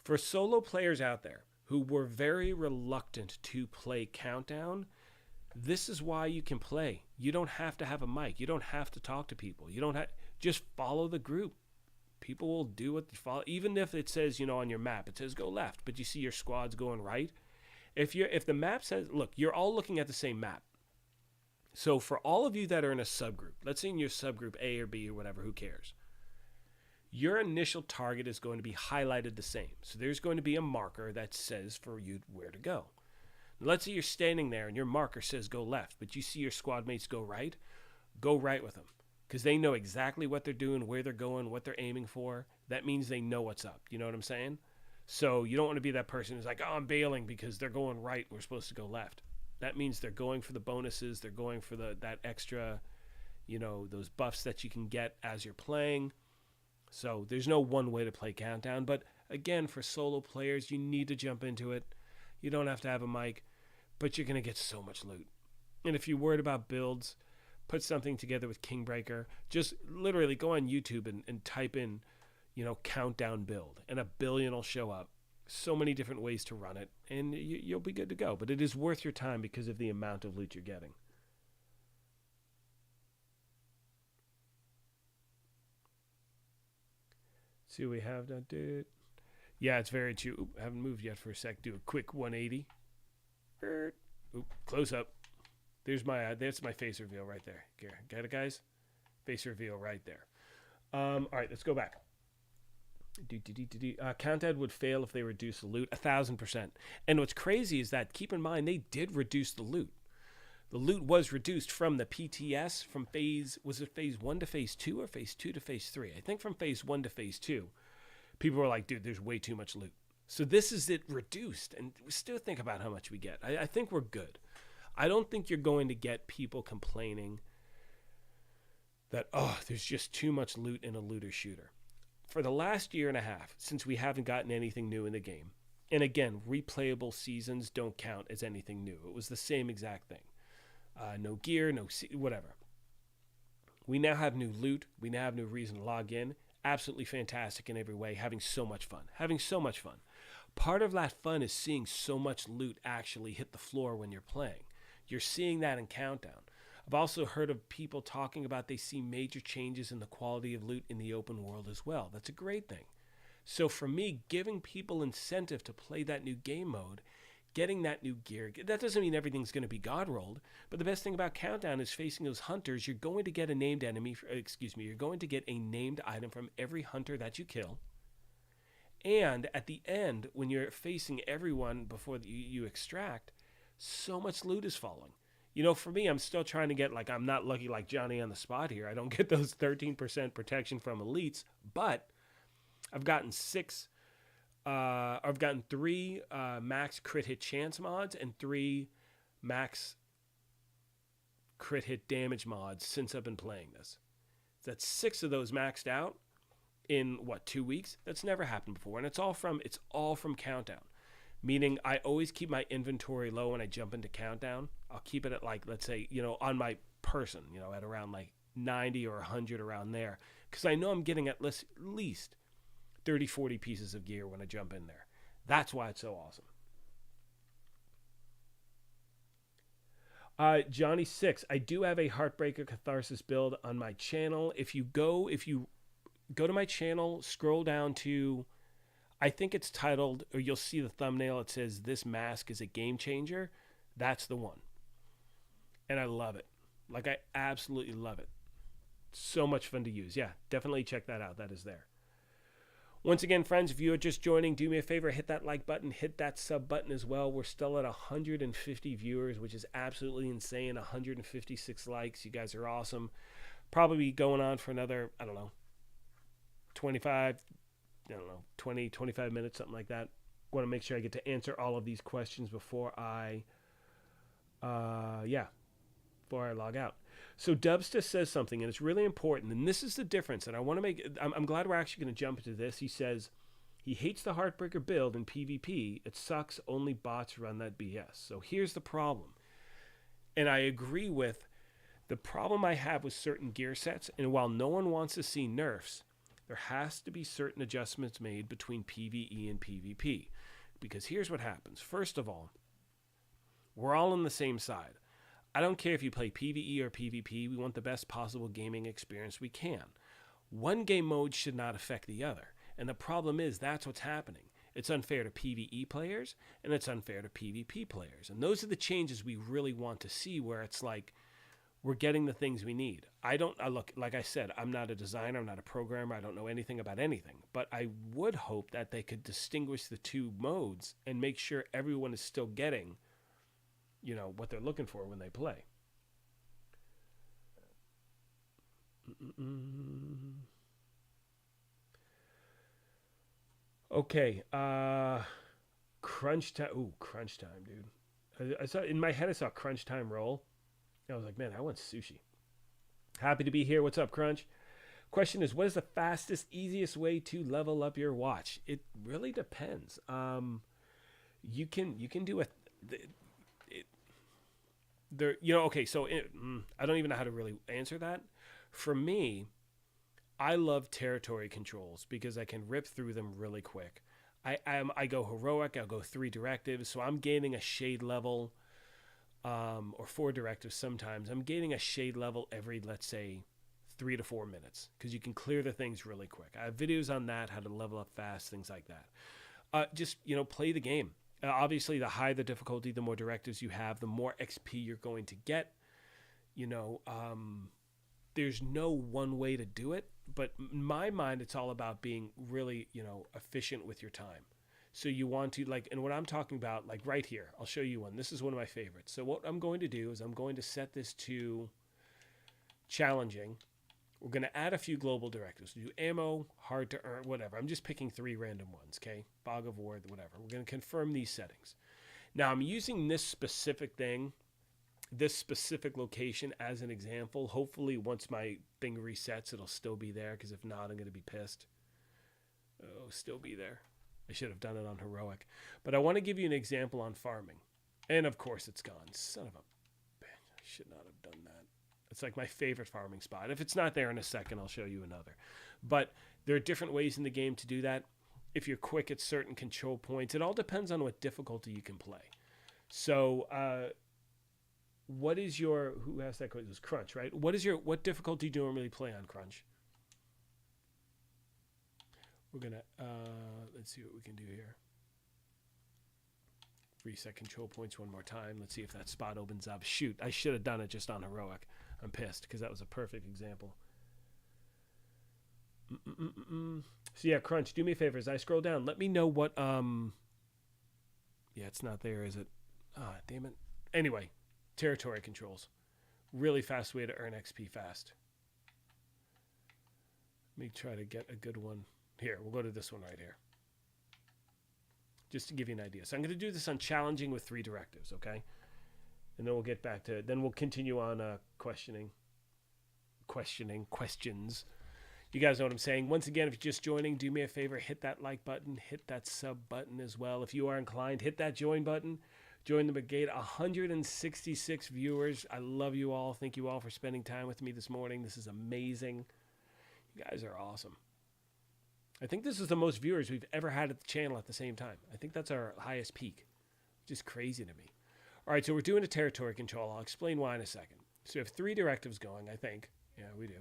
for solo players out there who were very reluctant to play Countdown, this is why you can play. You don't have to have a mic. You don't have to talk to people. Just follow the group. People will do what they follow. Even if it says, on your map, it says go left, but you see your squad's going right. If the map says, look, you're all looking at the same map. So for all of you that are in a subgroup, let's say in your subgroup A or B or whatever, who cares? Your initial target is going to be highlighted the same. So there's going to be a marker that says for you where to go. Let's say you're standing there and your marker says go left, but you see your squad mates go right with them. Because they know exactly what they're doing, where they're going, what they're aiming for. That means they know what's up. You know what I'm saying? So you don't want to be that person who's like, oh, I'm bailing because they're going right and we're supposed to go left. That means they're going for the bonuses. They're going for that extra, those buffs that you can get as you're playing. So there's no one way to play Countdown. But again, for solo players, you need to jump into it. You don't have to have a mic, but you're going to get so much loot. And if you're worried about builds, put something together with Kingbreaker. Just literally go on YouTube and type in, Countdown build, and a billion will show up. So many different ways to run it, and you'll be good to go. But it is worth your time because of the amount of loot you're getting. See what we have done, dude. Yeah, it's very true. Oop, I haven't moved yet for a sec. Do a quick 180. Oop, close up. That's my face reveal right there. Got it, guys? Face reveal right there. All right, let's go back. Countdown would fail if they reduce the loot 1,000%. And what's crazy is that, keep in mind, they did reduce the loot. The loot was reduced from the PTS from was it phase 1 to phase 2 or phase 2 to phase 3? I think from phase 1 to phase 2. People were like, dude, there's way too much loot. So this is it reduced. And we still think about how much we get. I think we're good. I don't think you're going to get people complaining that, there's just too much loot in a looter shooter. For the last year and a half, since we haven't gotten anything new in the game, and again, replayable seasons don't count as anything new. It was the same exact thing. No gear, whatever. We now have new loot. We now have new reason to log in. Absolutely fantastic in every way. Having so much fun. Part of that fun is seeing so much loot actually hit the floor when you're playing. You're seeing that in Countdown. I've also heard of people talking about they see major changes in the quality of loot in the open world as well. That's a great thing. So for me, giving people incentive to play that new game mode, getting that new gear, that doesn't mean everything's going to be God rolled, but the best thing about Countdown is facing those hunters. You're going to get a named you're going to get a named item from every hunter that you kill. And at the end, when you're facing everyone before you extract, so much loot is falling. For me, I'm still trying to get, I'm not lucky like Johnny on the spot here. I don't get those 13% protection from elites, but I've gotten 3 max crit hit chance mods and 3 max crit hit damage mods since I've been playing this. That's 6 of those maxed out in 2 weeks? That's never happened before, and it's all from Countdown. Meaning I always keep my inventory low when I jump into Countdown. I'll keep it at let's say, on my person, at around 90 or 100 around there. Because I know I'm getting at least 30, 40 pieces of gear when I jump in there. That's why it's so awesome. Johnny 6, I do have a Heartbreaker Catharsis build on my channel. If you go to my channel, scroll down to, I think it's titled, or you'll see the thumbnail, it says, "This mask is a game changer." That's the one. And I love it. I absolutely love it. So much fun to use. Yeah, definitely check that out. That is there. Once again, friends, if you are just joining, do me a favor, hit that like button, hit that sub button as well. We're still at 150 viewers, which is absolutely insane. 156 likes. You guys are awesome. Probably going on for another, 20, 25 minutes, something like that. Want to make sure I get to answer all of these questions before I log out. So Dubsta says something, and it's really important, and this is the difference, and I want to make, I'm glad we're actually going to jump into this. He says he hates the Heartbreaker build in PvP. It sucks. Only bots run that BS. So here's the problem, and I agree with the problem I have with certain gear sets, and while no one wants to see nerfs, there has to be certain adjustments made between PvE and PvP. Because here's what happens. First of all, we're all on the same side. I don't care if you play PvE or PvP. We want the best possible gaming experience we can. One game mode should not affect the other. And the problem is that's what's happening. It's unfair to PvE players, and it's unfair to PvP players. And those are the changes we really want to see, where it's like we're getting the things we need. I look, like I said, I'm not a designer, I'm not a programmer, I don't know anything about anything. But I would hope that they could distinguish the two modes and make sure everyone is still getting, what they're looking for when they play. Okay, crunch time. Ooh, crunch time, dude. I saw in my head. I saw crunch time roll. I was like, man, I want sushi. Happy to be here. What's up, Crunch? Question is, what is the fastest, easiest way to level up your watch? It really depends. You can do okay. So I don't even know how to really answer that. For me, I love territory controls because I can rip through them really quick. I go heroic. I'll go 3 directives, so I'm gaining a shade level, or 4 directives sometimes. I'm gaining a shade level every, let's say, 3 to 4 minutes, because you can clear the things really quick. I have videos on that, how to level up fast, things like that. Just play the game. Obviously, the higher the difficulty, the more directives you have, the more XP you're going to get. There's no one way to do it, but in my mind, it's all about being really, efficient with your time. So you want to, and what I'm talking about, right here, I'll show you one. This is one of my favorites. So what I'm going to do is I'm going to set this to challenging. We're going to add a few global directives. Do ammo, hard to earn, whatever. I'm just picking 3 random ones, okay? Fog of War, whatever. We're going to confirm these settings. Now, I'm using this specific thing, this specific location as an example. Hopefully, once my thing resets, it'll still be there, because if not, I'm going to be pissed. Oh, still be there. I should have done it on heroic. But I want to give you an example on farming. And, of course, it's gone. Son of a bitch. I should not have done that. It's like my favorite farming spot. If it's not there in a second, I'll show you another. But there are different ways in the game to do that. If you're quick at certain control points, it all depends on what difficulty you can play. So, what is your, who asked that question? It was Crunch, right? What difficulty do you normally play on, Crunch? We're going to, let's see what we can do here. Reset control points one more time. Let's see if that spot opens up. Shoot, I should have done it just on heroic. I'm pissed because that was a perfect example. So yeah, Crunch, do me a favor. As I scroll down, let me know what, yeah, it's not there, is it? Ah, damn it. Anyway, territory controls. Really fast way to earn XP fast. Let me try to get a good one. Here, we'll go to this one right here. Just to give you an idea. So I'm going to do this on challenging with 3 directives, okay? And then we'll get back to, then we'll continue on questions. You guys know what I'm saying. Once again, if you're just joining, do me a favor, hit that like button, hit that sub button as well. If you are inclined, hit that join button. Join the brigade. 166 viewers. I love you all. Thank you all for spending time with me this morning. This is amazing. You guys are awesome. I think this is the most viewers we've ever had at the channel at the same time. I think that's our highest peak, which is crazy to me. All right, so we're doing a territory control. I'll explain why in a second. So we have 3 directives going, I think. Yeah, we do.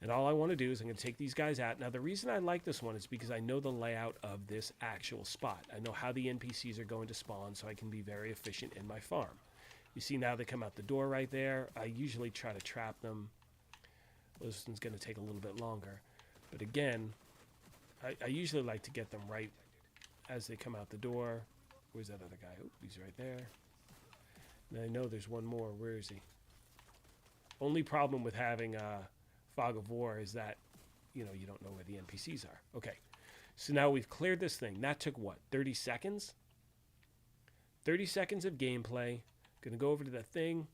And all I want to do is I'm going to take these guys out. Now, the reason I like this one is because I know the layout of this actual spot. I know how the NPCs are going to spawn, so I can be very efficient in my farm. You see now they come out the door right there. I usually try to trap them. Well, this one's going to take a little bit longer. But again, I usually like to get them right as they come out the door. Where's that other guy? Oh, he's right there. And I know there's one more. Where is he? Only problem with having Fog of War is that, you don't know where the NPCs are. Okay. So now we've cleared this thing. That took what? 30 seconds? 30 seconds of gameplay. Going to go over to that thing.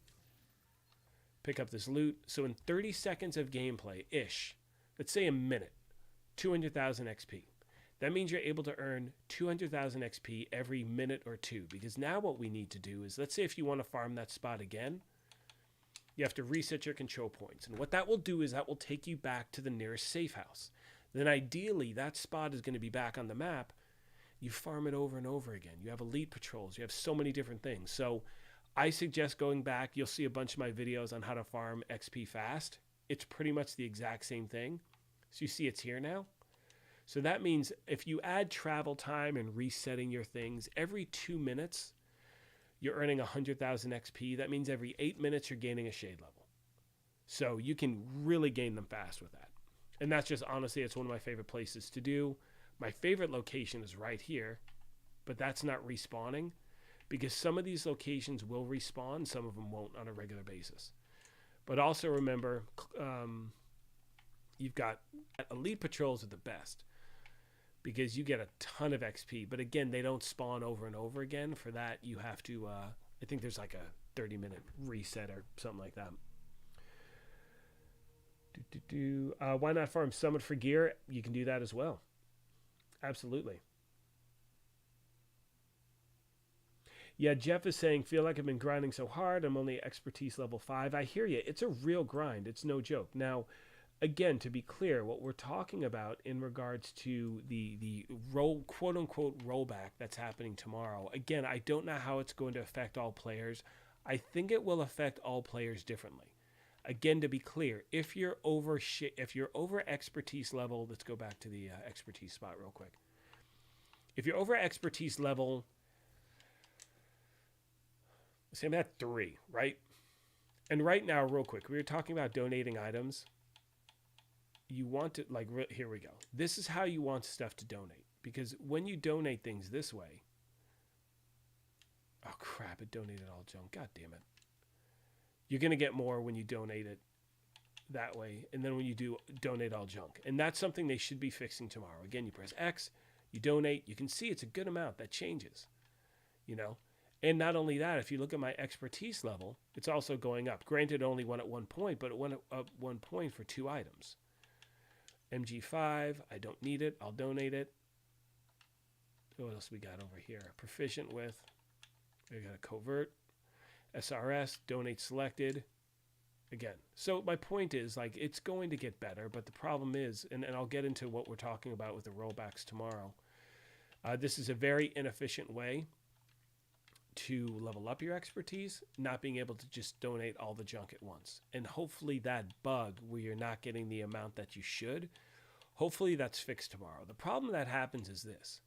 Pick up this loot. So in 30 seconds of gameplay-ish, let's say a minute, 200,000 XP. That means you're able to earn 200,000 XP every minute or 2. Because now what we need to do is, let's say if you want to farm that spot again, you have to reset your control points. And what that will do is that will take you back to the nearest safe house. Then ideally, that spot is going to be back on the map. You farm it over and over again. You have elite patrols. You have so many different things. So I suggest going back. You'll see a bunch of my videos on how to farm XP fast. It's pretty much the exact same thing. So you see it's here now. So that means if you add travel time and resetting your things, every 2 minutes, you're earning 100,000 XP. That means every 8 minutes, you're gaining a shade level. So you can really gain them fast with that. And that's just, honestly, it's one of my favorite places to do. My favorite location is right here, but that's not respawning because some of these locations will respawn, some of them won't on a regular basis. But also remember, you've got elite patrols are the best because you get a ton of XP. But again, they don't spawn over and over again. For that, you have to, I think there's like a 30-minute reset or something like that. Why not farm Summit for gear? You can do that as well. Absolutely. Yeah, Jeff is saying, feel like I've been grinding so hard. I'm only expertise level 5. I hear you. It's a real grind. It's no joke. Now, again, to be clear, what we're talking about in regards to the quote unquote rollback that's happening tomorrow. Again, I don't know how it's going to affect all players. I think it will affect all players differently. Again, to be clear, if you're over expertise level, let's go back to the expertise spot real quick. If you're over expertise level, say I'm at 3, right? And right now, real quick, we were talking about donating items. You want to, like, here we go. This is how you want stuff to donate. Because when you donate things this way, oh crap, it donated all junk. God damn it. You're going to get more when you donate it that way. And then when you do donate all junk. And that's something they should be fixing tomorrow. Again, you press X, you donate, you can see it's a good amount. That changes, you know. And not only that, if you look at my expertise level, it's also going up. Granted, it only went at 1 point, but it went up 1 point for 2 items. MG5, I don't need it. I'll donate it. What else we got over here? Proficient with. We got a covert. SRS, donate selected. Again, so my point is, like, it's going to get better, but the problem is, and I'll get into what we're talking about with the rollbacks tomorrow. This is a very inefficient way to level up your expertise, not being able to just donate all the junk at once. And hopefully that bug where you're not getting the amount that you should, hopefully that's fixed tomorrow. The problem that happens is this.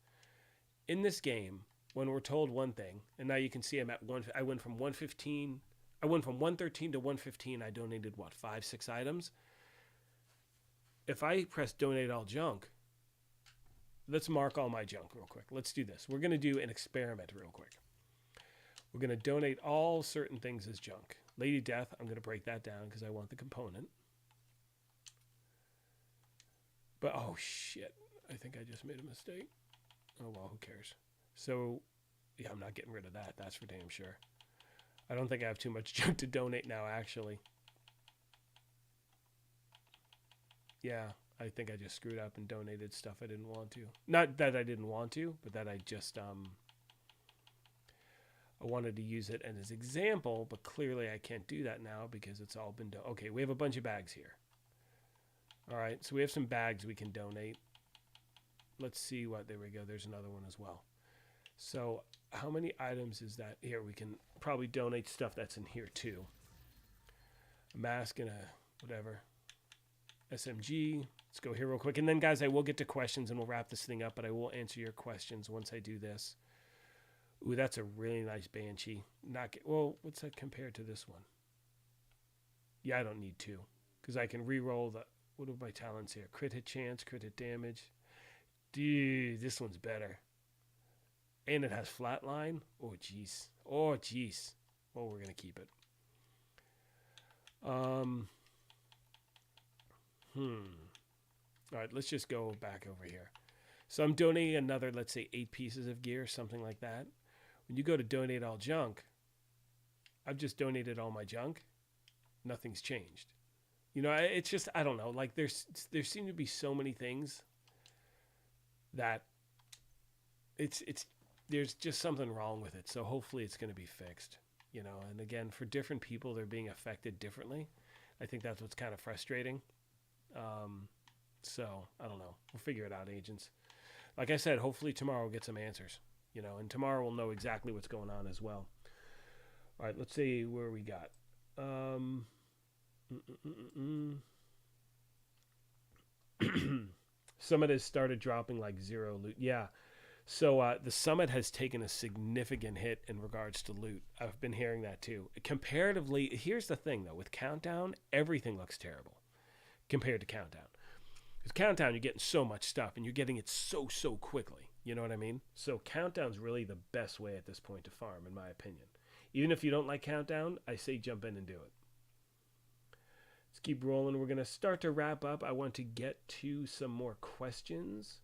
In this game, when we're told one thing, and now you can see I'm at I went from 113 to 115, I donated what, 5-6 items? If I press donate all junk, let's mark all my junk real quick. Let's do this. We're going to do an experiment real quick. We're going to donate all certain things as junk. Lady Death, I'm going to break that down because I want the component. But, oh shit, I think I just made a mistake. Oh well, who cares? So, yeah, I'm not getting rid of that. That's for damn sure. I don't think I have too much junk to donate now, actually. Yeah, I think I just screwed up and donated stuff I didn't want to. Not that I didn't want to, but that I just, I wanted to use it as an example, but clearly I can't do that now because it's all been done. Okay, we have a bunch of bags here. All right, so we have some bags we can donate. Let's see what, there we go. There's another one as well. So how many items is that? Here, we can probably donate stuff that's in here too. A mask and a whatever. SMG. Let's go here real quick. And then, guys, I will get to questions and we'll wrap this thing up, but I will answer your questions once I do this. Ooh, that's a really nice Banshee. Well, what's that compared to this one? Yeah, I don't need 2 because I can re-roll the, what are my talents here? Crit hit chance, crit hit damage. Dude, this one's better. And it has flatline. Oh, jeez. Oh, jeez. Well, we're going to keep it. All right, let's just go back over here. So I'm donating another, let's say, 8 pieces of gear, something like that. When you go to donate all junk, I've just donated all my junk. Nothing's changed. You know, it's just, I don't know. Like, there seem to be so many things that there's just something wrong with it. So hopefully it's going to be fixed, you know. And again, for different people, they're being affected differently. I think that's what's kind of frustrating. So I don't know. We'll figure it out, agents. Like I said, hopefully tomorrow we'll get some answers, you know, and tomorrow we'll know exactly what's going on as well. All right, let's see where we got. Summit has started dropping like 0 loot. Yeah. So the Summit has taken a significant hit in regards to loot. I've been hearing that too. Comparatively, here's the thing though, with Countdown, everything looks terrible compared to Countdown. Because Countdown, you're getting so much stuff and you're getting it so quickly. You know what I mean? So Countdown's really the best way at this point to farm, in my opinion. Even if you don't like Countdown, I say jump in and do it. Let's keep rolling. We're going to start to wrap up. I want to get to some more questions.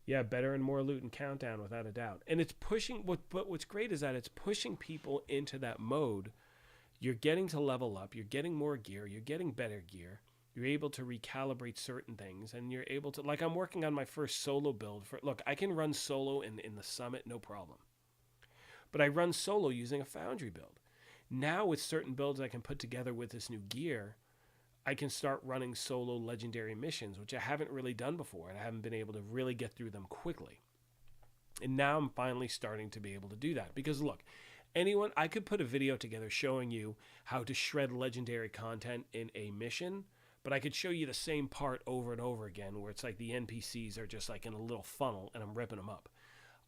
Yeah, better and more loot in Countdown, without a doubt. And it's pushing, but what's great is that it's pushing people into that mode. You're getting to level up. You're getting more gear. You're getting better gear. You're able to recalibrate certain things, and you're able to, like, I'm working on my first solo build. Look, I can run solo in the Summit, no problem. But I run solo using a Foundry build. Now with certain builds I can put together with this new gear, I can start running solo legendary missions, which I haven't really done before, and I haven't been able to really get through them quickly. And now I'm finally starting to be able to do that. Because look, I could put a video together showing you how to shred legendary content in a mission, but I could show you the same part over and over again where it's like the NPCs are just like in a little funnel and I'm ripping them up.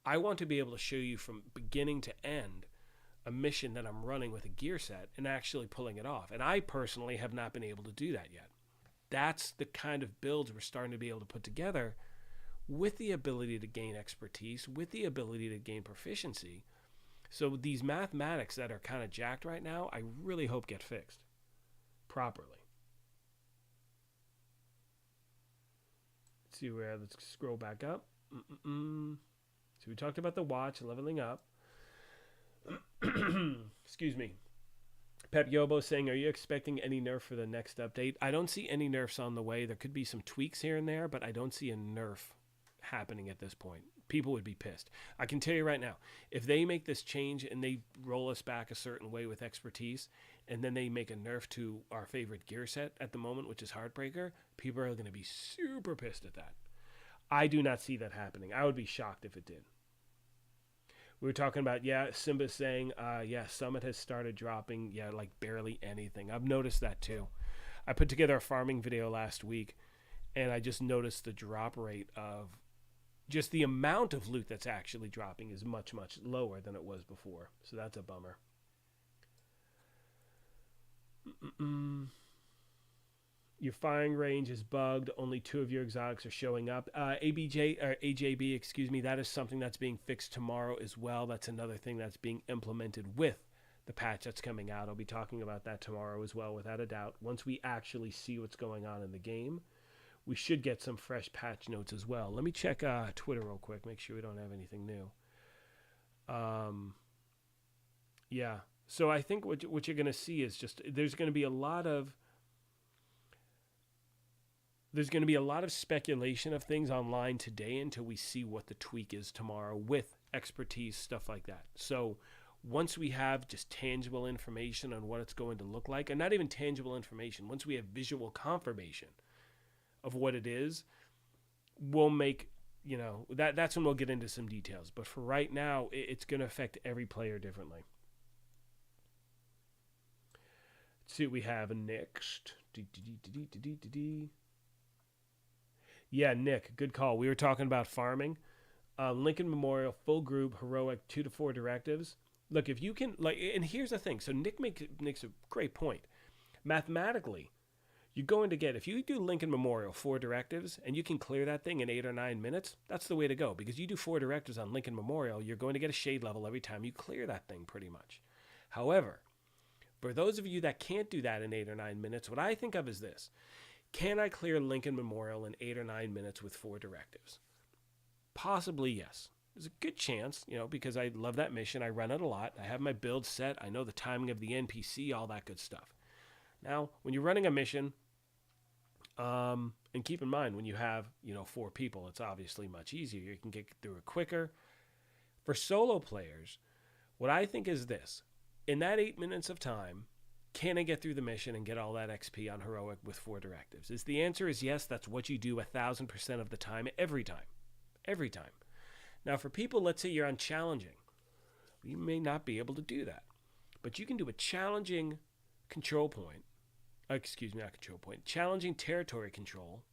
I want to be able to show you from beginning to end a mission that I'm running with a gear set and actually pulling it off. And I personally have not been able to do that yet. That's the kind of builds we're starting to be able to put together with the ability to gain expertise, with the ability to gain proficiency. So these mathematics that are kind of jacked right now, I really hope get fixed properly. Let's see where, let's scroll back up. So we talked about the watch leveling up. Excuse me. Pep Yobo saying, are you expecting any nerf for the next update? I don't see any nerfs on the way. There could be some tweaks here and there, but I don't see a nerf happening at this point. People would be pissed. I can tell you right now, if they make this change and they roll us back a certain way with expertise, and then they make a nerf to our favorite gear set at the moment, which is Heartbreaker, people are going to be super pissed at that. I do not see that happening. I would be shocked if it did. We were talking about, Simba saying, Summit has started dropping, like barely anything. I've noticed that too. I put together a farming video last week, and I just noticed the drop rate of just the amount of loot that's actually dropping is much lower than it was before. So that's a bummer. Your firing range is bugged. Only 2 of your exotics are showing up. AJB, excuse me, that is something that's being fixed tomorrow as well. That's another thing that's being implemented with the patch that's coming out. I'll be talking about that tomorrow as well, without a doubt. Once we actually see what's going on in the game, we should get some fresh patch notes as well. Let me check Twitter real quick, make sure we don't have anything new. So I think what you're going to see is just there's going to be a lot of speculation of things online today until we see what the tweak is tomorrow with expertise, stuff like that. So once we have just tangible information on what it's going to look like, and not even tangible information, once we have visual confirmation of what it is, we'll make, that's when we'll get into some details. But for right now, it's going to affect every player differently. Let's see what we have next. Yeah, Nick, good call. We were talking about farming. Lincoln Memorial, full group, heroic, 2 to 4 directives. Look, if you can, and here's the thing. So Nick makes a great point. Mathematically, you're going to get, if you do Lincoln Memorial 4 directives and you can clear that thing in 8 or 9 minutes, that's the way to go. Because you do 4 directives on Lincoln Memorial, you're going to get a shade level every time you clear that thing pretty much. However, for those of you that can't do that in 8 or 9 minutes, what I think of is this. Can I clear Lincoln Memorial in 8 or 9 minutes with 4 directives? Possibly yes. There's a good chance, because I love that mission. I run it a lot. I have my build set. I know the timing of the NPC, all that good stuff. Now, when you're running a mission, and keep in mind, when you have, 4 people, it's obviously much easier. You can get through it quicker. For solo players, what I think is this. In that 8 minutes of time, can I get through the mission and get all that XP on heroic with 4 directives? The answer is yes. That's what you do 1,000% of the time, every time. Every time. Now, for people, let's say you're on challenging. You may not be able to do that. But you can do a challenging control point. Not control point. Challenging territory control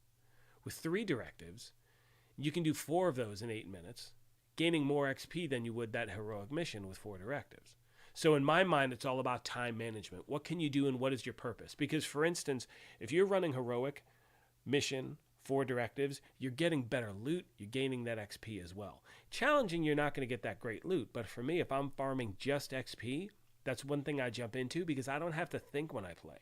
With 3 directives, you can do 4 of those in 8 minutes, gaining more XP than you would that heroic mission with 4 directives. So in my mind, it's all about time management. What can you do and what is your purpose? Because, for instance, if you're running heroic, mission, 4 directives, you're getting better loot, you're gaining that XP as well. Challenging, you're not going to get that great loot. But for me, if I'm farming just XP, that's one thing I jump into because I don't have to think when I play.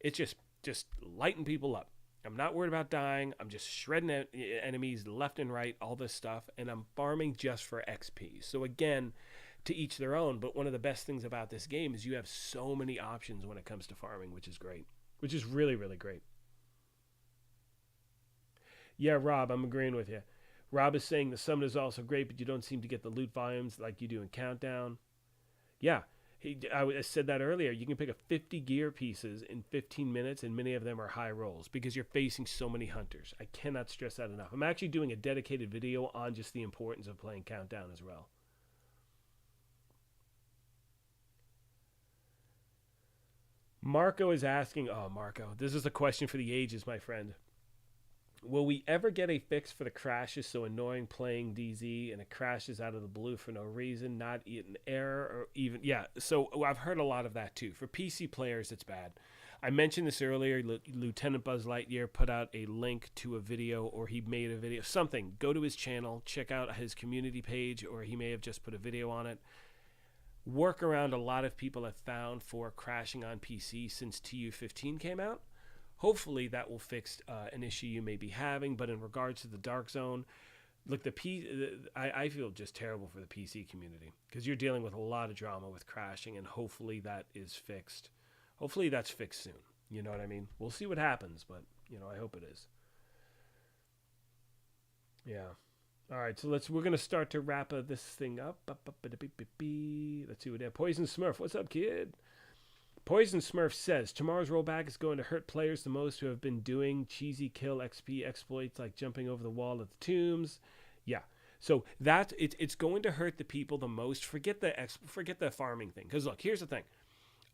It's just lighting people up. I'm not worried about dying. I'm just shredding enemies left and right, all this stuff, and I'm farming just for XP. So again, to each their own, but one of the best things about this game is you have so many options when it comes to farming, which is great, which is really, really great. Yeah, Rob, I'm agreeing with you. Rob is saying the summon is also great, but you don't seem to get the loot volumes like you do in Countdown. Yeah, I said that earlier. You can pick up 50 gear pieces in 15 minutes, and many of them are high rolls because you're facing so many hunters. I cannot stress that enough. I'm actually doing a dedicated video on just the importance of playing Countdown as well. Marco is asking, oh, Marco, this is a question for the ages, my friend. Will we ever get a fix for the crashes so annoying playing DZ and it crashes out of the blue for no reason, not an error or even... Yeah, so I've heard a lot of that too. For PC players, it's bad. I mentioned this earlier. Lieutenant Buzz Lightyear put out a link to a video, or he made a video, something. Go to his channel, check out his community page, or he may have just put a video on it. Workaround a lot of people have found for crashing on PC since TU15 came out. Hopefully that will fix an issue you may be having. But in regards to the Dark Zone, look, I feel just terrible for the PC community because you're dealing with a lot of drama with crashing, and hopefully that is fixed. Hopefully that's fixed soon. You know what I mean? We'll see what happens, but I hope it is. Yeah. All right, so we're gonna start to wrap this thing up. Let's see what that Poison Smurf. What's up, kid? Poison Smurf says tomorrow's rollback is going to hurt players the most who have been doing cheesy kill XP exploits like jumping over the wall of the tombs. Yeah, so it's going to hurt the people the most. Forget the farming thing, because look, here's the thing.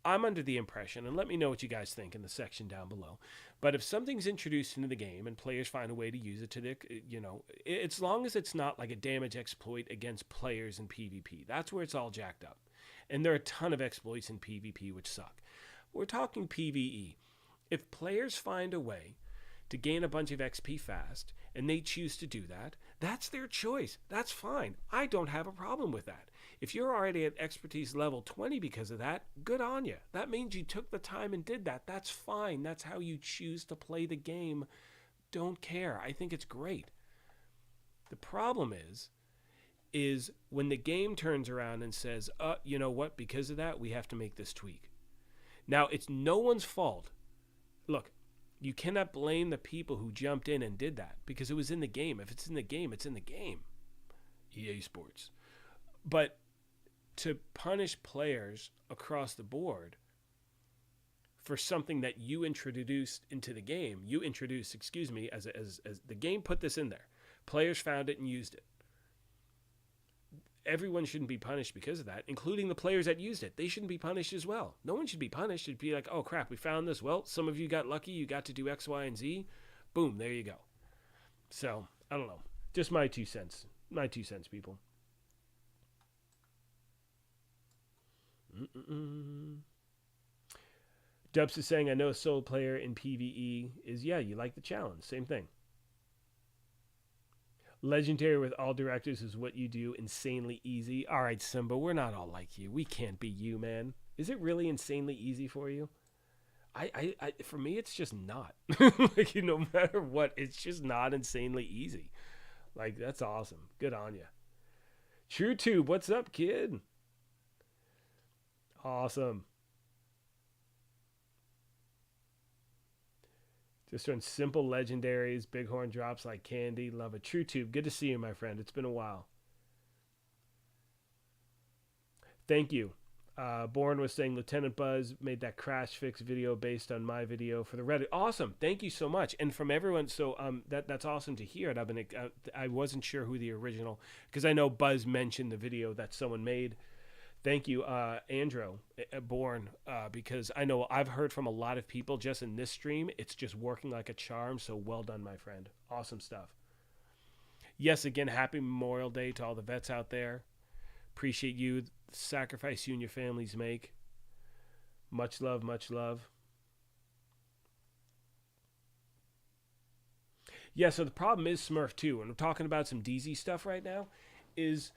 I'm under the impression, and let me know what you guys think in the section down below, but if something's introduced into the game and players find a way to use it to their, as long as it's not like a damage exploit against players in PvP, that's where it's all jacked up. And there are a ton of exploits in PvP which suck. We're talking PvE. If players find a way to gain a bunch of XP fast, and they choose to do that, that's their choice. That's fine. I don't have a problem with that. If you're already at expertise level 20 because of that, good on you. That means you took the time and did that. That's fine. That's how you choose to play the game. Don't care. I think it's great. The problem is when the game turns around and says, you know what, because of that, we have to make this tweak. Now, it's no one's fault. Look, you cannot blame the people who jumped in and did that because it was in the game. If it's in the game, it's in the game. EA Sports. But to punish players across the board for something that you introduced into the game, as the game put this in there. Players found it and used it. Everyone shouldn't be punished because of that, including the players that used it. They shouldn't be punished as well. No one should be punished. It'd be like, oh crap, we found this. Well, some of you got lucky. You got to do X, Y, and Z. Boom, there you go. So, I don't know. Just my 2 cents. My 2 cents, people. Dubs is saying, I know a solo player in PvE is, yeah, you like the challenge. Same thing. Legendary with all directives is what you do. Insanely easy. All right, Simba, we're not all like you. We can't be you, man. Is it really insanely easy for you? For me, it's just not. Like, no matter what, it's just not insanely easy. Like, that's awesome. Good on you. TrueTube, what's up, kid? Awesome. Just on simple legendaries, bighorn drops like candy. Love it. TrueTube, good to see you, my friend. It's been a while. Thank you. Born was saying Lieutenant Buzz made that crash fix video based on my video for the Reddit. Awesome. Thank you so much. And from everyone, so that's awesome to hear. And I wasn't sure who the original, because I know Buzz mentioned the video that someone made. Thank you, Andrew, Born, because I know I've heard from a lot of people just in this stream. It's just working like a charm, so well done, my friend. Awesome stuff. Yes, again, happy Memorial Day to all the vets out there. Appreciate you, the sacrifice you and your families make. Much love, much love. Yeah, so the problem is Smurf too, and I'm talking about some DZ stuff right now, is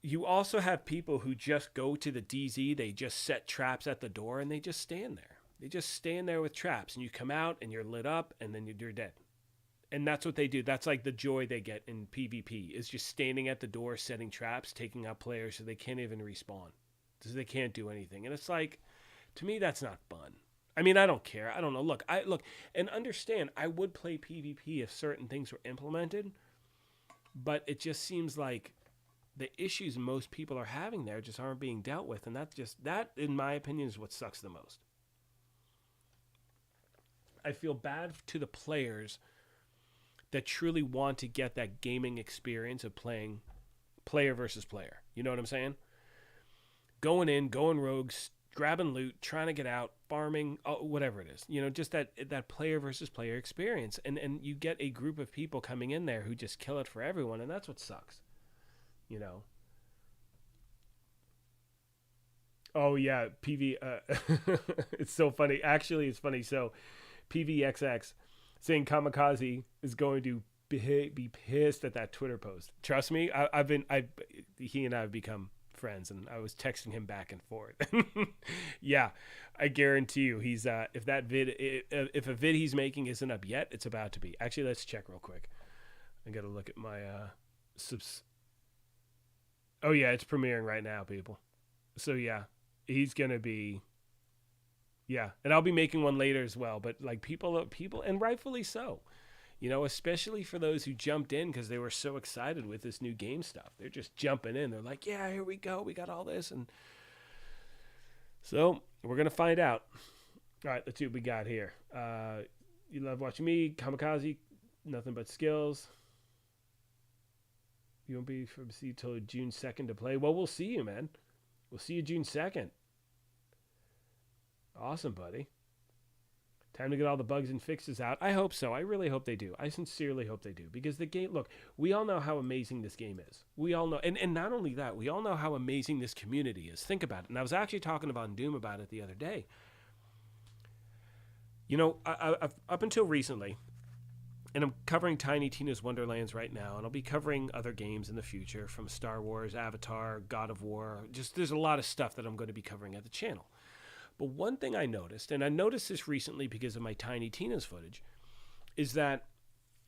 you also have people who just go to the DZ, they just set traps at the door, and they just stand there. They just stand there with traps, and you come out, and you're lit up, and then you're dead. And that's what they do. That's like the joy they get in PvP, is just standing at the door, setting traps, taking out players so they can't even respawn. So they can't do anything. And it's like, to me, that's not fun. I mean, I don't care. I don't know. Look, and understand, I would play PvP if certain things were implemented, but it just seems like the issues most people are having there just aren't being dealt with, and that, in my opinion, is what sucks the most. I feel bad to the players that truly want to get that gaming experience of playing player versus player. You know what I'm saying? Going in, going rogues, grabbing loot, trying to get out, farming, whatever it is. You know, just that player versus player experience. And you get a group of people coming in there who just kill it for everyone, and that's what sucks. You know. Oh yeah, PV. It's so funny. Actually, it's funny. So, PVXX saying Kamikaze is going to be pissed at that Twitter post. Trust me, he and I have become friends, and I was texting him back and forth. Yeah, I guarantee you, he's if a vid he's making isn't up yet, it's about to be. Actually, let's check real quick. I gotta look at my subs. Oh yeah, it's premiering right now, people. So yeah, he's gonna be. Yeah, and I'll be making one later as well. But like people, and rightfully so. You know, especially for those who jumped in because they were so excited with this new game stuff. They're just jumping in. They're like, yeah, here we go. We got all this. And so we're going to find out. All right, let's see what we got here. You love watching me, Kamikaze, nothing but skills. You won't be from see till June 2nd to play. Well, we'll see you, man. We'll see you June 2nd. Awesome, buddy. Time to get all the bugs and fixes out. I hope so. I really hope they do. I sincerely hope they do. Because the game, look, we all know how amazing this game is. We all know. And not only that, we all know how amazing this community is. Think about it. And I was actually talking about Doom about it the other day. You know, I've up until recently, and I'm covering Tiny Tina's Wonderlands right now, and I'll be covering other games in the future, from Star Wars, Avatar, God of War. Just there's a lot of stuff that I'm going to be covering at the channel. But one thing I noticed, and I noticed this recently because of my Tiny Tina's footage, is that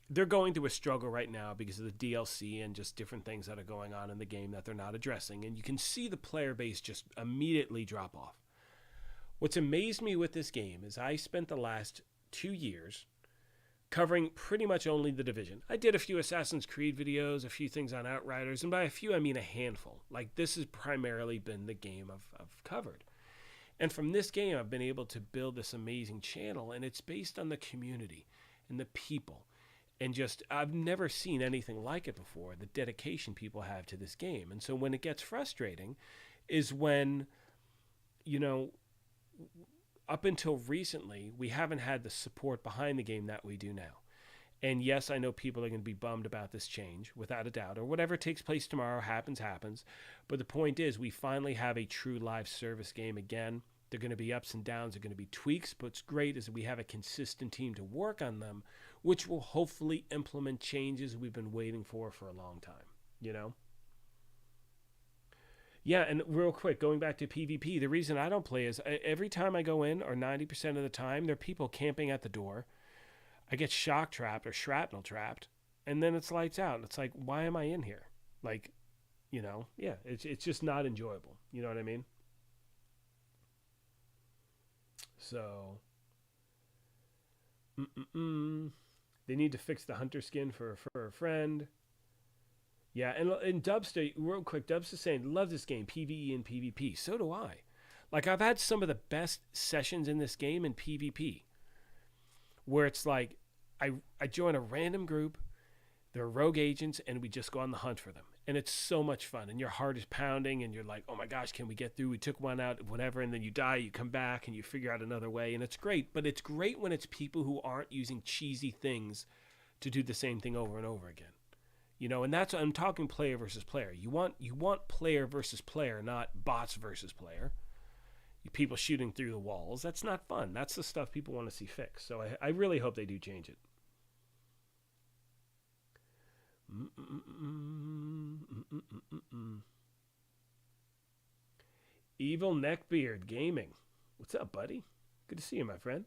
they're going through a struggle right now because of the DLC and just different things that are going on in the game that they're not addressing. And you can see the player base just immediately drop off. What's amazed me with this game is I spent the last 2 years covering pretty much only the Division. I did a few Assassin's Creed videos, a few things on Outriders, and by a few I mean a handful. Like, this has primarily been the game I've covered. And from this game, I've been able to build this amazing channel, and it's based on the community and the people. And just, I've never seen anything like it before, the dedication people have to this game. And so when it gets frustrating is when, you know, up until recently, we haven't had the support behind the game that we do now. And yes, I know people are going to be bummed about this change, without a doubt, or whatever takes place tomorrow happens. But the point is, we finally have a true live service game again. There are going to be ups and downs. There are going to be tweaks. But what's great is that we have a consistent team to work on them, which will hopefully implement changes we've been waiting for a long time, you know? Yeah, and real quick, going back to PvP, the reason I don't play is every time I go in, or 90% of the time, there are people camping at the door. I get shock trapped or shrapnel trapped, and then it's lights out. It's like, why am I in here? Like, you know, yeah, it's just not enjoyable. You know what I mean? So, they need to fix the hunter skin for a friend. Yeah, and Dubster, real quick, Dubster saying, love this game, PvE and PvP. So do I. Like, I've had some of the best sessions in this game in PvP, where it's like, I join a random group, they're rogue agents, and we just go on the hunt for them. And it's so much fun, and your heart is pounding, and you're like, oh my gosh, can we get through? We took one out, whatever, and then you die, you come back, and you figure out another way, and it's great. But it's great when it's people who aren't using cheesy things to do the same thing over and over again. And that's, I'm talking player versus player. You want player versus player, not bots versus player. People shooting through the walls. That's not fun. That's the stuff people want to see fixed. So I really hope they do change it. Evil Neckbeard Gaming. What's up, buddy? Good to see you, my friend.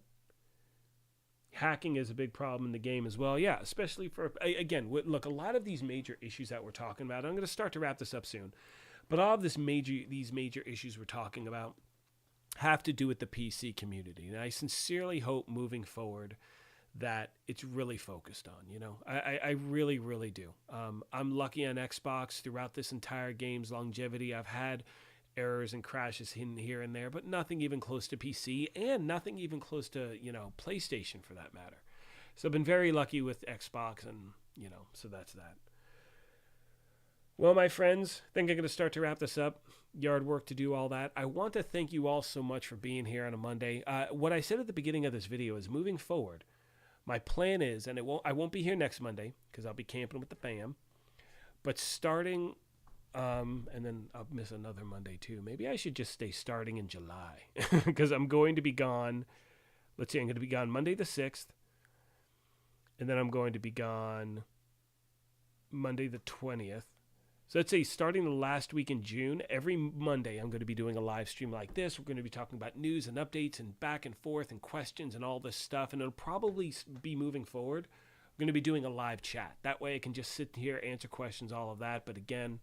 Hacking is a big problem in the game as well. Yeah, especially for, again, look, a lot of these major issues that we're talking about, I'm going to start to wrap this up soon, but all of these major issues we're talking about have to do with the PC community. And I sincerely hope moving forward that it's really focused on, I really, really do. I'm lucky on Xbox throughout this entire game's longevity. I've had errors and crashes hidden here and there, but nothing even close to PC and nothing even close to, PlayStation for that matter. So I've been very lucky with Xbox and, so that's that. Well, my friends, I think I'm going to start to wrap this up. Yard work to do, all that. I want to thank you all so much for being here on a Monday. What I said at the beginning of this video is moving forward, my plan is, and I won't be here next Monday because I'll be camping with the fam, but starting, and then I'll miss another Monday too. Maybe I should just stay starting in July because I'm going to be gone. Let's see, I'm going to be gone Monday the 6th, and then I'm going to be gone Monday the 20th. So let's say starting the last week in June, every Monday I'm going to be doing a live stream like this. We're going to be talking about news and updates and back and forth and questions and all this stuff. And it'll probably be moving forward. We're going to be doing a live chat. That way I can just sit here, answer questions, all of that. But again,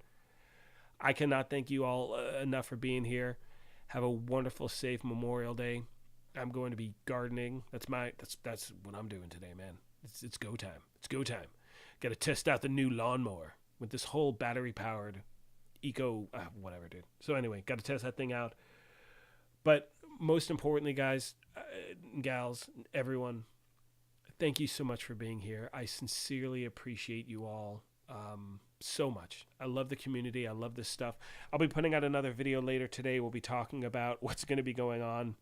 I cannot thank you all enough for being here. Have a wonderful, safe Memorial Day. I'm going to be gardening. That's what I'm doing today, man. It's go time. It's go time. Got to test out the new lawnmower with this whole battery-powered whatever, dude. So anyway, got to test that thing out. But most importantly, guys, gals, everyone, thank you so much for being here. I sincerely appreciate you all so much. I love the community. I love this stuff. I'll be putting out another video later today. We'll be talking about what's going to be going on.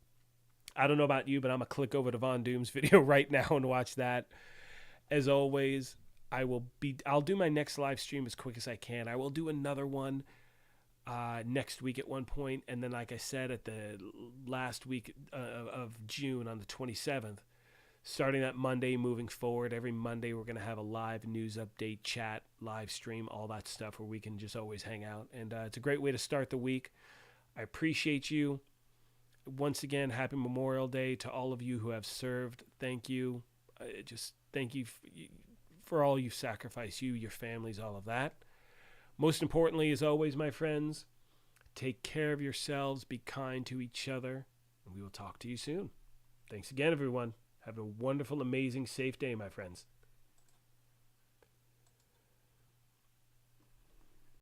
I don't know about you, but I'm going to click over to Von Doom's video right now and watch that. As always, I'll do my next live stream as quick as I can. I will do another one next week at one point. And then, like I said, at the last week of June on the 27th, starting that Monday, moving forward, every Monday we're going to have a live news update, chat, live stream, all that stuff where we can just always hang out. And it's a great way to start the week. I appreciate you. Once again, happy Memorial Day to all of you who have served. Thank you. Just thank you for all you've sacrificed, you, your families, all of that. Most importantly, as always, my friends, take care of yourselves, be kind to each other, and we will talk to you soon. Thanks again, everyone. Have a wonderful, amazing, safe day, my friends.